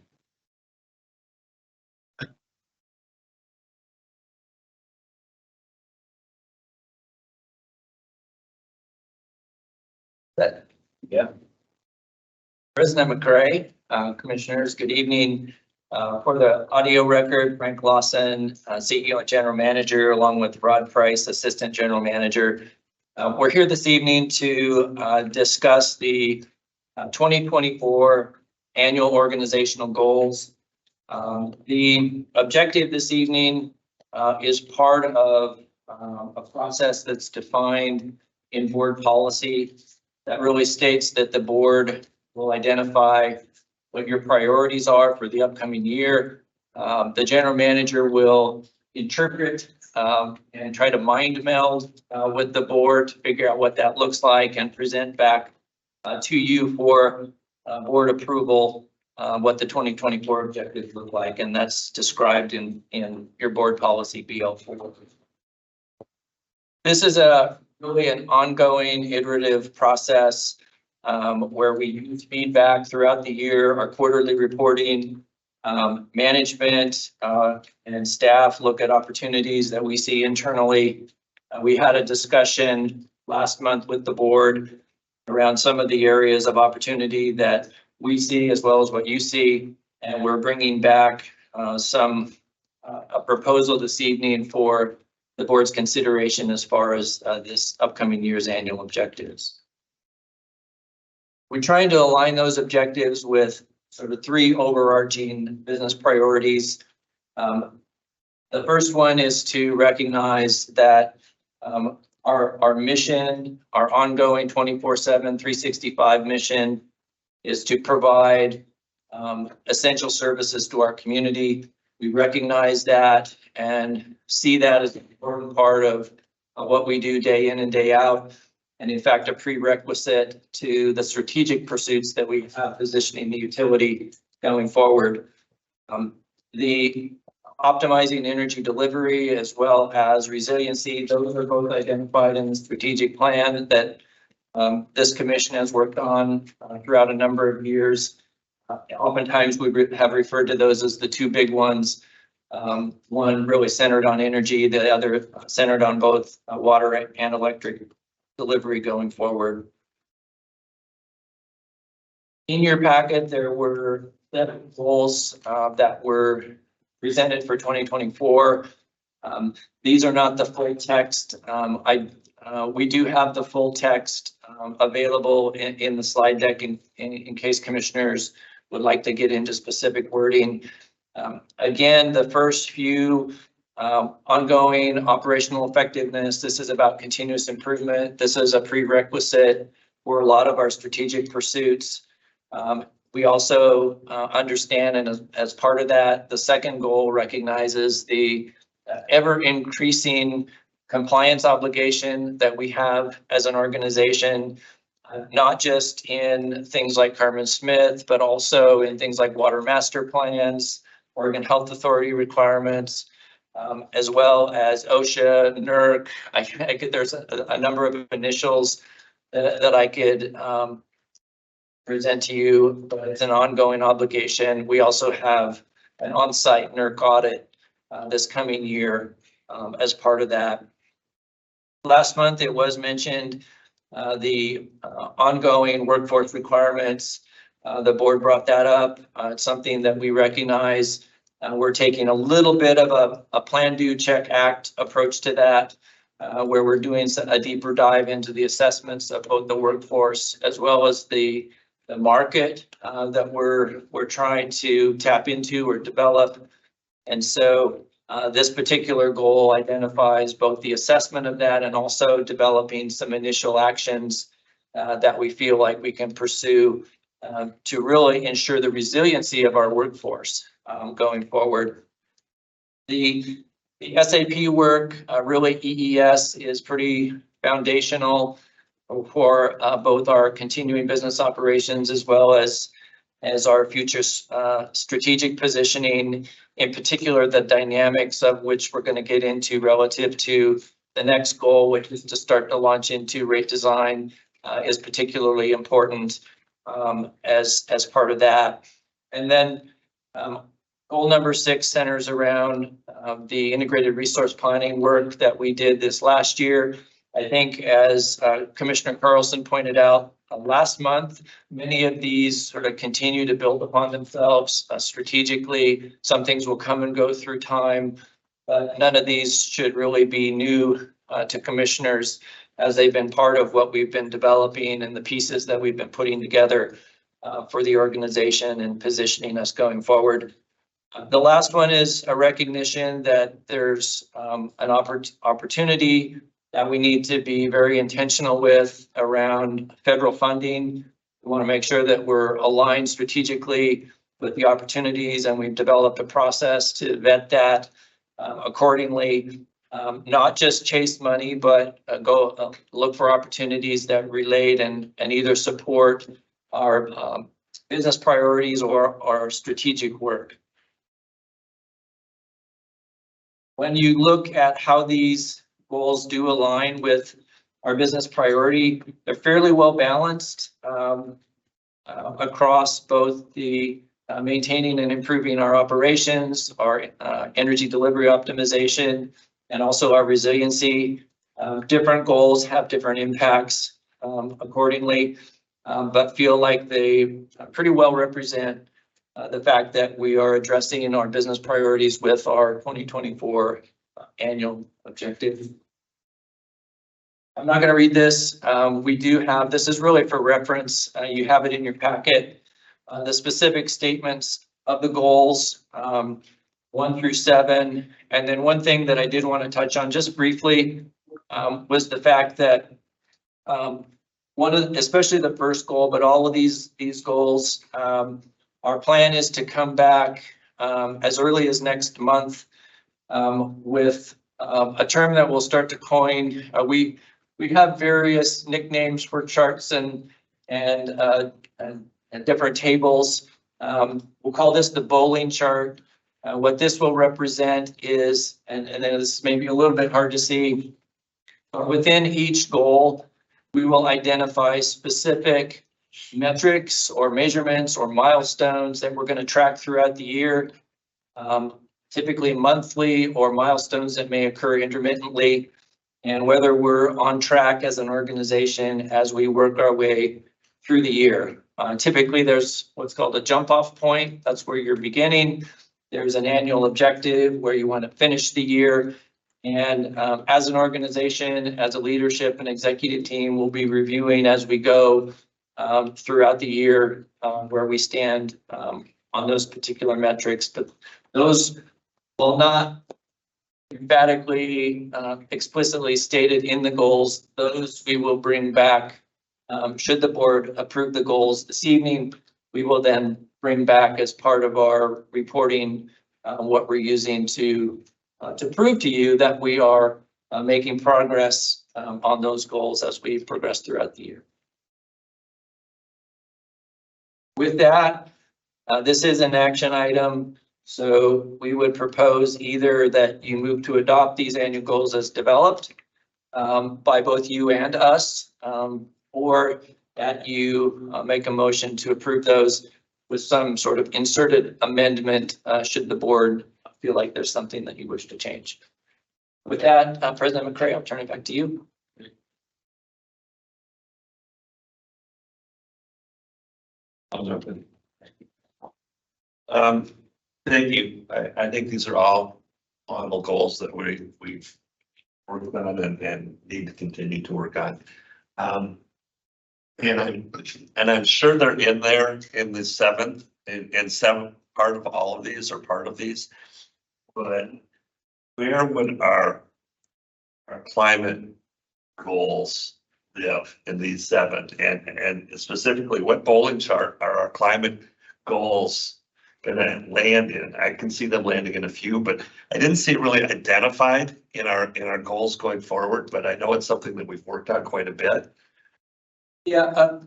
That, yeah. President McCray, commissioners, good evening. For the audio record, Frank Lawson, CEO and General Manager, along with Rod Price, Assistant General Manager. We're here this evening to discuss the 2024 annual organizational goals. The objective this evening is part of a process that's defined in board policy that really states that the board will identify what your priorities are for the upcoming year. The general manager will interpret and try to mind meld with the board to figure out what that looks like and present back to you for board approval, what the 2024 objectives look like. And that's described in your board policy BL4. This is really an ongoing iterative process where we use feedback throughout the year, our quarterly reporting, management and staff look at opportunities that we see internally. We had a discussion last month with the board around some of the areas of opportunity that we see as well as what you see. And we're bringing back a proposal this evening for the board's consideration as far as this upcoming year's annual objectives. We're trying to align those objectives with sort of three overarching business priorities. The first one is to recognize that our mission, our ongoing 24/7, 365 mission is to provide essential services to our community. We recognize that and see that as an important part of what we do day in and day out. And in fact, a prerequisite to the strategic pursuits that we have positioning the utility going forward. The optimizing energy delivery as well as resiliency, those are both identified in the strategic plan that this commission has worked on throughout a number of years. Oftentimes we have referred to those as the two big ones. One really centered on energy, the other centered on both water and electric delivery going forward. In your packet, there were 7 goals that were presented for 2024. These are not the full text. I We do have the full text available in the slide deck in case commissioners would like to get into specific wording. Again, the first few ongoing operational effectiveness, this is about continuous improvement. This is a prerequisite for a lot of our strategic pursuits. We also understand, and as part of that, the second goal recognizes the ever increasing compliance obligation that we have as an organization, not just in things like Carmen Smith, but also in things like water master plans, Oregon Health Authority requirements, as well as OSHA, NERC. There's a number of initials that I could present to you, but it's an ongoing obligation. We also have an on-site NERC audit this coming year as part of that. Last month, it was mentioned the ongoing workforce requirements. The board brought that up. It's something that we recognize. We're taking a little bit of a plan, do, check, act approach to that, where we're doing a deeper dive into the assessments of both the workforce as well as the market that we're trying to tap into or develop. And so this particular goal identifies both the assessment of that and also developing some initial actions that we feel like we can pursue to really ensure the resiliency of our workforce going forward. The SAP work, really EES, is pretty foundational for both our continuing business operations as well as our future strategic positioning, in particular the dynamics of which we're going to get into relative to the next goal, which is to start to launch into rate design, is particularly important as part of that. And then goal number 6 centers around the integrated resource planning work that we did this last year. I think as Commissioner Carlson pointed out last month, many of these sort of continue to build upon themselves strategically. Some things will come and go through time, but none of these should really be new to commissioners, as they've been part of what we've been developing and the pieces that we've been putting together for the organization and positioning us going forward. The last one is a recognition that there's an opportunity that we need to be very intentional with around federal funding. We want to make sure that we're aligned strategically with the opportunities, and we've developed a process to vet that accordingly. Not just chase money, but go look for opportunities that relate and either support our business priorities or our strategic work. When you look at how these goals do align with our business priority, they're fairly well balanced across both the maintaining and improving our operations, our energy delivery optimization, and also our resiliency. Different goals have different impacts accordingly, but feel like they pretty well represent the fact that we are addressing our business priorities with our 2024 annual objective. I'm not going to read this. We do have, this is really for reference. You have it in your packet. The specific statements of the goals, 1 through 7. And then one thing that I did want to touch on just briefly was the fact that especially the first goal, but all of these goals, our plan is to come back as early as next month with a term that we'll start to coin. We have various nicknames for charts and different tables. We'll call this the bowling chart. What this will represent is, and this may be a little bit hard to see, but within each goal, we will identify specific metrics or measurements or milestones that we're going to track throughout the year, typically monthly, or milestones that may occur intermittently, and whether we're on track as an organization as we work our way through the year. Typically, there's what's called a jump off point. That's where you're beginning. There's an annual objective where you want to finish the year. And as an organization, as a leadership and executive team, we'll be reviewing as we go throughout the year where we stand on those particular metrics. But those will not emphatically, explicitly stated in the goals. Those we will bring back. Should the board approve the goals this evening, we will then bring back as part of our reporting what we're using to prove to you that we are making progress on those goals as we progress throughout the year. With that, this is an action item. So we would propose either that you move to adopt these annual goals as developed by both you and us, or that you make a motion to approve those with some sort of inserted amendment should the board feel like there's something that you wish to change. With that, President McCray, I'll turn it back to you. I'll jump in. Thank you. I think these are all honorable goals that we've worked on and need to continue to work on. And I'm sure they're in there in the seventh and seventh part of all of these or part of these. But where would our climate goals live in these seven? And specifically, what bowling chart are our climate goals gonna land in? I can see them landing in a few, but I didn't see it really identified in our goals going forward, but I know it's something that we've worked on quite a bit. Yeah,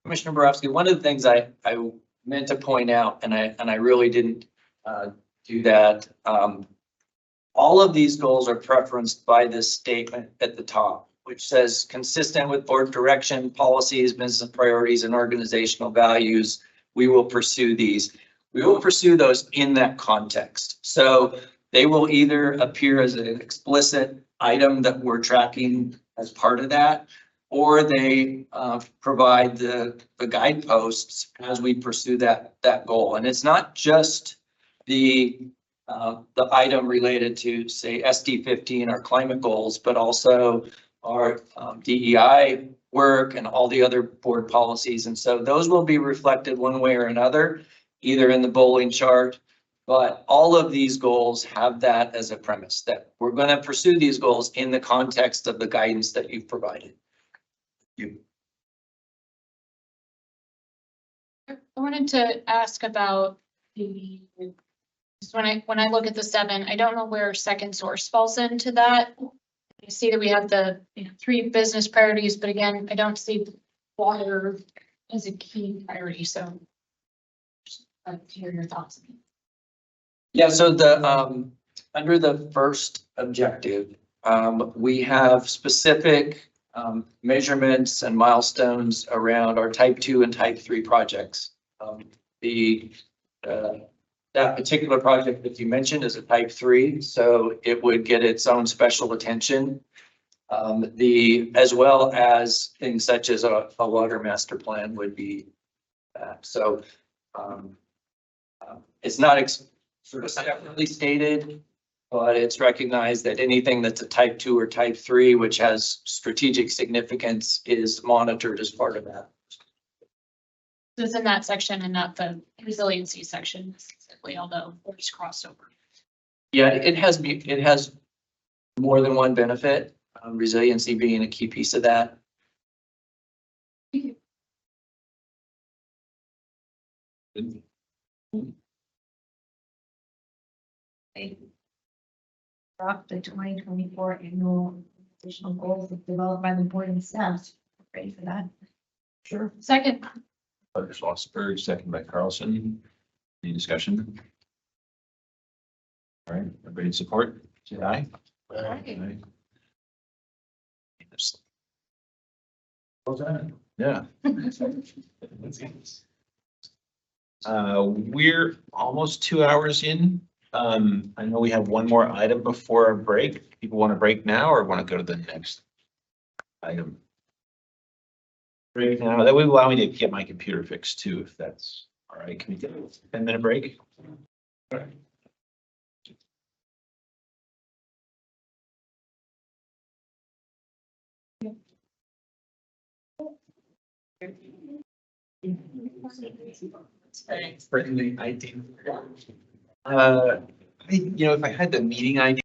Commissioner Borowski, one of the things I meant to point out, and I really didn't do that. All of these goals are preferenced by this statement at the top, which says consistent with board direction, policies, business priorities, and organizational values, we will pursue these. We will pursue those in that context. So they will either appear as an explicit item that we're tracking as part of that, or they provide the guideposts as we pursue that goal. And it's not just the item related to, say, SD15, our climate goals, but also our DEI work and all the other board policies. And so those will be reflected one way or another, either in the bowling chart, but all of these goals have that as a premise, that we're going to pursue these goals in the context of the guidance that you've provided. I wanted to ask about the, just when I look at the seven, I don't know where second source falls into that. I see that we have the 3 business priorities, but again, I don't see water as a key priority. So I'd like to hear your thoughts. Yeah, so the under the first objective, we have specific measurements and milestones around our type 2 and type 3 projects. That particular project that you mentioned is a type 3, so it would get its own special attention. As well as things such as a water master plan would be that. So it's not sort of separately stated, but it's recognized that anything that's a type 2 or type 3, which has strategic significance, is monitored as part of that. So it's in that section and not the resiliency section specifically, although there's crossover. Yeah, it has more than one benefit, resiliency being a key piece of that. They dropped the 2024 annual additional goals developed by the board and staff. Ready for that? Sure. Second. Schlossberg, second by Carlson. Any discussion? All right, everybody in support, say aye. Aye. Yeah. We're almost 2 hours in. I know we have one more item before our break. People want to break now or want to go to the next item? Break now. That would allow me to get my computer fixed too, if that's all right. Can we get a 10-minute break? All right. Friendly idea. If I had the meeting ID,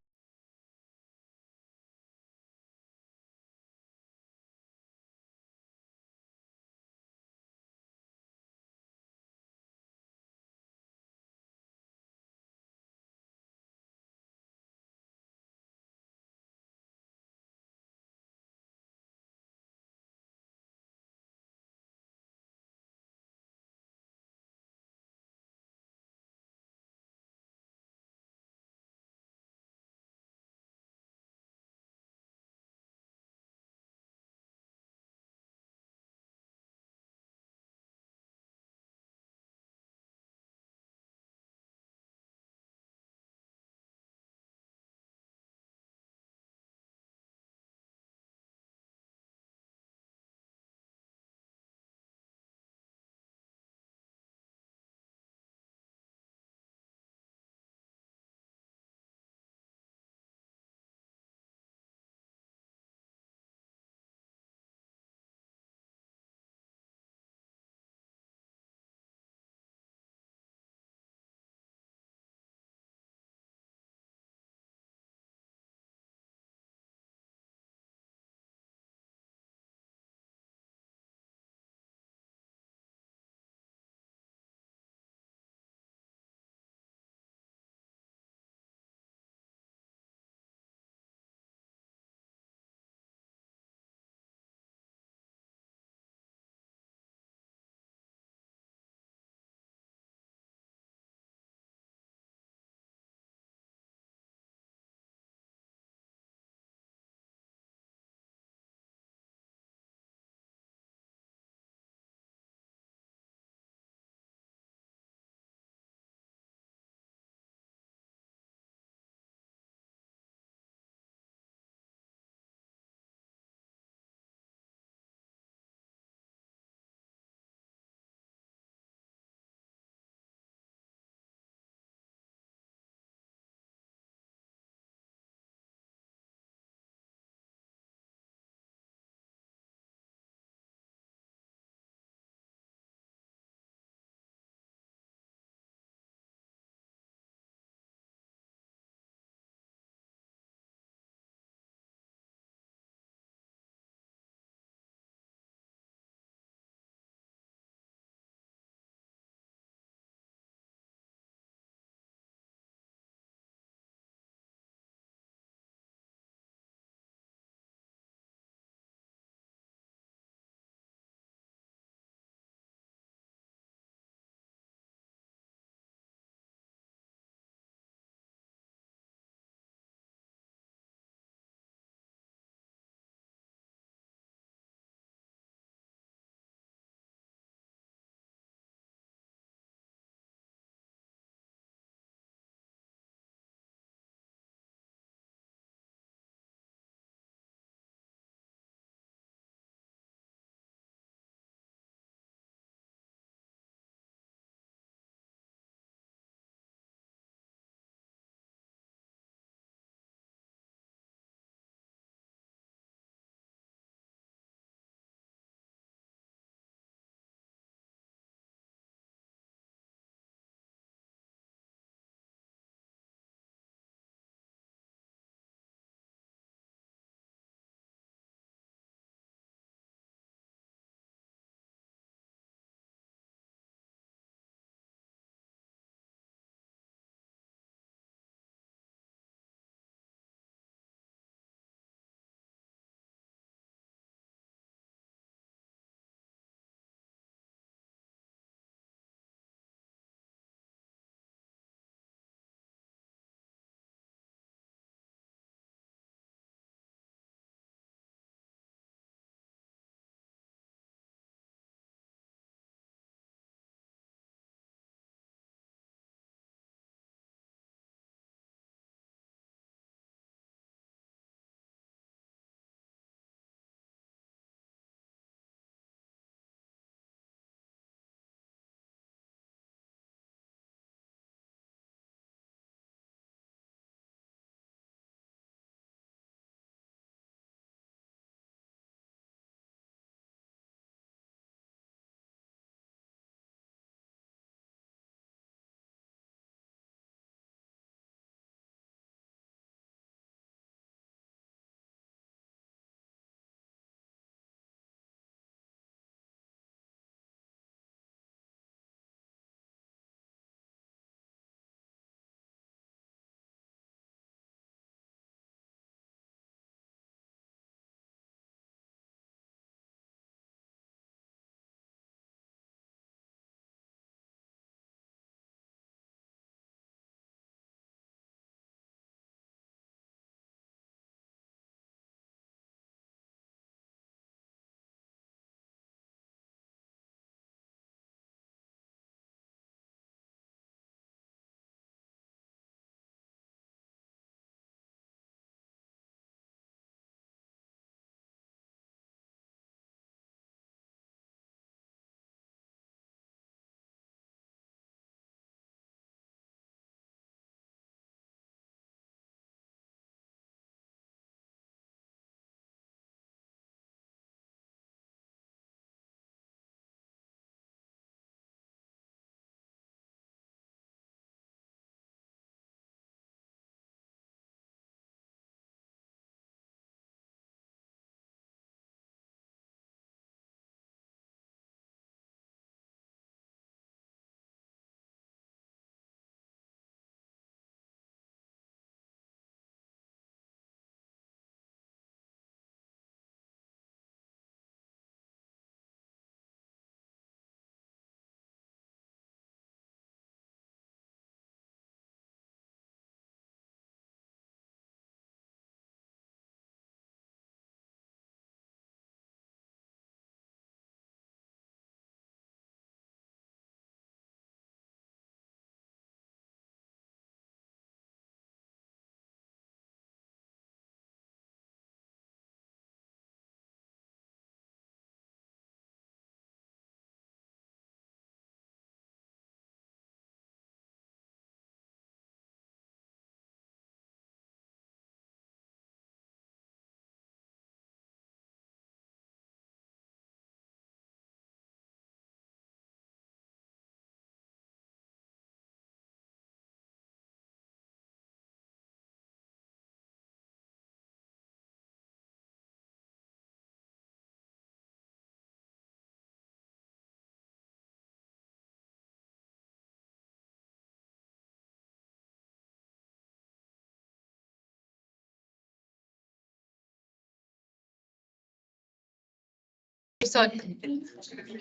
So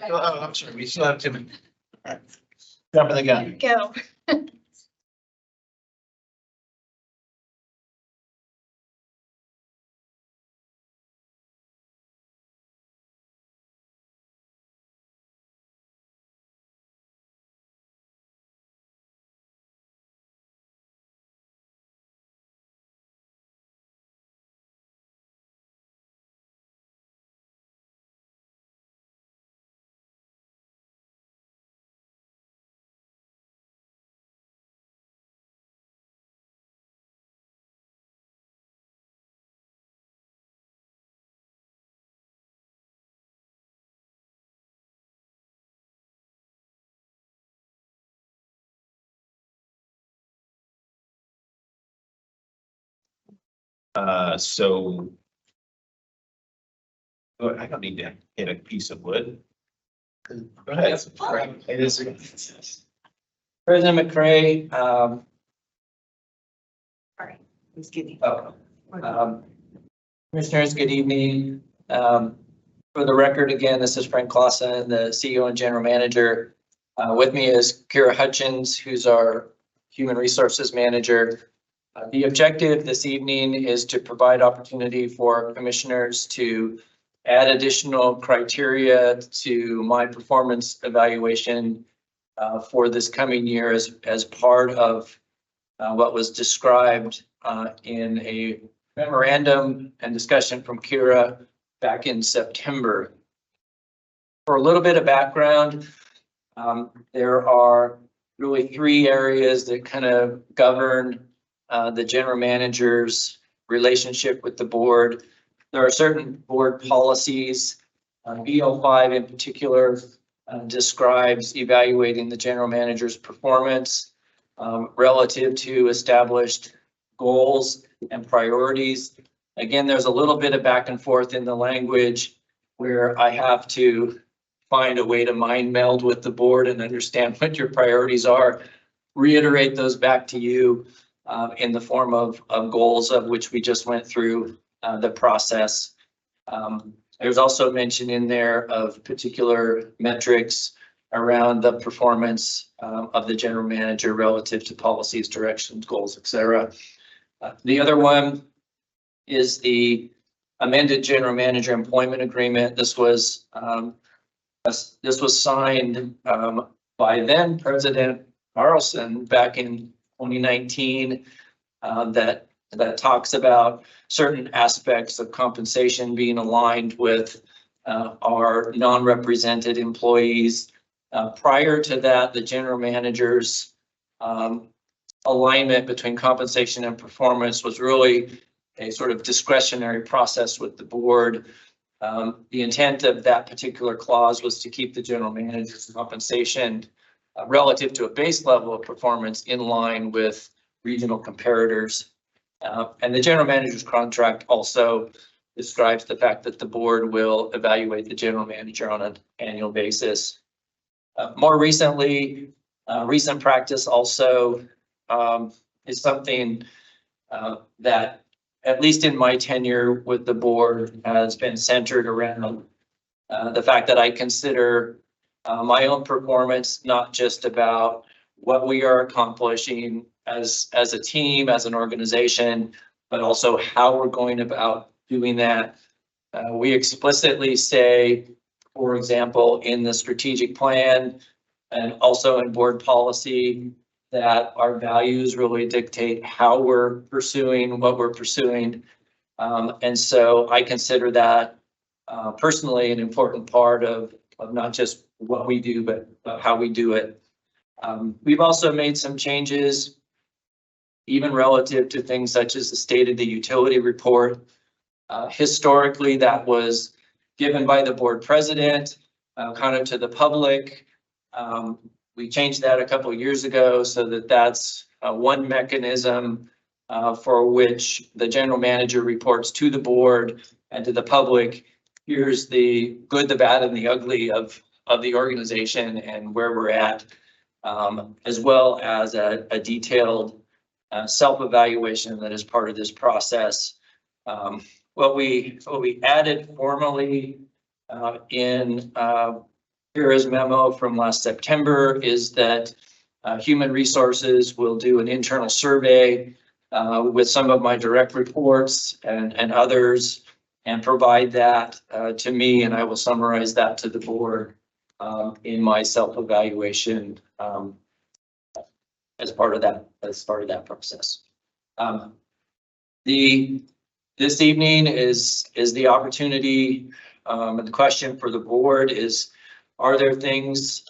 Oh, I'm sorry, we still have 2 minutes. All right. Jumping the gun. go. So. Oh, I don't need to hit a piece of wood. Go ahead. It is. President McCray, Sorry, who's getting? Commissioners, good evening. For the record, again, this is Frank Clausen, the CEO and General Manager. With me is Kira Hutchins, who's our Human Resources Manager. The objective this evening is to provide opportunity for commissioners to add additional criteria to my performance evaluation for this coming year as part of what was described in a memorandum and discussion from Kira back in September. For a little bit of background, there are really 3 areas that kind of govern the general manager's relationship with the board. There are certain board policies. BO5 in particular describes evaluating the general manager's performance relative to established goals and priorities. Again, there's a little bit of back and forth in the language where I have to find a way to mind meld with the board and understand what your priorities are, reiterate those back to you in the form of goals, of which we just went through the process. There's also mention in there of particular metrics around the performance of the general manager relative to policies, directions, goals, etc. The other one is the amended general manager employment agreement. This was signed by then President Carlson back in 2019. That talks about certain aspects of compensation being aligned with our non-represented employees. Prior to that, the general manager's alignment between compensation and performance was really a sort of discretionary process with the board. The intent of that particular clause was to keep the general manager's compensation relative to a base level of performance in line with regional comparators. And the general manager's contract also describes the fact that the board will evaluate the general manager on an annual basis. More recently, recent practice also is something that, at least in my tenure with the board, has been centered around the fact that I consider my own performance not just about what we are accomplishing as a team, as an organization, but also how we're going about doing that. We explicitly say, for example, in the strategic plan and also in board policy, that our values really dictate how we're pursuing what we're pursuing. And so I consider that personally an important part of not just what we do, but how we do it. We've also made some changes, even relative to things such as the state of the utility report. Historically, that was given by the board president, kind of to the public. We changed that a couple of years ago so that that's one mechanism for which the general manager reports to the board and to the public. Here's the good, the bad, and the ugly of the organization and where we're at, as well as a detailed self-evaluation that is part of this process. What we added formally in Kira's memo from last September is that Human Resources will do an internal survey with some of my direct reports and others, and provide that to me, and I will summarize that to the board in my self-evaluation as part of that process. This evening is the opportunity, and the question for the board is, are there things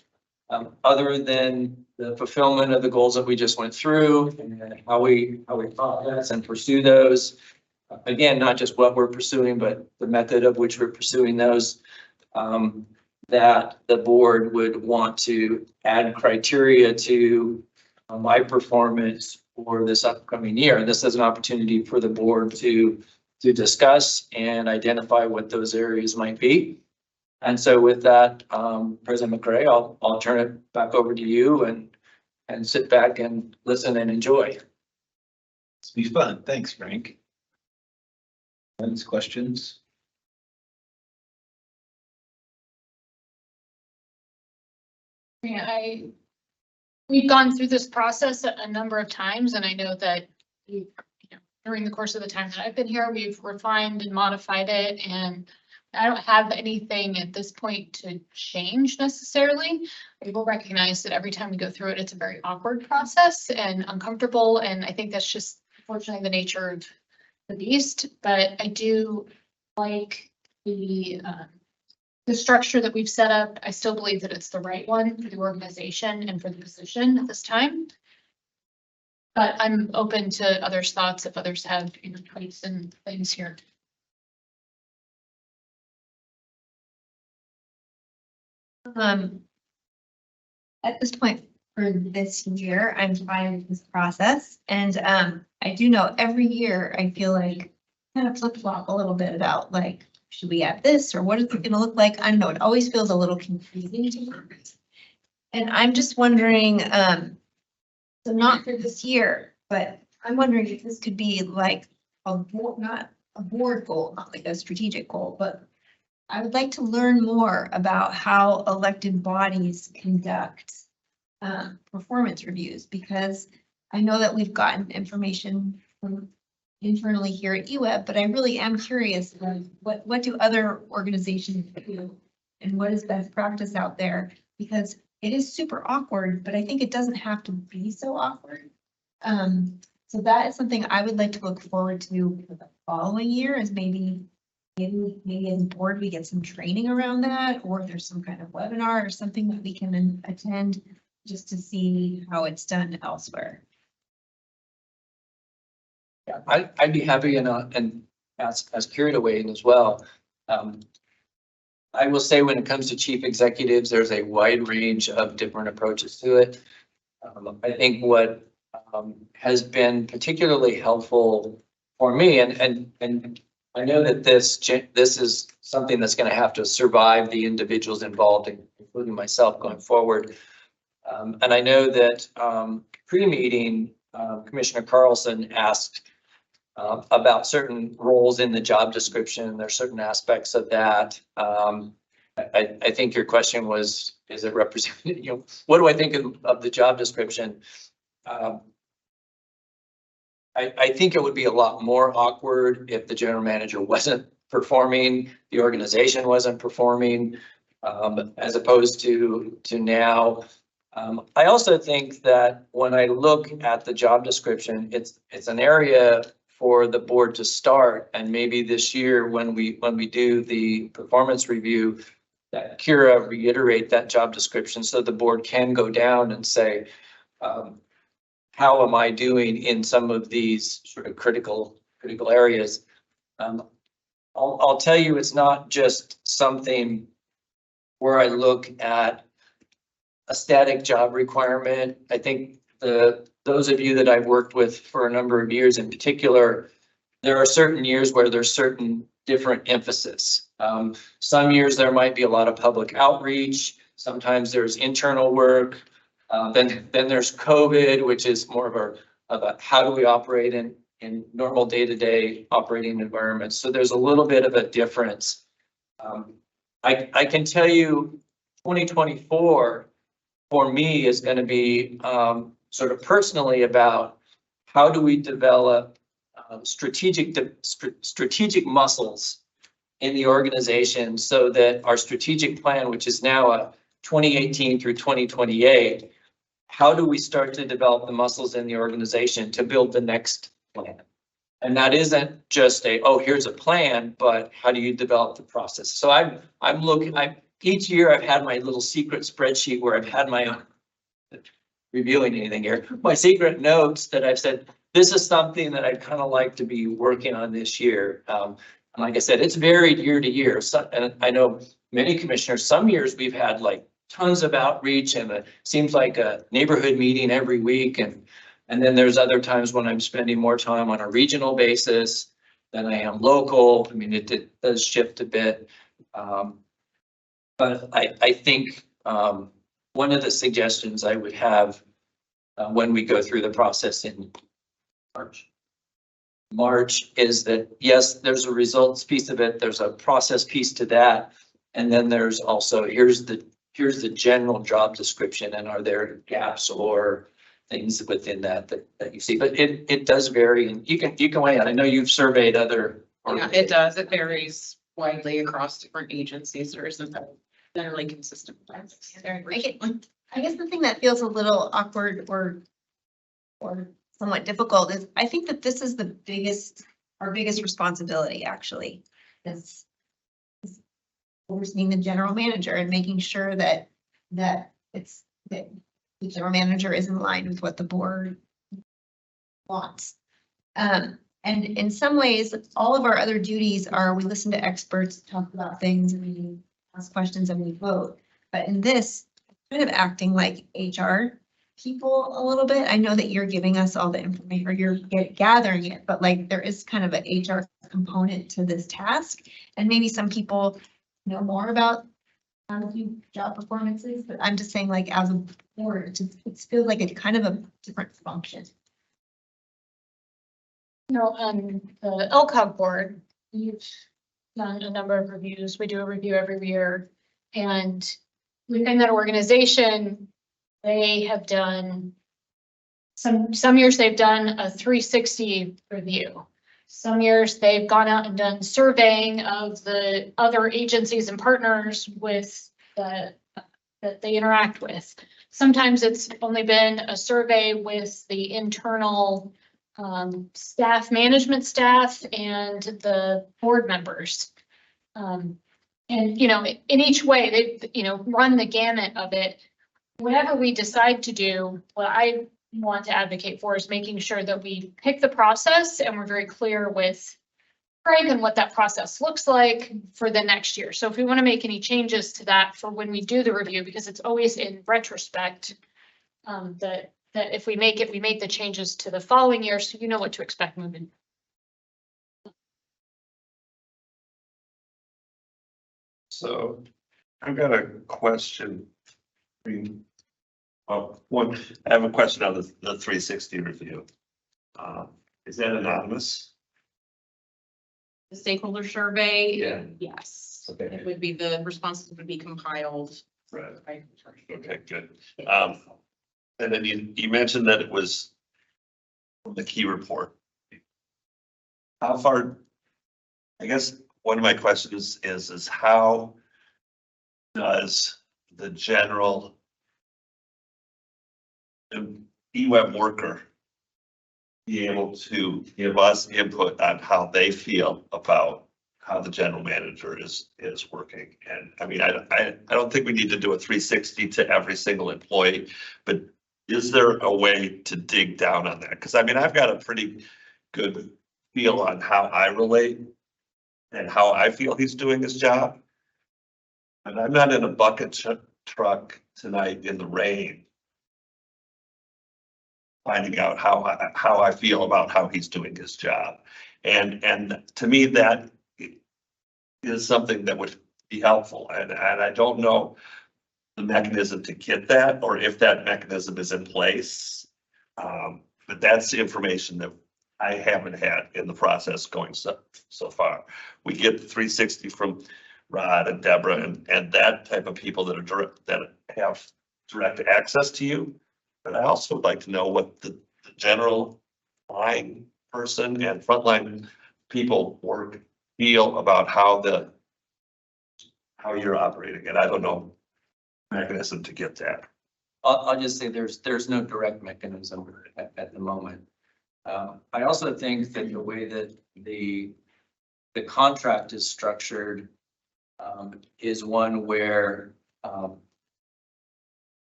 other than the fulfillment of the goals that we just went through, and how we process and pursue those? Again, not just what we're pursuing, but the method of which we're pursuing those, that the board would want to add criteria to my performance for this upcoming year. And this is an opportunity for the board to discuss and identify what those areas might be. And so with that, President McRae, I'll turn it back over to you and sit back and listen and enjoy. It's be fun. Thanks, Frank. Any questions? Yeah, we've gone through this process a number of times, and I know that during the course of the time that I've been here, we've refined and modified it, and I don't have anything at this point to change necessarily. We will recognize that every time we go through it, it's a very awkward process and uncomfortable, and I think that's just unfortunately the nature of the beast. But I do like the structure that we've set up. I still believe that it's the right one for the organization and for the position at this time. But I'm open to others' thoughts if others have tweaks and things here. At this point for this year, I'm fine with this process. And I do know every year I feel like kind of flip flop a little bit about like, should we add this or what is it going to look like? I don't know. It always feels a little confusing to me. And I'm just wondering, so not for this year, but I'm wondering if this could be like a board, not a board goal, not like a strategic goal, but I would like to learn more about how elected bodies conduct performance reviews, because I know that we've gotten information from internally here at EWEB, but I really am curious, what do other organizations do and what is best practice out there? Because it is super awkward, but I think it doesn't have to be so awkward. So that is something I would like to look forward to for the following year, is maybe as a board we get some training around that, or there's some kind of webinar or something that we can attend just to see how it's done elsewhere. Yeah, I'd be happy and ask Kira to weigh in as well. I will say when it comes to chief executives, there's a wide range of different approaches to it. I think what has been particularly helpful for me, and I know that this is something that's going to have to survive the individuals involved, including myself, going forward. And I know that pre-meeting, Commissioner Carlson asked about certain roles in the job description. There's certain aspects of that. I think your question was, is it represented? What do I think of the job description? I think it would be a lot more awkward if the general manager wasn't performing, the organization wasn't performing, as opposed to now. I also think that when I look at the job description, it's an area for the board to start, and maybe this year when we do the performance review, that Kira reiterate that job description so the board can go down and say, how am I doing in some of these sort of critical areas? I'll tell you, it's not just something where I look at a static job requirement. I think those of you that I've worked with for a number of years in particular, there are certain years where there's certain different emphasis. Some years there might be a lot of public outreach. Sometimes there's internal work. Then there's COVID, which is more of a how do we operate in normal day-to-day operating environments. So there's a little bit of a difference. I can tell you 2024 for me is going to be sort of personally about how do we develop strategic muscles in the organization so that our strategic plan, which is now a 2018 through 2028, how do we start to develop the muscles in the organization to build the next plan? And that isn't just oh, here's a plan, but how do you develop the process? So I'm looking, each year I've had my little secret spreadsheet where I've had my own, revealing anything here, my secret notes that I've said, this is something that I'd kind of like to be working on this year. And like I said, it's varied year to year. So, and I know many commissioners, some years we've had like tons of outreach and it seems like a neighborhood meeting every week. And then there's other times when I'm spending more time on a regional basis than I am local. I mean, it does shift a bit. But I think one of the suggestions I would have when we go through the process in March is that, yes, there's a results piece of it. There's a process piece to that. And then there's also, here's the general job description and are there gaps or things within that you see, but it does vary and you can weigh in. I know you've surveyed other. Yeah, it does. It varies widely across different agencies. There isn't a generally consistent plan. I guess the thing that feels a little awkward or somewhat difficult is I think that this is our biggest responsibility actually is overseeing the general manager and making sure that the general manager is in line with what the board wants. And in some ways, all of our other duties are we listen to experts, talk about things, and we ask questions and we vote. But in this, kind of acting like HR people a little bit. I know that you're giving us all the information or you're gathering it, but like there is kind of an HR component to this task. And maybe some people know more about a few job performances, but I'm just saying like as a board, it feels like it's kind of a different function. You know, on the LCOG board, we've done a number of reviews. We do a review every year. And within that organization, they have done some years they've done a 360 review. Some years they've gone out and done surveying of the other agencies and partners that they interact with. Sometimes it's only been a survey with the internal staff, management staff, and the board members. And, you know, in each way, they've, you know, run the gamut of it. Whatever we decide to do, what I want to advocate for is making sure that we pick the process and we're very clear with Craig and what that process looks like for the next year. So if we want to make any changes to that for when we do the review, because it's always in retrospect, that if we make the changes to the following year, so you know what to expect moving. So I've got a question. I mean, one, I have a question on the 360 review. Is that anonymous? The stakeholder survey, Yeah. yes. Okay. It would be the responses would be compiled. Right. Okay, good. And then you mentioned that it was the key report. How far, I guess one of my questions is how does the general EWEB worker be able to give us input on how they feel about how the general manager is working? And I mean, I don't think we need to do a 360 to every single employee, but is there a way to dig down on that? Because I mean, I've got a pretty good feel on how I relate and how I feel he's doing his job. And I'm not in a bucket truck tonight in the rain finding out how I feel about how he's doing his job. And to me, that is something that would be helpful. And I don't know the mechanism to get that, or if that mechanism is in place. But that's the information that I haven't had in the process going so far. We get the 360 from Rod and Deborah and that type of people that are direct, that have direct access to you. But I also would like to know what the general line person and frontline people feel about how you're operating. And I don't know mechanism to get that. I'll just say there's no direct mechanism at the moment. I also think that the way that the contract is structured is one where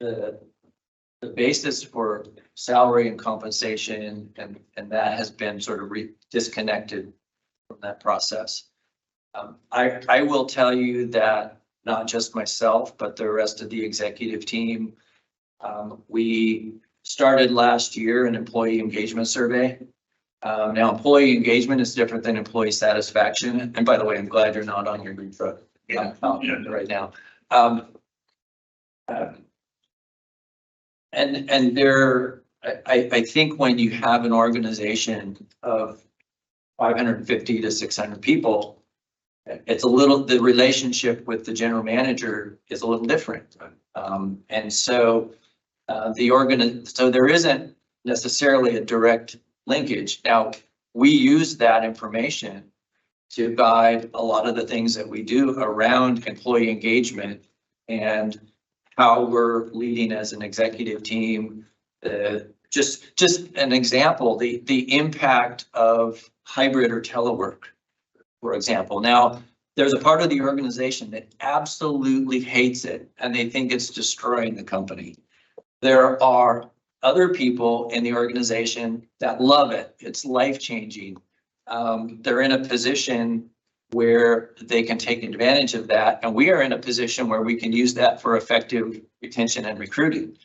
the basis for salary and compensation and that has been sort of disconnected from that process. I will tell you that not just myself, but the rest of the executive team, we started last year an employee engagement survey. Now, employee engagement is different than employee satisfaction. And by the way, I'm glad you're not on your green truck right now. And there, I think when you have an organization of 550 to 600 people, it's a little, the relationship with the general manager is a little different. And so so there isn't necessarily a direct linkage. Now, we use that information to guide a lot of the things that we do around employee engagement and how we're leading as an executive team. Just an example, the impact of hybrid or telework, for example. Now, there's a part of the organization that absolutely hates it and they think it's destroying the company. There are other people in the organization that love it. It's life-changing. They're in a position where they can take advantage of that. And we are in a position where we can use that for effective retention and recruiting.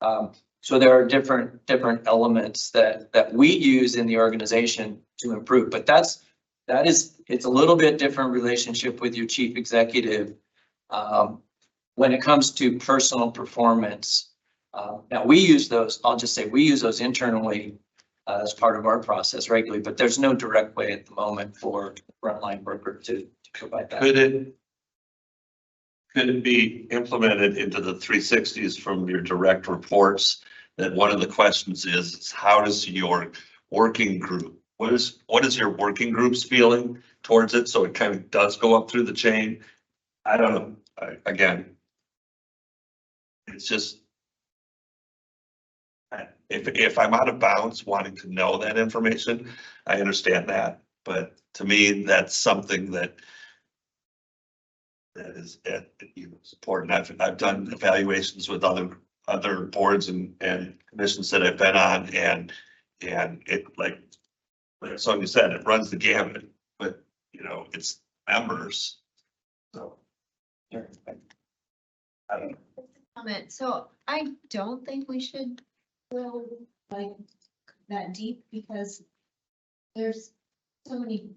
So there are different elements that we use in the organization to improve, but it's a little bit different relationship with your chief executive when it comes to personal performance. Now we use those, I'll just say we use those internally as part of our process regularly, but there's no direct way at the moment for the frontline worker to provide that. Could it be implemented into the 360s from your direct reports? That one of the questions is how does your working group, what is your working group's feeling towards it? So it kind of does go up through the chain. I don't know. Again, it's just, if I'm out of bounds wanting to know that information, I understand that. But to me, that's something that is important. I've done evaluations with other boards and commissions that I've been on, and it, like Sonia said, it runs the gamut, but it's members. So I don't know. Comment. So I don't think we should go like that deep because there's so many,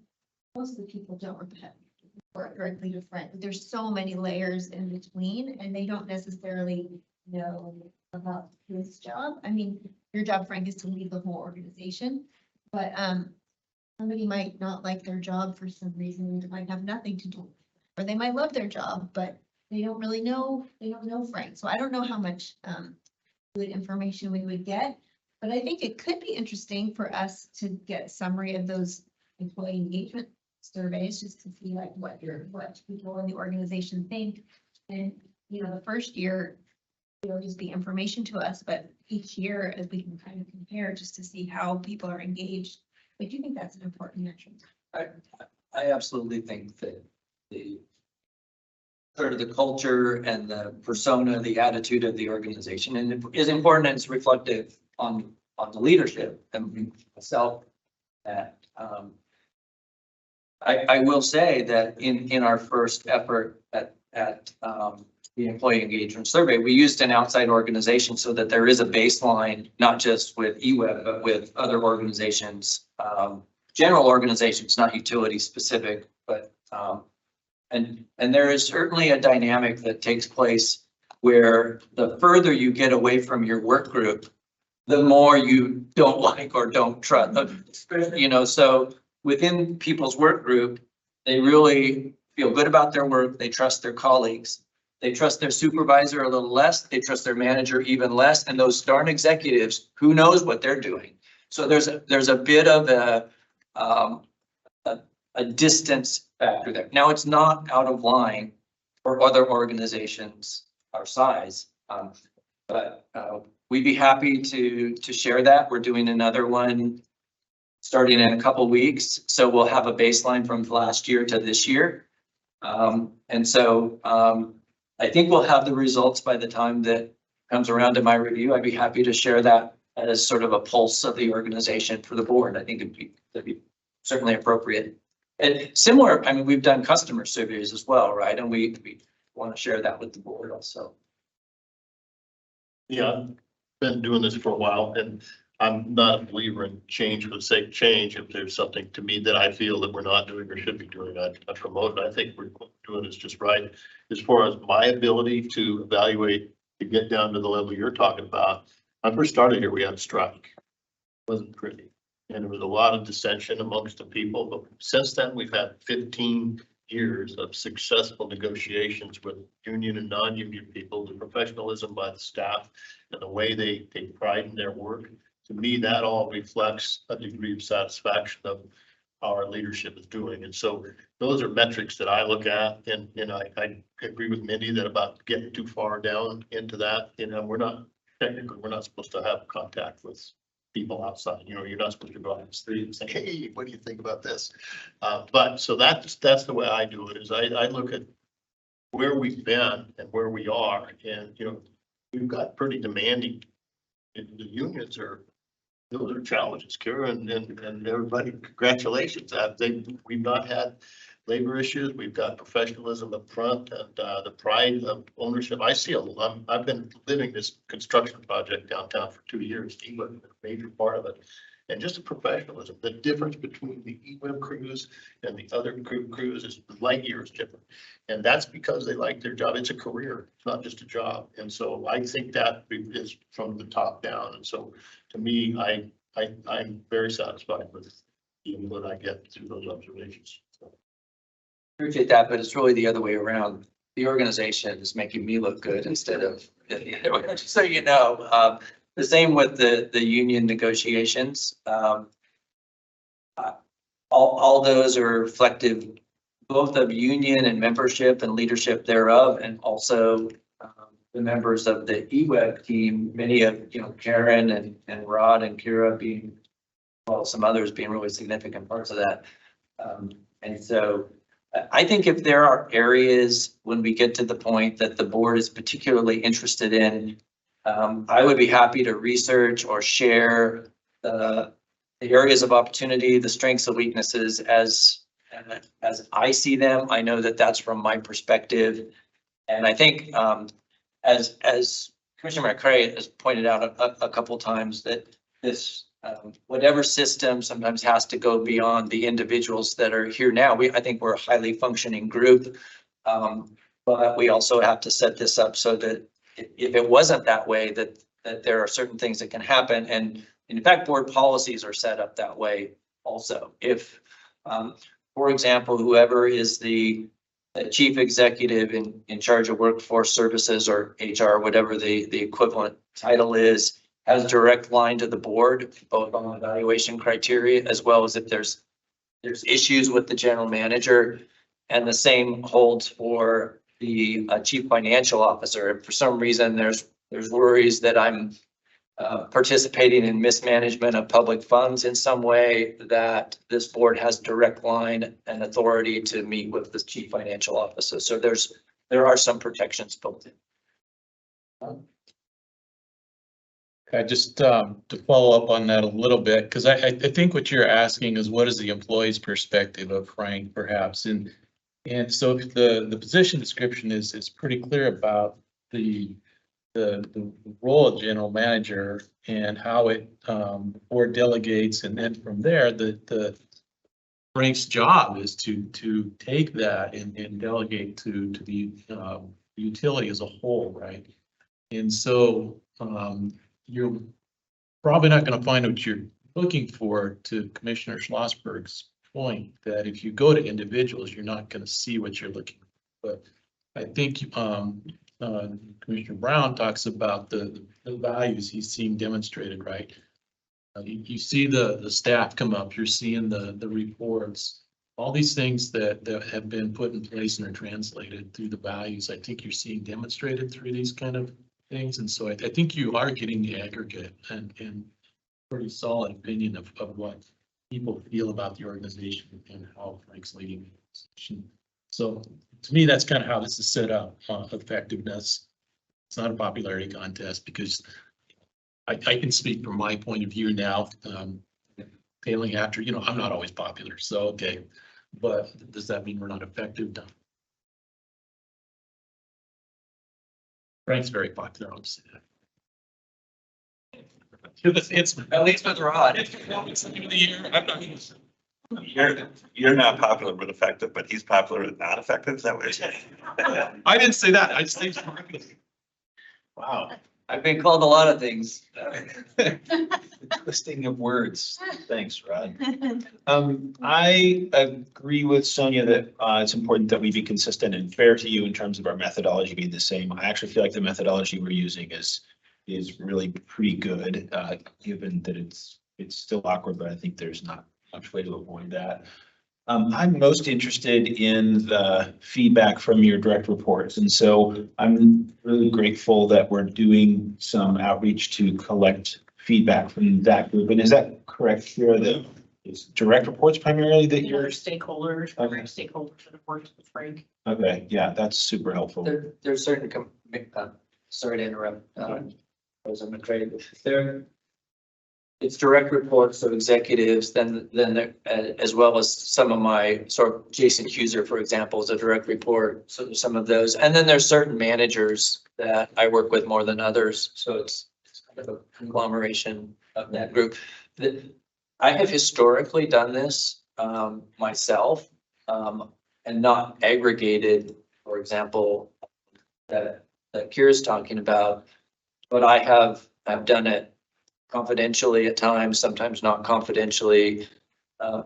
most of the people don't report directly to friends. There's so many layers in between and they don't necessarily know about this job. I mean, your job, Frank, is to lead the whole organization, but somebody might not like their job for some reason. It might have nothing to do, or they might love their job, but they don't really know, they don't know Frank. So I don't know how much good information we would get, but I think it could be interesting for us to get summary of those employee engagement surveys, just to see like what people in the organization think. And the first year, it'll just be information to us, but each year as we can kind of compare just to see how people are engaged. I do think that's an important metric. I absolutely think that the sort of the culture and the persona, the attitude of the organization, and it is important and it's reflective on the leadership and myself. That I will say that in our first effort at the employee engagement survey, we used an outside organization so that there is a baseline, not just with EWEB, but with other organizations, general organizations, not utility specific, but and there is certainly a dynamic that takes place where the further you get away from your work group, the more you don't like or don't trust, so within people's work group, they really feel good about their work, they trust their colleagues. They trust their supervisor a little less, they trust their manager even less, and those darn executives, who knows what they're doing? So there's a bit of a distance factor there. Now, it's not out of line for other organizations our size, but we'd be happy to share that. We're doing another one starting in a couple weeks, so we'll have a baseline from last year to this year. And so I think we'll have the results by the time that comes around to my review. I'd be happy to share that as sort of a pulse of the organization for the board. I think that'd be certainly appropriate. And similar, I mean, we've done customer surveys as well, right? And we want to share that with the board also. Yeah, I've been doing this for a while, and I'm not a believer in change for the sake of change. If there's something to me that I feel that we're not doing or should be doing, I promote it. I think we're doing this just right. As far as my ability to evaluate, to get down to the level you're talking about, when I first started here, we had a strike. It wasn't pretty. And there was a lot of dissension amongst the people, but since then we've had 15 years of successful negotiations with union and non-union people, the professionalism by the staff and the way they take pride in their work. To me, that all reflects a degree of satisfaction of how our leadership is doing. And so those are metrics that I look at, and I agree with Mindy that about getting too far down into that, we're not supposed to have contact with people outside. You're not supposed to go out in the street and say, hey, what do you think about this? But so that's the way I do it, is I look at where we've been and where we are. And, we've got pretty demanding, and the unions those are challenges, Kara and everybody. Congratulations. We've not had labor issues. We've got professionalism up front and the pride of ownership. I've been living this construction project downtown for 2 years. EWEB is a major part of it. And just the professionalism, the difference between the EWEB crews and the other crews is light years different. And that's because they like their job. It's a career, it's not just a job. And so I think that is from the top down. And so to me, I'm very satisfied with even what I get through those observations. So. Appreciate that, but it's really the other way around. The organization is making me look good instead of, just so you know. The same with the union negotiations. All those are reflective both of union and membership and leadership thereof, and also the members of the EWEB team, many of, Karen and Rod and Kira being, well, some others being really significant parts of that. And so I think if there are areas when we get to the point that the board is particularly interested in, I would be happy to research or share the areas of opportunity, the strengths and weaknesses as I see them. I know that that's from my perspective. And I think as Commissioner McCray has pointed out a couple times, that this whatever system sometimes has to go beyond the individuals that are here now. I think we're a highly functioning group, but we also have to set this up so that if it wasn't that way, that there are certain things that can happen. And in fact, board policies are set up that way also. If, for example, whoever is the chief executive in charge of workforce services or HR, whatever the equivalent title is, has direct line to the board, both on evaluation criteria, as well as if there's issues with the general manager. And the same holds for the chief financial officer. If for some reason there's worries that I'm participating in mismanagement of public funds in some way, that this board has direct line and authority to meet with the chief financial officer. So there are some protections built in. Just to follow up on that a little bit, because I think what you're asking is what is the employee's perspective of Frank, perhaps, and so if the position description is pretty clear about the role of general manager and how it board delegates, and then from there the Frank's job is to take that and delegate to the utility as a whole, right? And so you're probably not going to find what you're looking for to Commissioner Schlossberg's point that if you go to individuals, you're not gonna see what you're looking for. But I think, Commissioner Brown talks about the values he's seeing demonstrated, right? You see the staff come up, you're seeing the reports, all these things that have been put in place and are translated through the values. I think you're seeing demonstrated through these kind of things. And so I think you are getting the aggregate and pretty solid opinion of what people feel about the organization and how Frank's leading the organization. So to me, that's kind of how this is set up, effectiveness. It's not a popularity contest because I can speak from my point of view now, failing after, I'm not always popular. So, okay. But does that mean we're not effective? No. Frank's very popular, I'll just say that. It's At least with Rod. It's performance of the year. I'm not even sure. You're not popular but effective, but he's popular and not effective. Is that what you're saying? I didn't say that. I just think it's popular. Wow. I've been called a lot of things. Twisting of words. Thanks, Rod. I agree with Sonia that it's important that we be consistent and fair to you in terms of our methodology being the same. I actually feel like the methodology we're using is really pretty good, given that it's still awkward, but I think there's not much way to avoid that. I'm most interested in the feedback from your direct reports. And so I'm really grateful that we're doing some outreach to collect feedback from that group. And is that correct here? That it's direct reports primarily that you're Stakeholders, Okay. stakeholders that have worked with Frank. Okay, yeah, that's super helpful. There's certain, sorry to interrupt, President McCray. It's direct reports of executives, then as well as some of my sort of Jason Huser, for example, is a direct report. So there's some of those. And then there's certain managers that I work with more than others. So it's kind of a conglomeration of that group. I have historically done this myself and not aggregated, for example, that Kira's talking about, but I've done it confidentially at times, sometimes not confidentially,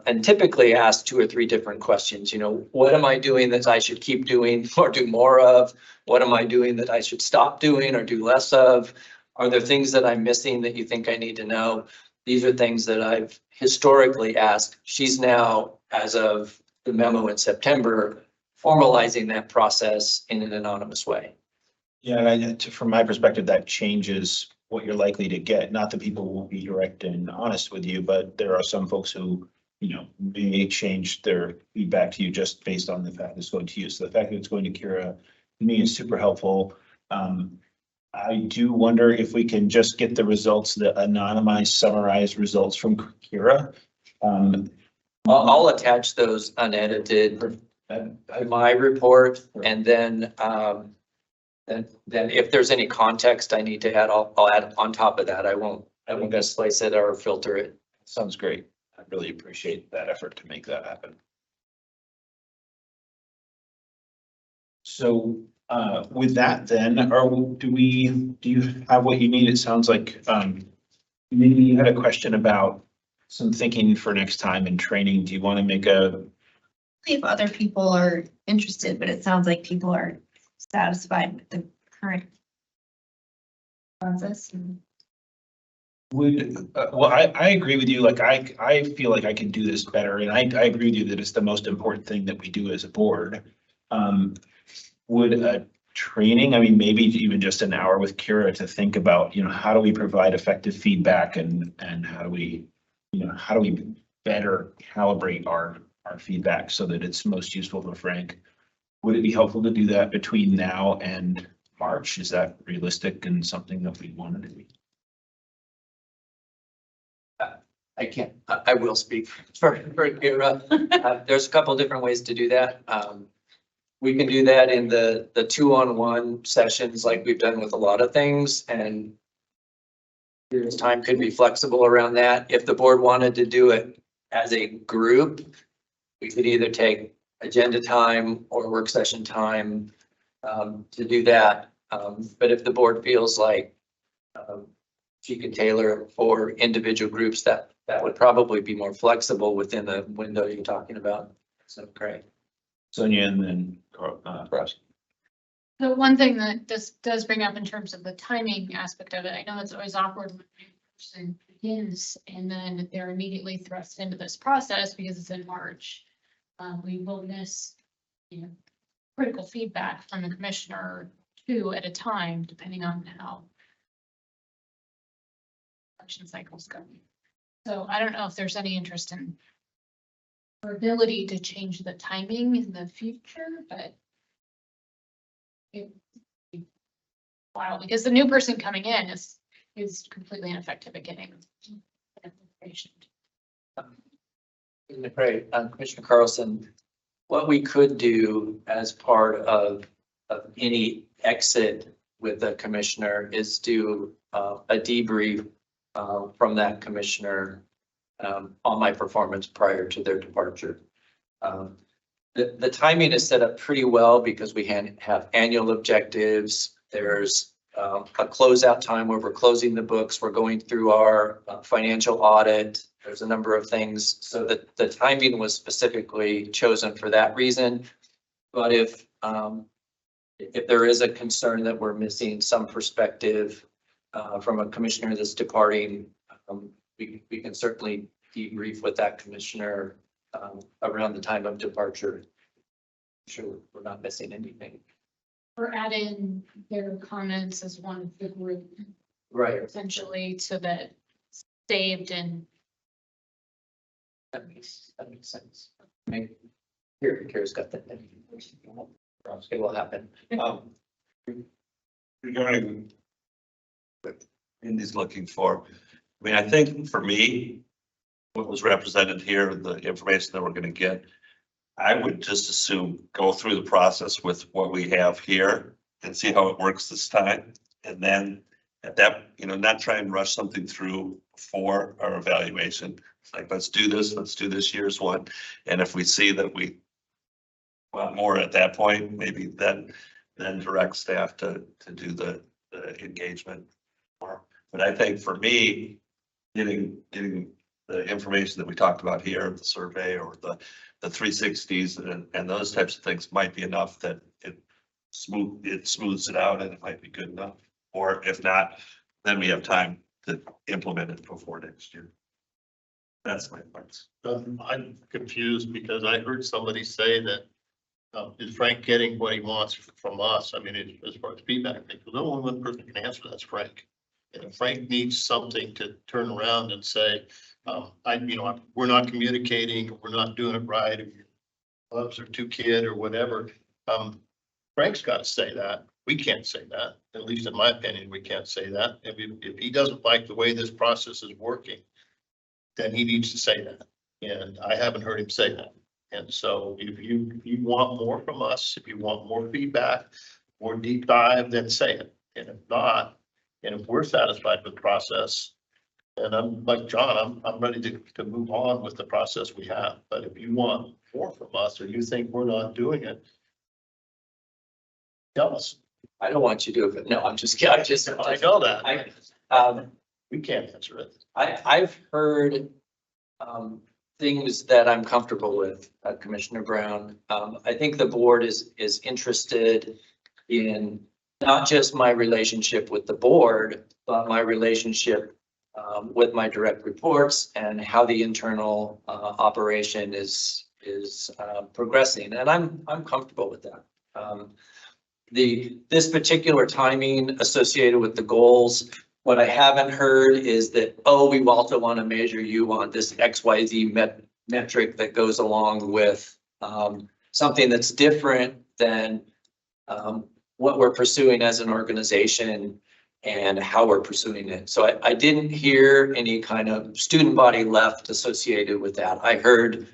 and typically ask 2 or 3 different questions. What am I doing that I should keep doing or do more of? What am I doing that I should stop doing or do less of? Are there things that I'm missing that you think I need to know? These are things that I've historically asked. She's now, as of the memo in September, formalizing that process in an anonymous way. Yeah, and from my perspective, that changes what you're likely to get. Not that people won't be direct and honest with you, but there are some folks who, may change their feedback to you just based on the fact that it's going to you. So the fact that it's going to Kira, to me, is super helpful. I do wonder if we can just get the results, the anonymized, summarized results from Kira. I'll attach those unedited to my report, and then if there's any context I need to add, I'll add on top of that. I won't misplace it or filter it. Sounds great. I really appreciate that effort to make that happen. So with that then, do you have what you need? It sounds like maybe you had a question about some thinking for next time and training. Do you want to make If other people are interested, but it sounds like people are satisfied with the current process. Well, I agree with you. Like, I feel like I can do this better, and I agree with you that it's the most important thing that we do as a board. Would a training, maybe even just an hour with Kira to think about, how do we provide effective feedback and how do we better calibrate our feedback so that it's most useful for Frank? Would it be helpful to do that between now and March? Is that realistic and something that we want to do? I can't, I will speak for Kira. There's a couple of different ways to do that. We can do that in the 2-on-1 sessions like we've done with a lot of things, and Kira's time could be flexible around that. If the board wanted to do it as a group, we could either take agenda time or work session time to do that. But if the board feels like she could tailor for individual groups that would probably be more flexible within the window you're talking about. So great. Sonia and then, Russ. The one thing that this does bring up in terms of the timing aspect of it, I know it's always awkward when a person begins and then they're immediately thrust into this process because it's in March. We will miss, critical feedback from the commissioner 2 at a time, depending on how election cycles go. So I don't know if there's any interest in our ability to change the timing in the future, but wow, because the new person coming in is completely ineffective at getting information. Great. Commissioner Carlson, what we could do as part of any exit with the commissioner is do a debrief from that commissioner on my performance prior to their departure. The timing is set up pretty well because we have annual objectives. There's a closeout time where we're closing the books. We're going through our financial audit. There's a number of things. So that the timing was specifically chosen for that reason. But if there is a concern that we're missing some perspective from a commissioner that's departing, we can certainly debrief with that commissioner around the time of departure. Sure, we're not missing anything. Or add in their comments as one of the group. Right. Essentially, so that it's saved and. That makes sense. Here's got that. It will happen. Regarding what Indy's looking for, I think for me, what was represented here, the information that we're going to get, I would just assume go through the process with what we have here and see how it works this time. And then at that, not try and rush something through for our evaluation. It's like, let's do this year's one. And if we see that we want more at that point, maybe then direct staff to do the engagement more. But I think for me, getting the information that we talked about here, the survey or the 360s and those types of things might be enough that it smooths it out and it might be good enough. Or if not, then we have time to implement it before next year. That's my points. I'm confused because I heard somebody say that is Frank getting what he wants from us? As far as feedback, there's only one person can answer that's Frank. And if Frank needs something to turn around and say, we're not communicating, we're not doing it right, or your clubs are too kid or whatever. Frank's got to say that. We can't say that. At least in my opinion, we can't say that. If he doesn't like the way this process is working, then he needs to say that. And I haven't heard him say that. And so if you want more from us, if you want more feedback, more deep dive, then say it. And if not, and if we're satisfied with the process, and I'm like John, I'm ready to move on with the process we have. But if you want more from us, or you think we're not doing it, tell us. I don't want you to do it. No, I'm just kidding. I know that. We can't answer it. I've heard things that I'm comfortable with, Commissioner Brown. I think the board is interested in not just my relationship with the board, but my relationship with my direct reports and how the internal operation is progressing. And I'm comfortable with that. This particular timing associated with the goals, what I haven't heard is that, we also want to measure you on this XYZ metric that goes along with something that's different than what we're pursuing as an organization and how we're pursuing it. So I didn't hear any kind of student body left associated with that. I heard,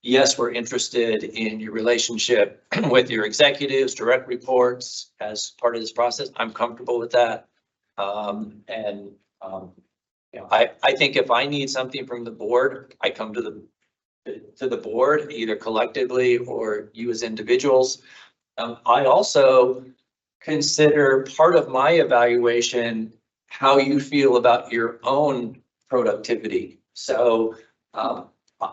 yes, we're interested in your relationship with your executives, direct reports as part of this process. I'm comfortable with that. I think if I need something from the board, I come to the board, either collectively or you as individuals. I also consider part of my evaluation how you feel about your own productivity. So,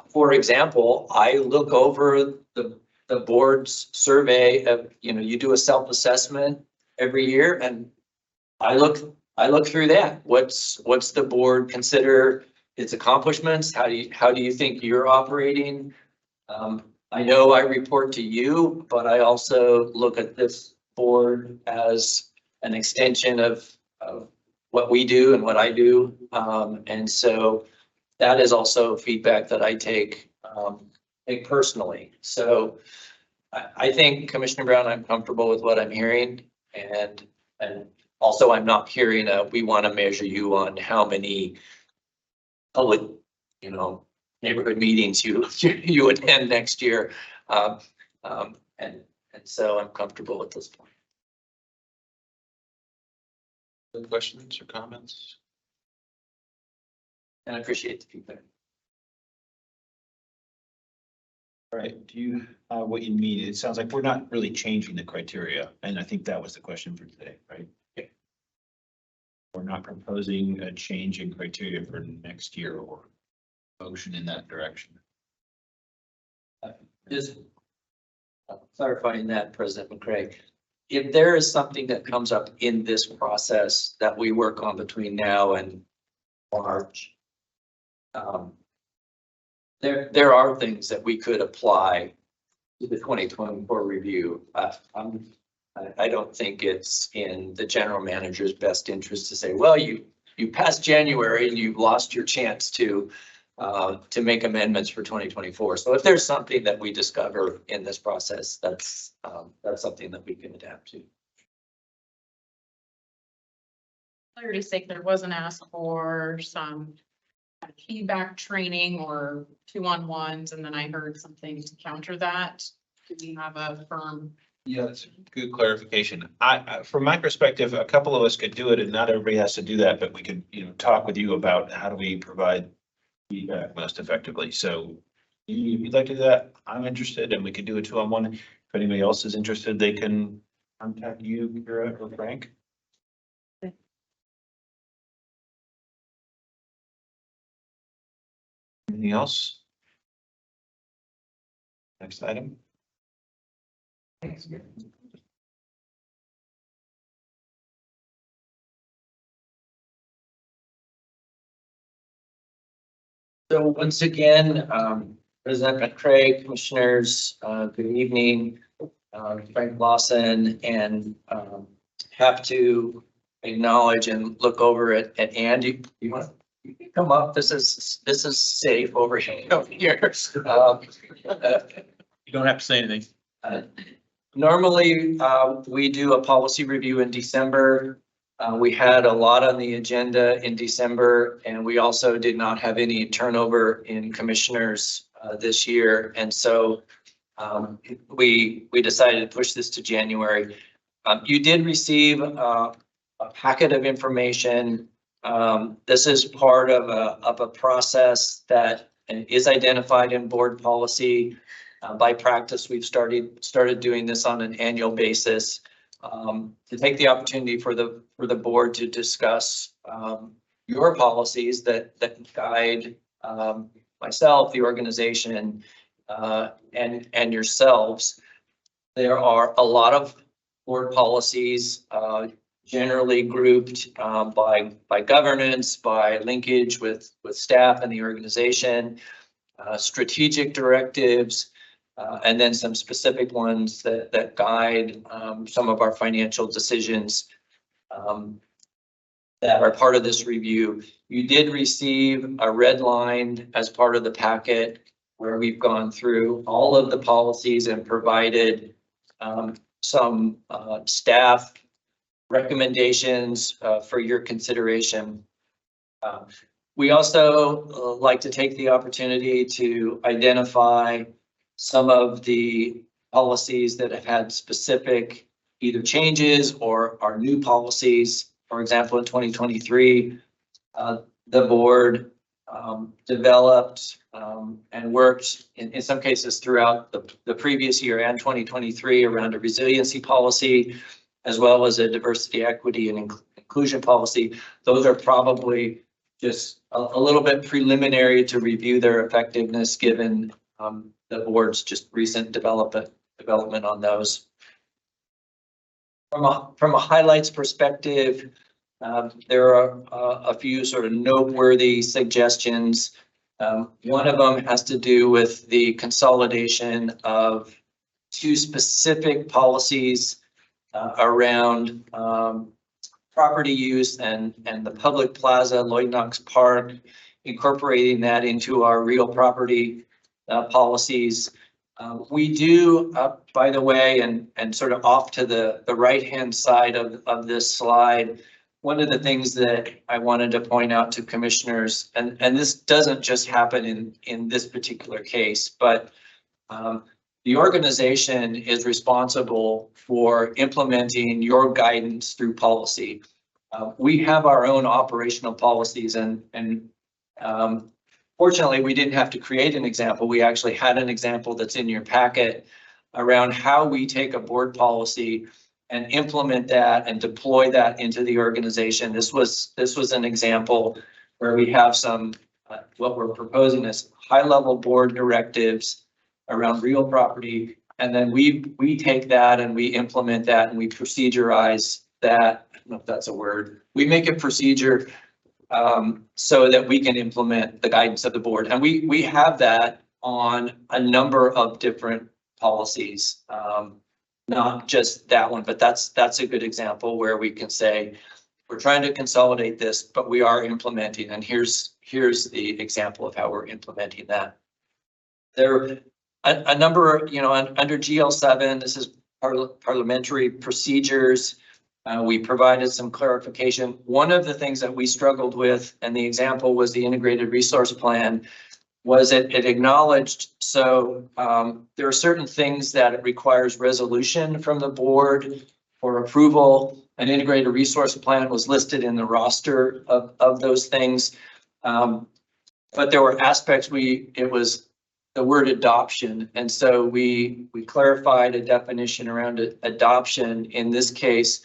for example, I look over the board's survey of, you do a self-assessment every year, and I look through that. What's the board consider its accomplishments? How do you think you're operating? I know I report to you, but I also look at this board as an extension of what we do and what I do. And so that is also feedback that I take personally. So I think, Commissioner Brown, I'm comfortable with what I'm hearing, and also I'm not hearing we want to measure you on how many public, neighborhood meetings you attend next year. And so I'm comfortable at this point. Any questions or comments? And I appreciate the feedback. All right, do you, what you mean? It sounds like we're not really changing the criteria, and I think that was the question for today, right? Yeah. We're not proposing a change in criteria for next year or motion in that direction. Just clarifying that, President McCray, if there is something that comes up in this process that we work on between now and March, there are things that we could apply to the 2024 review. I don't think it's in the general manager's best interest to say, well, you passed January and you've lost your chance to make amendments for 2024. So if there's something that we discover in this process, that's something that we can adapt to. Clarity's sake, there was an ask for some feedback training or 2-on-1s, and then I heard something to counter that. Do we have a firm? Yeah, that's good clarification. From my perspective, a couple of us could do it, and not everybody has to do that, but we could, talk with you about how do we provide feedback most effectively. So if you'd like to do that, I'm interested, and we could do a 2-on-1. If anybody else is interested, they can contact you, Kira or Frank. Anything else? Next item. So once again, President McCray, commissioners, good evening. Frank Lawson, and have to acknowledge and look over at Andy. You want to come up? This is safe over here. You don't have to say anything. Normally, we do a policy review in December. We had a lot on the agenda in December, and we also did not have any turnover in commissioners this year. And so we decided to push this to January. You did receive a packet of information. This is part of a process that is identified in board policy. By practice, we've started doing this on an annual basis to take the opportunity for the board to discuss your policies that guide myself, the organization, and yourselves. There are a lot of board policies generally grouped by governance, by linkage with staff and the organization, strategic directives, and then some specific ones that guide some of our financial decisions that are part of this review. You did receive a red line as part of the packet where we've gone through all of the policies and provided some staff recommendations for your consideration. We also like to take the opportunity to identify some of the policies that have had specific either changes or are new policies. For example, in 2023, the board developed and worked in some cases throughout the previous year and 2023 around a resiliency policy. as well as a diversity, equity, and inclusion policy. Those are probably just a little bit preliminary to review their effectiveness, given the board's just recent development on those. From a highlights perspective, there are a few sort of noteworthy suggestions. One of them has to do with the consolidation of two specific policies around property use and the public plaza, Lloyd Knox Park, incorporating that into our real property policies. We do, by the way, and sort of off to the right-hand side of this slide, one of the things that I wanted to point out to commissioners, and this doesn't just happen in this particular case, but the organization is responsible for implementing your guidance through policy. We have our own operational policies, and fortunately, we didn't have to create an example. We actually had an example that's in your packet around how we take a board policy and implement that and deploy that into the organization. This was an example where we have some, what we're proposing is high-level board directives around real property. And then we take that and we implement that and we procedurize that. I don't know if that's a word. We make a procedure so that we can implement the guidance of the board. And we have that on a number of different policies, not just that one, but that's a good example where we can say, we're trying to consolidate this, but we are implementing, and here's the example of how we're implementing that. There a number, under GL7, this is parliamentary procedures. We provided some clarification. One of the things that we struggled with, and the example was the integrated resource plan, was it acknowledged, so there are certain things that it requires resolution from the board for approval. An integrated resource plan was listed in the roster of those things. But there were aspects it was the word adoption. And so we clarified a definition around adoption in this case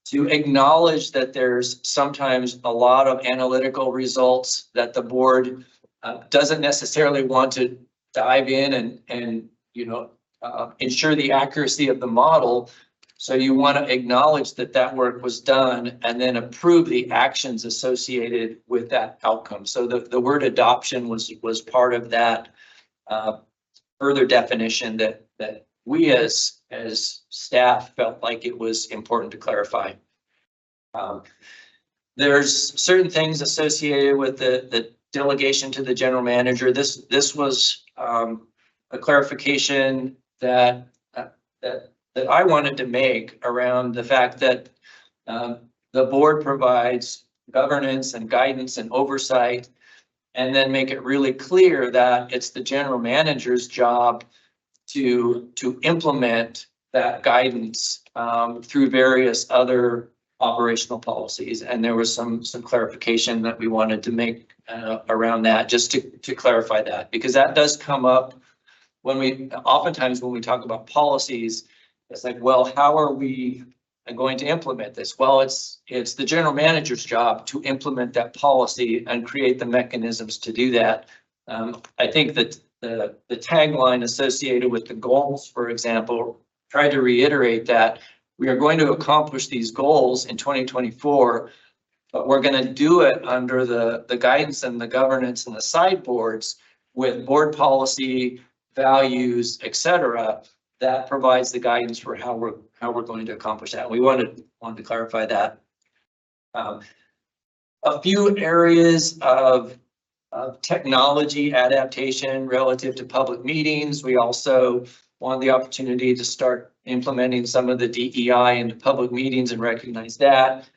to acknowledge that there's sometimes a lot of analytical results that the board doesn't necessarily want to dive in and ensure the accuracy of the model. So you want to acknowledge that work was done and then approve the actions associated with that outcome. So the word adoption was part of that further definition that we as staff felt like it was important to clarify. There's certain things associated with the delegation to the general manager. This was a clarification that I wanted to make around the fact that the board provides governance and guidance and oversight, and then make it really clear that it's the general manager's job to implement that guidance through various other operational policies. And there was some clarification that we wanted to make around that, just to clarify that, because that does come up oftentimes when we talk about policies. It's like, well, how are we going to implement this? Well, it's the general manager's job to implement that policy and create the mechanisms to do that. I think that the tagline associated with the goals, for example, tried to reiterate that we are going to accomplish these goals in 2024, but we're going to do it under the guidance and the governance and the sideboards with board policy, values, etc. That provides the guidance for how we're going to accomplish that. We wanted to clarify that. A few areas of technology adaptation relative to public meetings. We also wanted the opportunity to start implementing some of the DEI into public meetings and recognize that.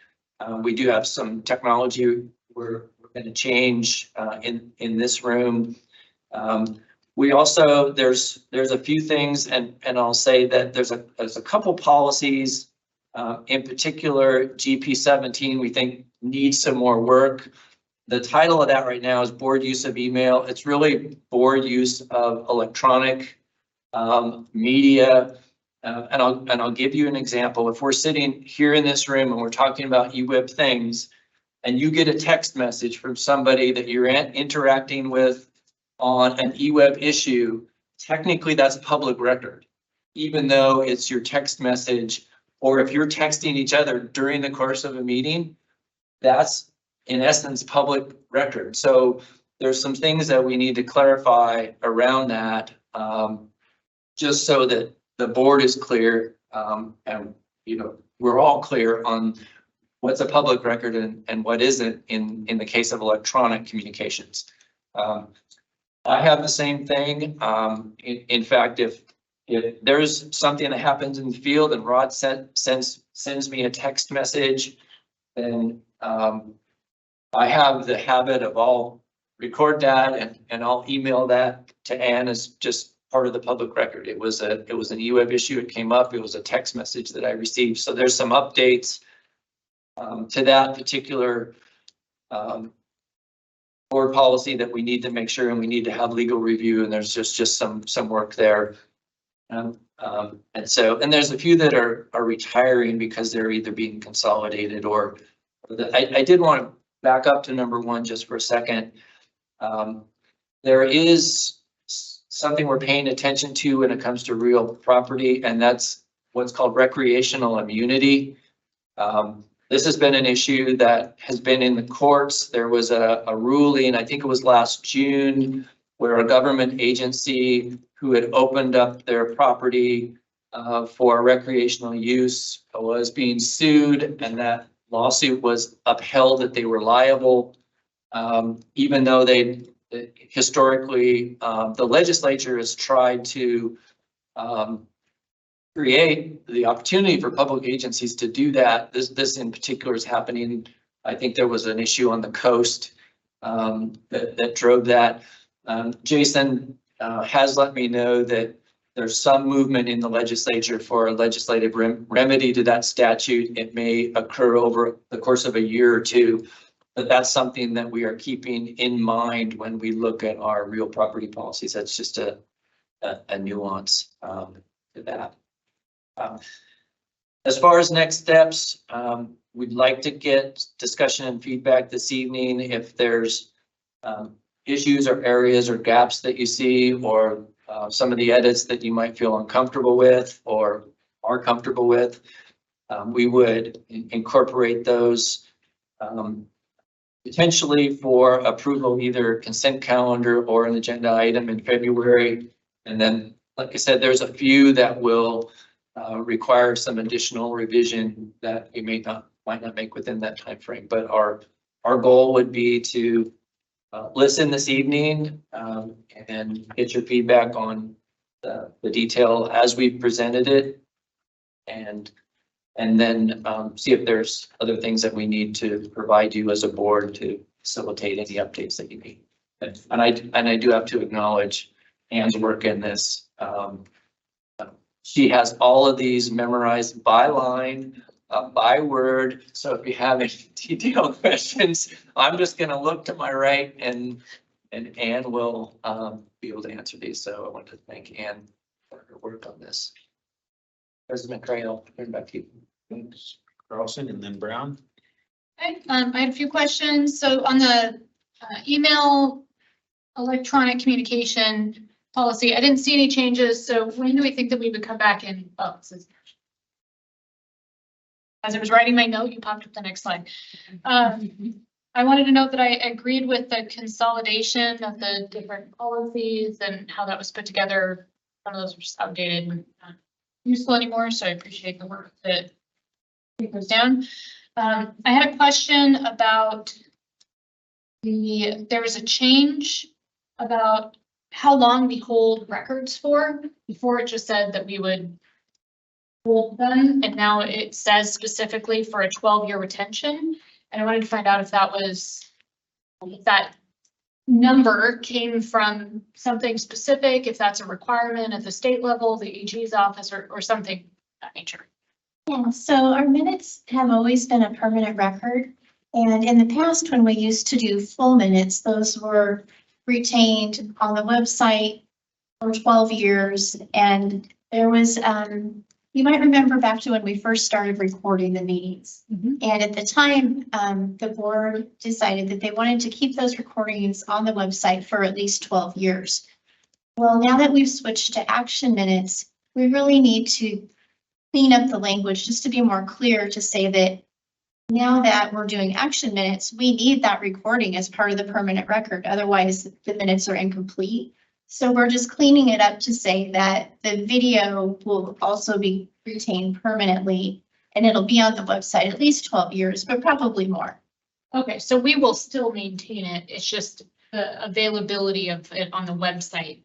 We do have some technology we're going to change in this room. We also, there's a few things, and I'll say that there's a couple policies, in particular GP17 we think needs some more work. The title of that right now is board use of email. It's really board use of electronic media And I'll give you an example. If we're sitting here in this room and we're talking about EWEB things, and you get a text message from somebody that you're interacting with on an EWEB issue, technically that's public record, even though it's your text message, or if you're texting each other during the course of a meeting, that's in essence public record. So there's some things that we need to clarify around that, just so that the board is clear, and we're all clear on what's a public record and what isn't in the case of electronic communications. I have the same thing. In fact, if there's something that happens in the field and Rod sends me a text message, then I have the habit of I'll record that and I'll email that to Ann as just part of the public record. It was an EWEB issue. It came up. It was a text message that I received. So there's some updates to that particular board policy that we need to make sure, and we need to have legal review, and there's just some work there. And there's a few that are retiring because they're either being consolidated or I did want to back up to number one just for a second. There is something we're paying attention to when it comes to real property, and that's what's called recreational immunity. This has been an issue that has been in the courts. There was a ruling, I think it was last June, where a government agency who had opened up their property for recreational use was being sued, and that lawsuit was upheld that they were liable, even though they historically, the legislature has tried to create the opportunity for public agencies to do that. This in particular is happening. I think there was an issue on the coast that drove that. Jason has let me know that there's some movement in the legislature for a legislative remedy to that statute. It may occur over the course of a year or two, but that's something that we are keeping in mind when we look at our real property policies. That's just a nuance to that. As far as next steps, we'd like to get discussion and feedback this evening. If there's issues or areas or gaps that you see, or some of the edits that you might feel uncomfortable with or are comfortable with, we would incorporate those potentially for approval, either consent calendar or an agenda item in February. And then, like I said, there's a few that will require some additional revision that you might not make within that time frame. But our goal would be to listen this evening and get your feedback on the detail as we presented it, and then see if there's other things that we need to provide you as a board to facilitate any updates that you need. And I do have to acknowledge Ann's work in this. She has all of these memorized by line, by word. So if you have any detailed questions, I'm just going to look to my right, and Ann will be able to answer these. So I want to thank Ann for her work on this. President Cray, I'll turn back to you. Thanks, Carlson, and then Brown. Okay, I had a few questions. So on the email electronic communication policy, I didn't see any changes. So when do we think that we would come back in? Oh, this is, as I was writing my note, you popped up the next slide. I wanted to note that I agreed with the consolidation of the different policies and how that was put together. Some of those were just outdated and not useful anymore. So I appreciate the work that goes down. I had a question about there was a change about how long we hold records for. Before it just said that we would hold them, and now it says specifically for a 12-year retention. And I wanted to find out if that number came from something specific, if that's a requirement at the state level, the AG's office, or something of that nature. Yeah, so our minutes have always been a permanent record. And in the past, when we used to do full minutes, those were retained on the website for 12 years. And there was You might remember back to when we first started recording the meetings. And at the time, the board decided that they wanted to keep those recordings on the website for at least 12 years. Well, now that we've switched to action minutes, we really need to clean up the language just to be more clear to say that now that we're doing action minutes, we need that recording as part of the permanent record. Otherwise, the minutes are incomplete. So we're just cleaning it up to say that the video will also be retained permanently and it'll be on the website at least 12 years, but probably more. Okay, so we will still maintain it. It's just the availability of it on the website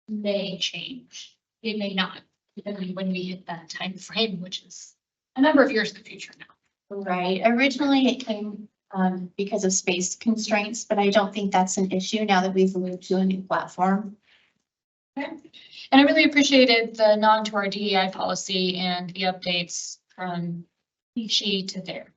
may change. It may not, depending when we hit that time frame, which is a number of years in the future now. Right. Originally, it came because of space constraints, but I don't think that's an issue now that we've moved to a new platform. Okay. And I really appreciated the nod to our DEI policy and the updates from Ishi to there.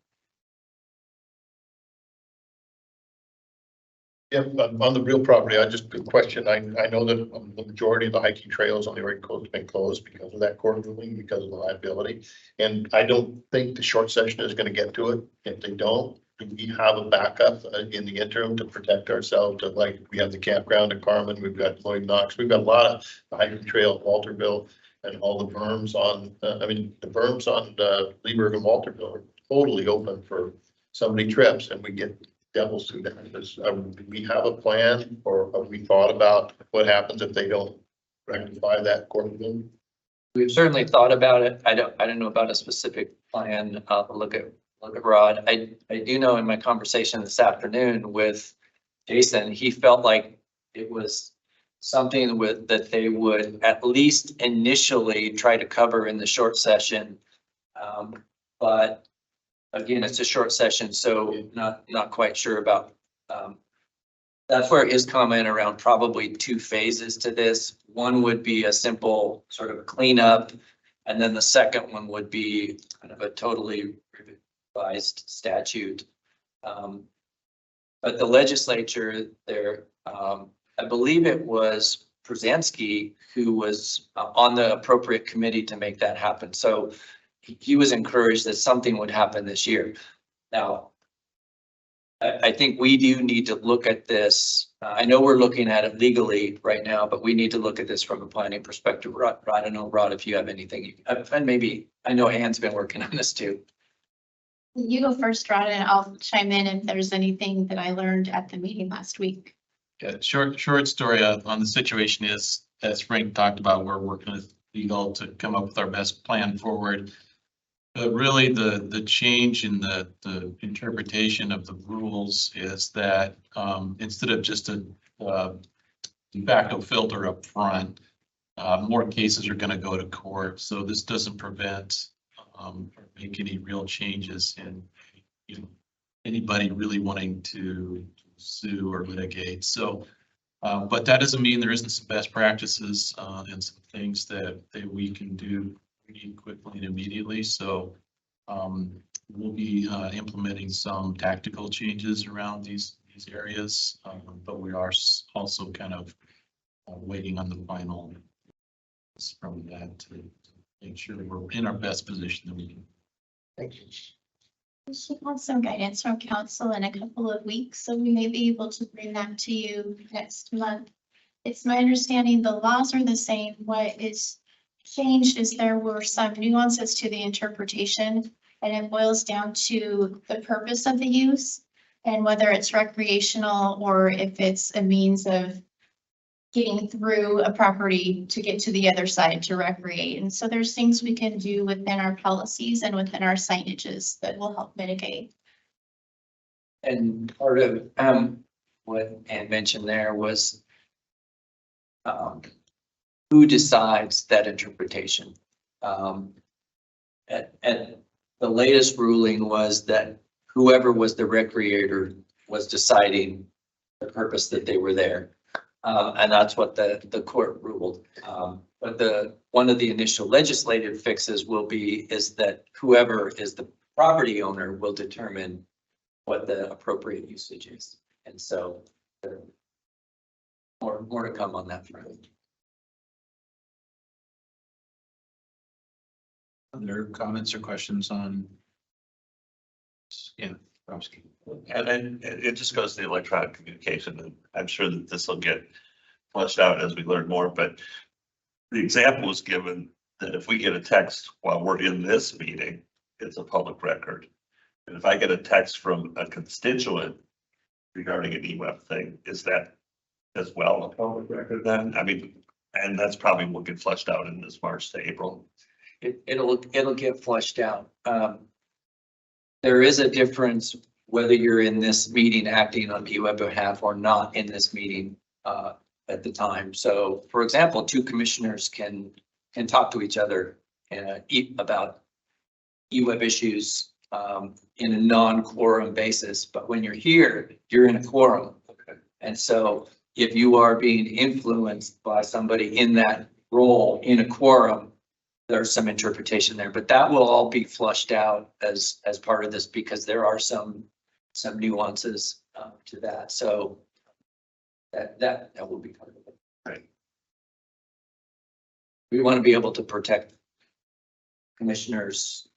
Yeah, on the real property, I just a question. I know that the majority of the hiking trails on the Oregon coast have been closed because of that court ruling, because of the liability. And I don't think the short session is going to get to it. If they don't, do we have a backup in the interim to protect ourselves? Like we have the campground at Carmen, we've got Lloyd Knox, we've got a lot of the hiking trail at Walterville and all the berms on, the berms on Leaburg and Walterville are totally open for so many trips, and we get devils through that. Do we have a plan, or have we thought about what happens if they don't rectify that court ruling? We've certainly thought about it. I don't know about a specific plan. Look at Rod. I do know in my conversation this afternoon with Jason, he felt like it was something that they would at least initially try to cover in the short session. But again, it's a short session, so not quite sure about. That's where his comment around probably two phases to this. One would be a simple sort of cleanup, and then the second one would be kind of a totally revised statute. But the legislature there, I believe it was Przansky who was on the appropriate committee to make that happen. So he was encouraged that something would happen this year. Now, I think we do need to look at this. I know we're looking at it legally right now, but we need to look at this from a planning perspective. Rod, I don't know, Rod, if you have anything, and maybe, I know Anne's been working on this too. You go first, Rod, and I'll chime in if there's anything that I learned at the meeting last week. Yeah, short story on the situation is, as Frank talked about, we're working with legal to come up with our best plan forward. But really the change in the interpretation of the rules is that instead of just a de facto filter up front, more cases are going to go to court. So this doesn't prevent or make any real changes in anybody really wanting to sue or litigate. So, but that doesn't mean there isn't some best practices and some things that we can do quickly and immediately. So we'll be implementing some tactical changes around these areas, but we are also kind of waiting on the final from that to make sure we're in our best position that we can. Thank you. We should have some guidance from council in a couple of weeks, so we may be able to bring that to you next month. It's my understanding the laws are the same. What is changed is there were some nuances to the interpretation, and it boils down to the purpose of the use and whether it's recreational or if it's a means of getting through a property to get to the other side to recreate. And so there's things we can do within our policies and within our signages that will help mitigate. And part of what Anne mentioned there was who decides that interpretation. And the latest ruling was that whoever was the recreator was deciding the purpose that they were there. And that's what the court ruled. But one of the initial legislative fixes is that whoever is the property owner will determine what the appropriate usage is. And so more to come on that front. Other comments or questions on? Yeah, Robski. And then it just goes to the electronic communication, and I'm sure that this will get fleshed out as we learn more, but the example was given that if we get a text while we're in this meeting, it's a public record. And if I get a text from a constituent regarding an EWEB thing, is that as well a public record then? I mean, and that's probably will get fleshed out in this March to April. It'll get flushed out. There is a difference whether you're in this meeting acting on EWEB behalf or not in this meeting at the time. So for example, two commissioners can talk to each other about EWEB issues in a non-quorum basis. But when you're here, you're in a quorum. And so if you are being influenced by somebody in that role in a quorum, there's some interpretation there, but that will all be flushed out as part of this because there are some nuances to that. So that will be part of it. Right. We want to be able to protect commissioners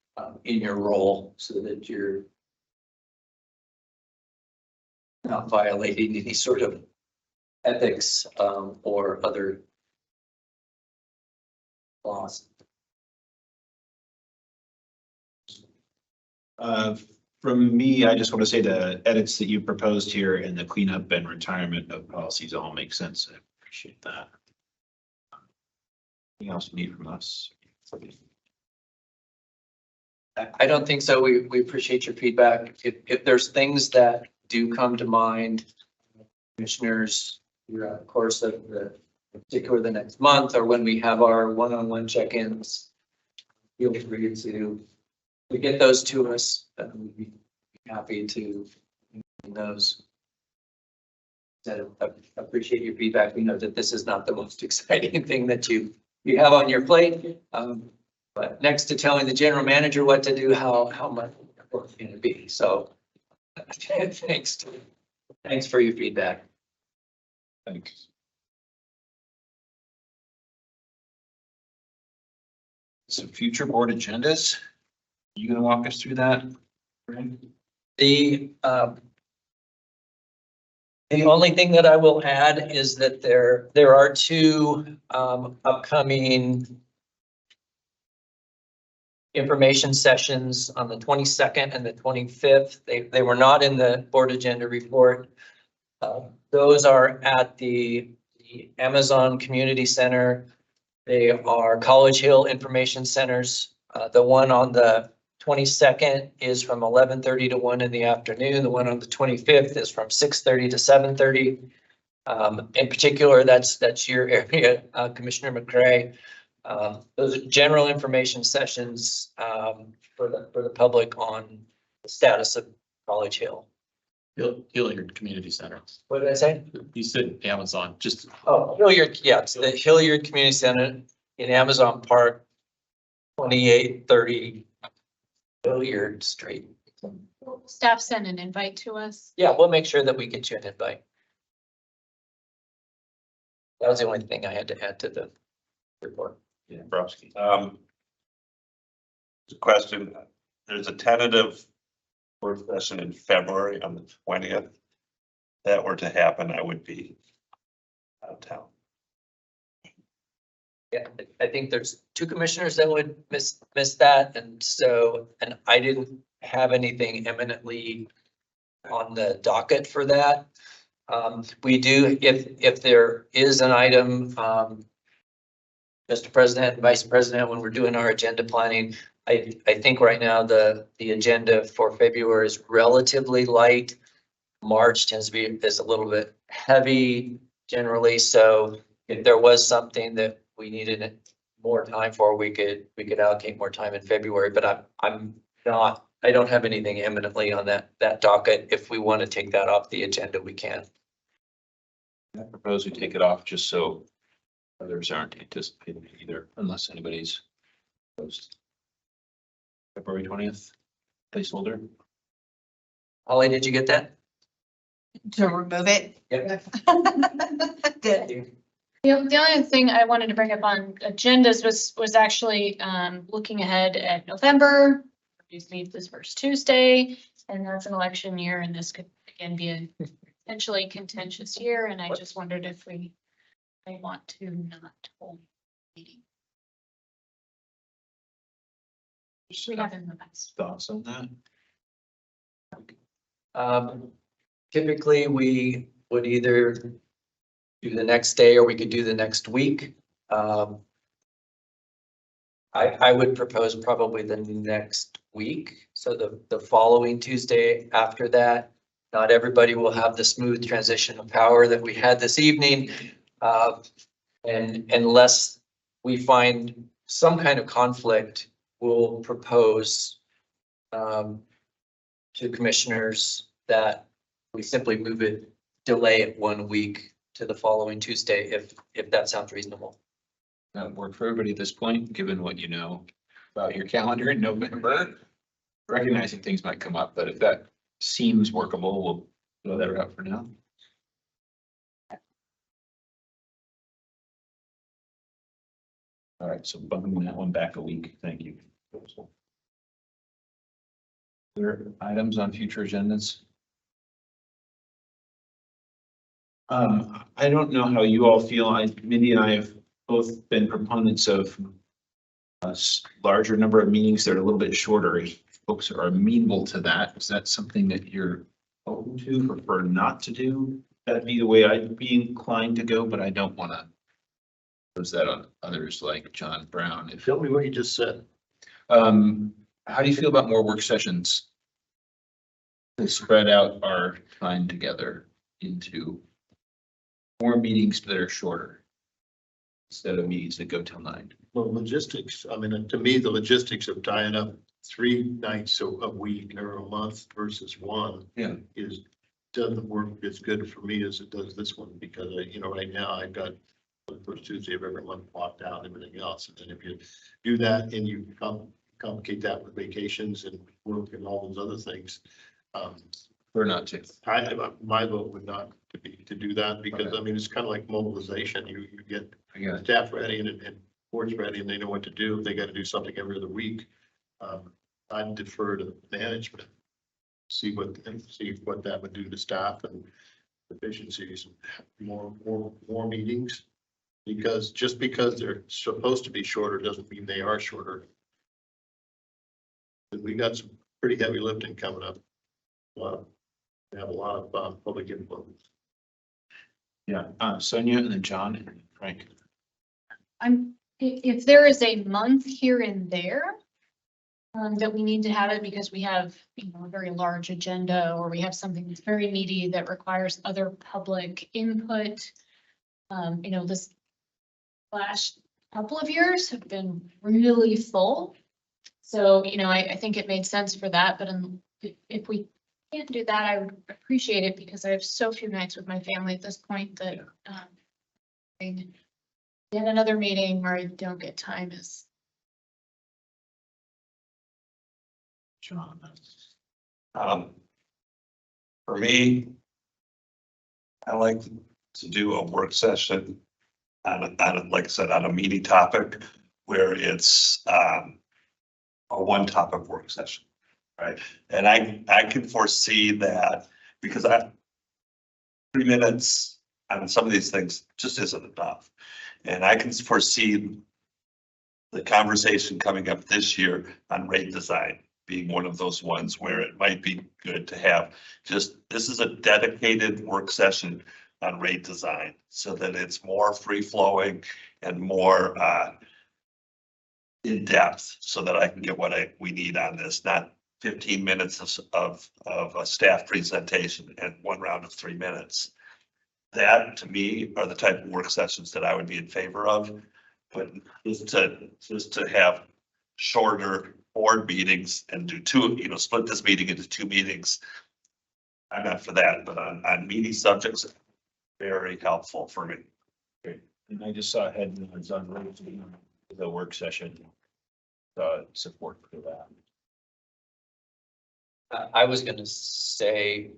in your role so that you're not violating any sort of ethics or other laws. From me, I just want to say the edits that you proposed here and the cleanup and retirement of policies all make sense. I appreciate that. Anything else you need from us? I don't think so. We appreciate your feedback. If there's things that do come to mind, commissioners, throughout the course of particularly the next month or when we have our one-on-one check-ins, feel free to get those to us. We'd be happy to those. I appreciate your feedback. We know that this is not the most exciting thing that you have on your plate. But next to telling the general manager what to do, how much work it's going to be. So thanks for your feedback. Thanks. So future board agendas, you gonna walk us through that? The only thing that I will add is that there are two upcoming information sessions on the 22nd and the 25th. They were not in the board agenda report. Those are at the Amazon Community Center. They are College Hill Information Centers. The one on the 22nd is from 11:30 to 1 in the afternoon. The one on the 25th is from 6:30 to 7:30. In particular, that's your area, Commissioner McCray. Those are general information sessions for the public on the status of College Hill. Hilliard Community Center. What did I say? You said Amazon, just. Oh, Hilliard, yeah, it's the Hilliard Community Center in Amazon Park, 2830 Hilliard Street. Staff send an invite to us. Yeah, we'll make sure that we get you an invite. That was the only thing I had to add to the report. Yeah, Browski. The question, there's a tentative work session in February on the 20th. If that were to happen, I would be out of town. Yeah, I think there's two commissioners that would miss that, and I didn't have anything eminently on the docket for that. We do, if there is an item, Mr. President, Vice President, when we're doing our agenda planning, I think right now the agenda for February is relatively light. March tends to be is a little bit heavy generally. So if there was something that we needed more time for, we could allocate more time in February. But I don't have anything eminently on that docket. If we want to take that off the agenda, we can. I propose we take it off just so others aren't anticipating either, unless anybody's opposed. February 20th placeholder. Holly, did you get that? To remove it? Yep. Good. The only thing I wanted to bring up on agendas was actually looking ahead at November. These meet this first Tuesday, and that's an election year, and this could again be a potentially contentious year, and I just wondered if we may want to not hold a meeting. We have in the past. Thoughts on that? Typically, we would either do the next day or we could do the next week. I would propose probably the next week. So the following Tuesday after that, not everybody will have the smooth transition of power that we had this evening. And unless we find some kind of conflict, we'll propose to commissioners that we simply delay it 1 week to the following Tuesday, if that sounds reasonable. That would work for everybody at this point, given what you know about your calendar in November. Recognizing things might come up, but if that seems workable, we'll go that route for now. All right, so bumping that one back a week. Thank you. Other items on future agendas? I don't know how you all feel. Mindy and I have both been proponents of a larger number of meetings that are a little bit shorter. If folks are amenable to that, is that something that you're open to, prefer not to do? That'd be the way I'd be inclined to go, but I don't want to pose that on others like John Brown. Tell me what you just said. How do you feel about more work sessions to spread out our time together into more meetings that are shorter instead of meetings that go till 9? Well, logistics, I mean, to me, the logistics of tying up 3 nights a week or a month versus one doesn't work as good for me as it does this one, because right now I've got the first Tuesday of every month blocked out and everything else. And then if you do that and you complicate that with vacations and work and all those other things, or not to. My vote would not to do that, because I mean, it's kind of like mobilization. You get staff ready and boards ready, and they know what to do. If they got to do something every other week, I'd defer to management. See what that would do to staff and efficiencies. More meetings, because just because they're supposed to be shorter doesn't mean they are shorter. We got some pretty heavy lifting coming up. We have a lot of public input. Yeah, Sonia and then John and Frank. If there is a month here and there that we need to have it because we have, a very large agenda, or we have something that's very meaty that requires other public input. This last couple of years have been really full. So, I think it made sense for that, but if we can't do that, I would appreciate it, because I have so few nights with my family at this point that get another meeting where I don't get time is. John. For me, I like to do a work session on like I said, on a meaty topic where it's a one topic work session. Right. And I can foresee that, because 3 minutes on some of these things just isn't enough. And I can foresee the conversation coming up this year on rate design being one of those ones where it might be good to have this is a dedicated work session on rate design, so that it's more free flowing and more in depth, so that I can get what we need on this, not 15 minutes of a staff presentation and 1 round of 3 minutes. That, to me, are the type of work sessions that I would be in favor of. But just to have shorter board meetings and do 2, split this meeting into 2 meetings, I'm not for that. But on meaty subjects, very helpful for me. Great. And I just saw headlines on the work session support for that. I was going to say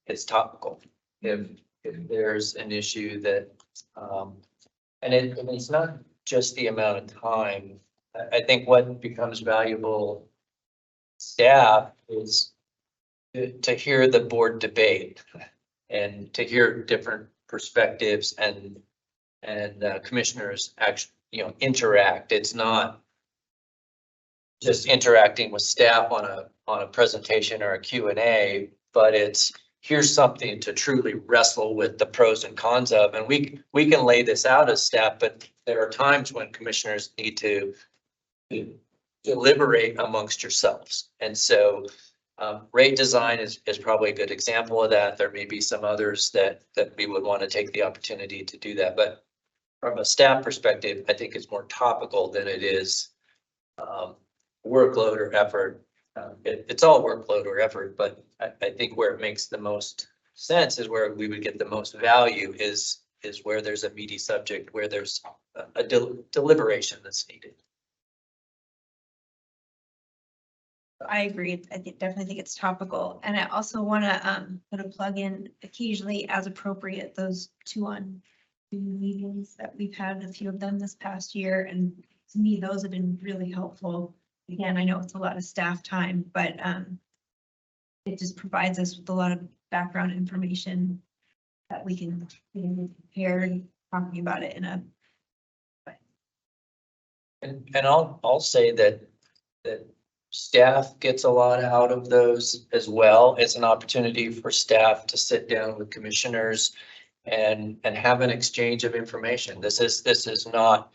it's topical. If there's an issue that And it's not just the amount of time. I think what becomes valuable staff is to hear the board debate and to hear different perspectives and commissioners actually, interact. It's not just interacting with staff on a presentation or a Q&A, but it's here's something to truly wrestle with the pros and cons of. And we can lay this out as staff, but there are times when commissioners need to deliberate amongst yourselves. And so rate design is probably a good example of that. There may be some others that we would want to take the opportunity to do that. But from a staff perspective, I think it's more topical than it is workload or effort. It's all workload or effort, but I think where it makes the most sense is where we would get the most value is where there's a meaty subject, where there's a deliberation that's needed. I agree. Definitely think it's topical. And I also want to put a plug in occasionally as appropriate, those 2-on-2 meetings that we've had, a few of them this past year. And to me, those have been really helpful. Again, I know it's a lot of staff time, but it just provides us with a lot of background information that we can be prepared talking about it in a. And I'll say that staff gets a lot out of those as well. It's an opportunity for staff to sit down with commissioners and have an exchange of information. This is not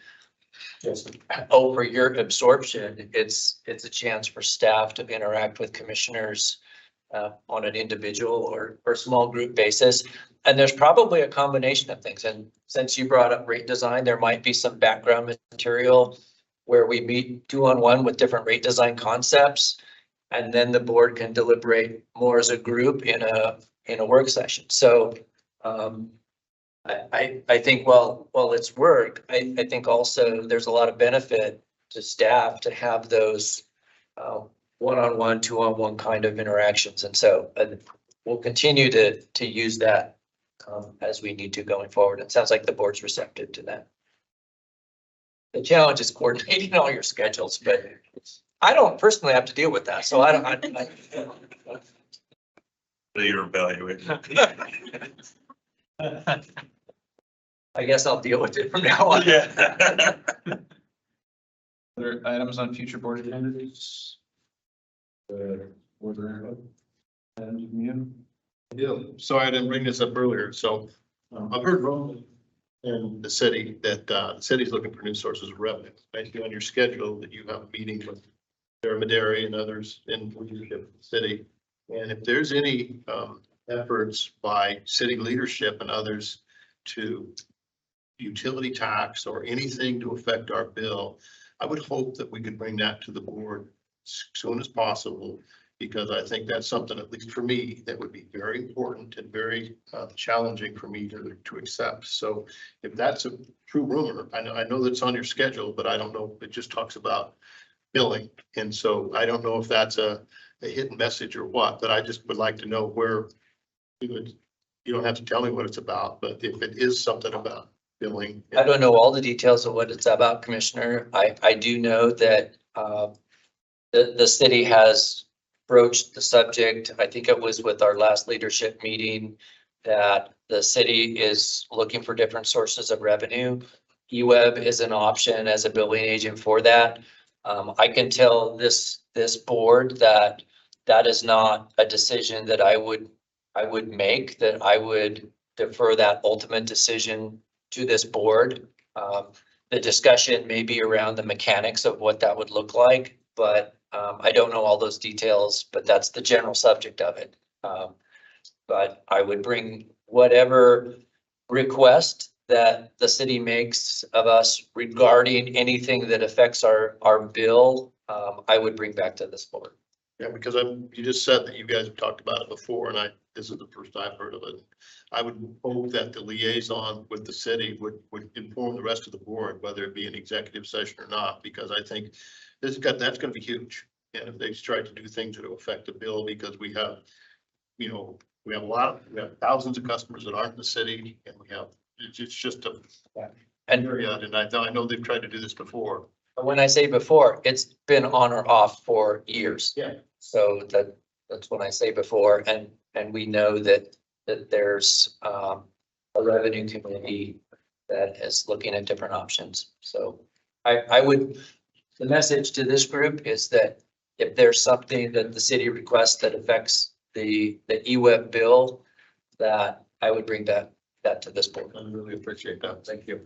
just over your absorption. It's a chance for staff to interact with commissioners on an individual or small group basis. And there's probably a combination of things. And since you brought up rate design, there might be some background material where we meet 2-on-1 with different rate design concepts. And then the board can deliberate more as a group in a work session. So I think while it's work, I think also there's a lot of benefit to staff to have those 1-on-1, 2-on-1 kind of interactions. And so we'll continue to use that as we need to going forward. It sounds like the board's receptive to that. The challenge is coordinating all your schedules, but I don't personally have to deal with that. So I don't. You're evaluating. I guess I'll deal with it from now on. Yeah. Other items on future board agendas? Sorry, I didn't bring this up earlier. So I've heard from in the city that the city's looking for new sources of revenue. Basically on your schedule that you have a meeting with Sarah Maderi and others in leadership of the city. And if there's any efforts by city leadership and others to utility tax or anything to affect our bill, I would hope that we could bring that to the board as soon as possible, because I think that's something, at least for me, that would be very important and very challenging for me to accept. So if that's a true rumor, I know that's on your schedule, but I don't know, it just talks about billing. And so I don't know if that's a hidden message or what, but I just would like to know where you don't have to tell me what it's about, but if it is something about billing. I don't know all the details of what it's about, Commissioner. I do know that the city has broached the subject. I think it was with our last leadership meeting that the city is looking for different sources of revenue. EWEB is an option as a billing agent for that. I can tell this board that is not a decision that I would make, that I would defer that ultimate decision to this board. The discussion may be around the mechanics of what that would look like, but I don't know all those details, but that's the general subject of it. But I would bring whatever request that the city makes of us regarding anything that affects our bill, I would bring back to this board. Yeah, because you just said that you guys have talked about it before, and this is the first I've heard of it. I would hope that the liaison with the city would inform the rest of the board, whether it be an executive session or not, because I think that's going to be huge. And if they try to do things that will affect the bill, because we have, we have thousands of customers that aren't in the city, and it's just And Marriott, and I know they've tried to do this before. when I say before, it's been on or off for years. Yeah. So that's when I say before, and we know that there's a revenue committee that is looking at different options. So I would, the message to this group is that if there's something that the city requests that affects the EWEB bill, that I would bring that to this board. I really appreciate that. Thank you.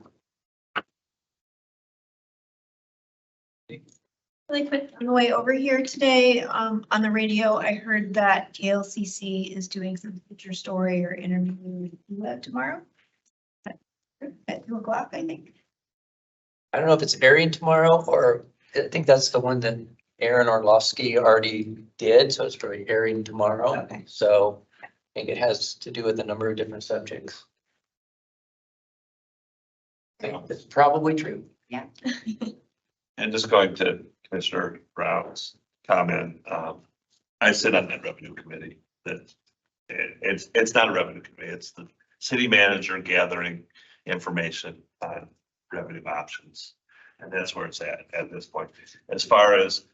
Really quick, on the way over here today, on the radio, I heard that KLCC is doing some feature story or interview with EWEB tomorrow. At 2:00, I think. I don't know if it's airing tomorrow, or I think that's the one that Aaron Orlovsky already did, so it's probably airing tomorrow. Okay. So I think it has to do with a number of different subjects. It's probably true. Yeah. And just going to Commissioner Brown's comment, I sit on that revenue committee. That it's not a revenue committee, it's the city manager gathering information on revenue options. And that's where it's at this point. As far as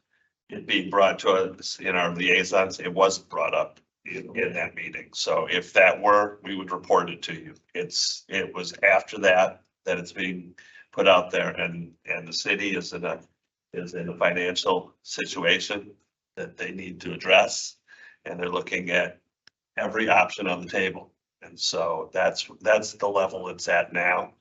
it being brought to us in our liaisons, it wasn't brought up in that meeting. So if that were, we would report it to you. It was after that it's being put out there, and the city is in a financial situation that they need to address, and they're looking at every option on the table. And so that's the level it's at now.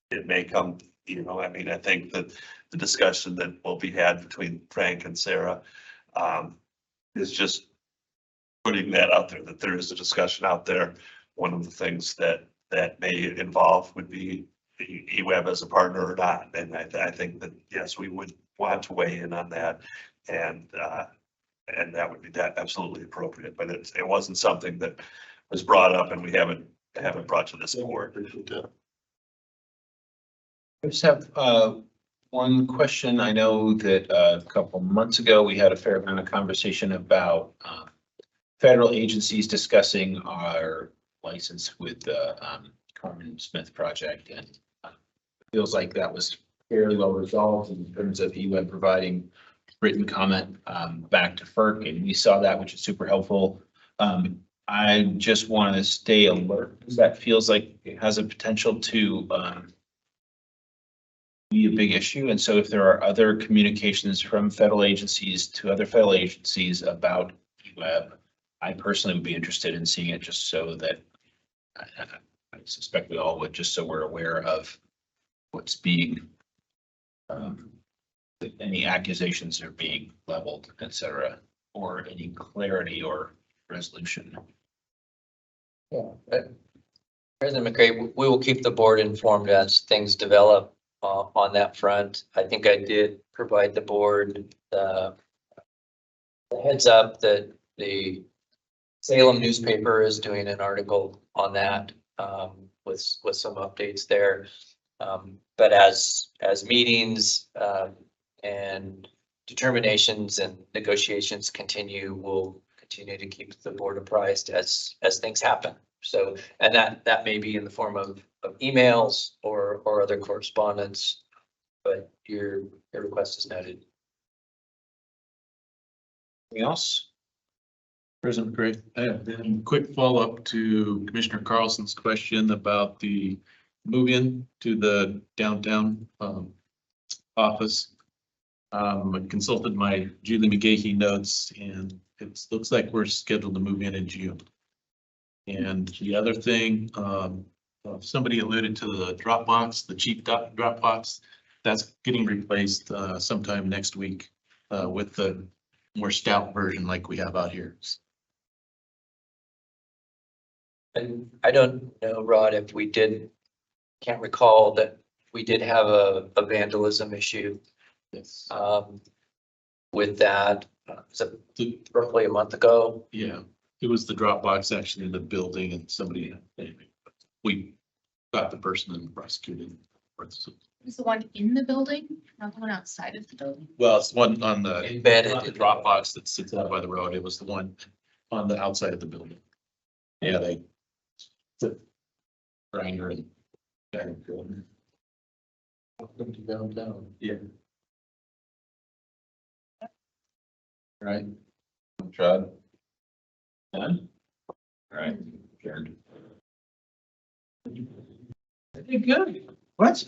It may come, I mean, I think that the discussion that will be had between Frank and Sarah is just putting that out there, that there is a discussion out there. One of the things that may involve would be EWEB as a partner or not. And I think that, yes, we would want to weigh in on that. And that would be absolutely appropriate, but it wasn't something that was brought up, and we haven't brought to this board. I just have one question. I know that a couple months ago, we had a fair amount of conversation about federal agencies discussing our license with the Carmen Smith project, and it feels like that was fairly well resolved in terms of EWEB providing written comment back to FERC, and we saw that, which is super helpful. I just want to stay alert because that feels like it has a potential to be a big issue. And so if there are other communications from federal agencies to other federal agencies about EWEB, I personally would be interested in seeing it, just so that I suspect we all would, just so we're aware of what's being, any accusations are being leveled, et cetera, or any clarity or resolution. Yeah. President McCray, we will keep the board informed as things develop on that front. I think I did provide the board the heads up that the Salem newspaper is doing an article on that with some updates there. But as meetings and determinations and negotiations continue, we'll continue to keep the board apprised as things happen. So, and that may be in the form of emails or other correspondence, but your request is noted. Anything else? President McCray, and quick follow-up to Commissioner Carlson's question about the move-in to the downtown office. I consulted my Julie McGahee notes, and it looks like we're scheduled to move in June. And the other thing, somebody alluded to the Dropbox, the cheap Dropbox, that's getting replaced sometime next week with the more stout version like we have out here. And I don't know, Rod, if we did, can't recall that we did have a vandalism issue. Yes. With that, was it roughly a month ago? Yeah, it was the Dropbox actually in the building, and somebody, we got the person and prosecuted. Is the one in the building, not the one outside of the building? Well, it's the one on the embedded on the Dropbox that sits out by the road. It was the one on the outside of the building. Yeah, they grinder and Welcome to downtown. Yeah. Right. Trud. Done? All right, adjourned. Good. What?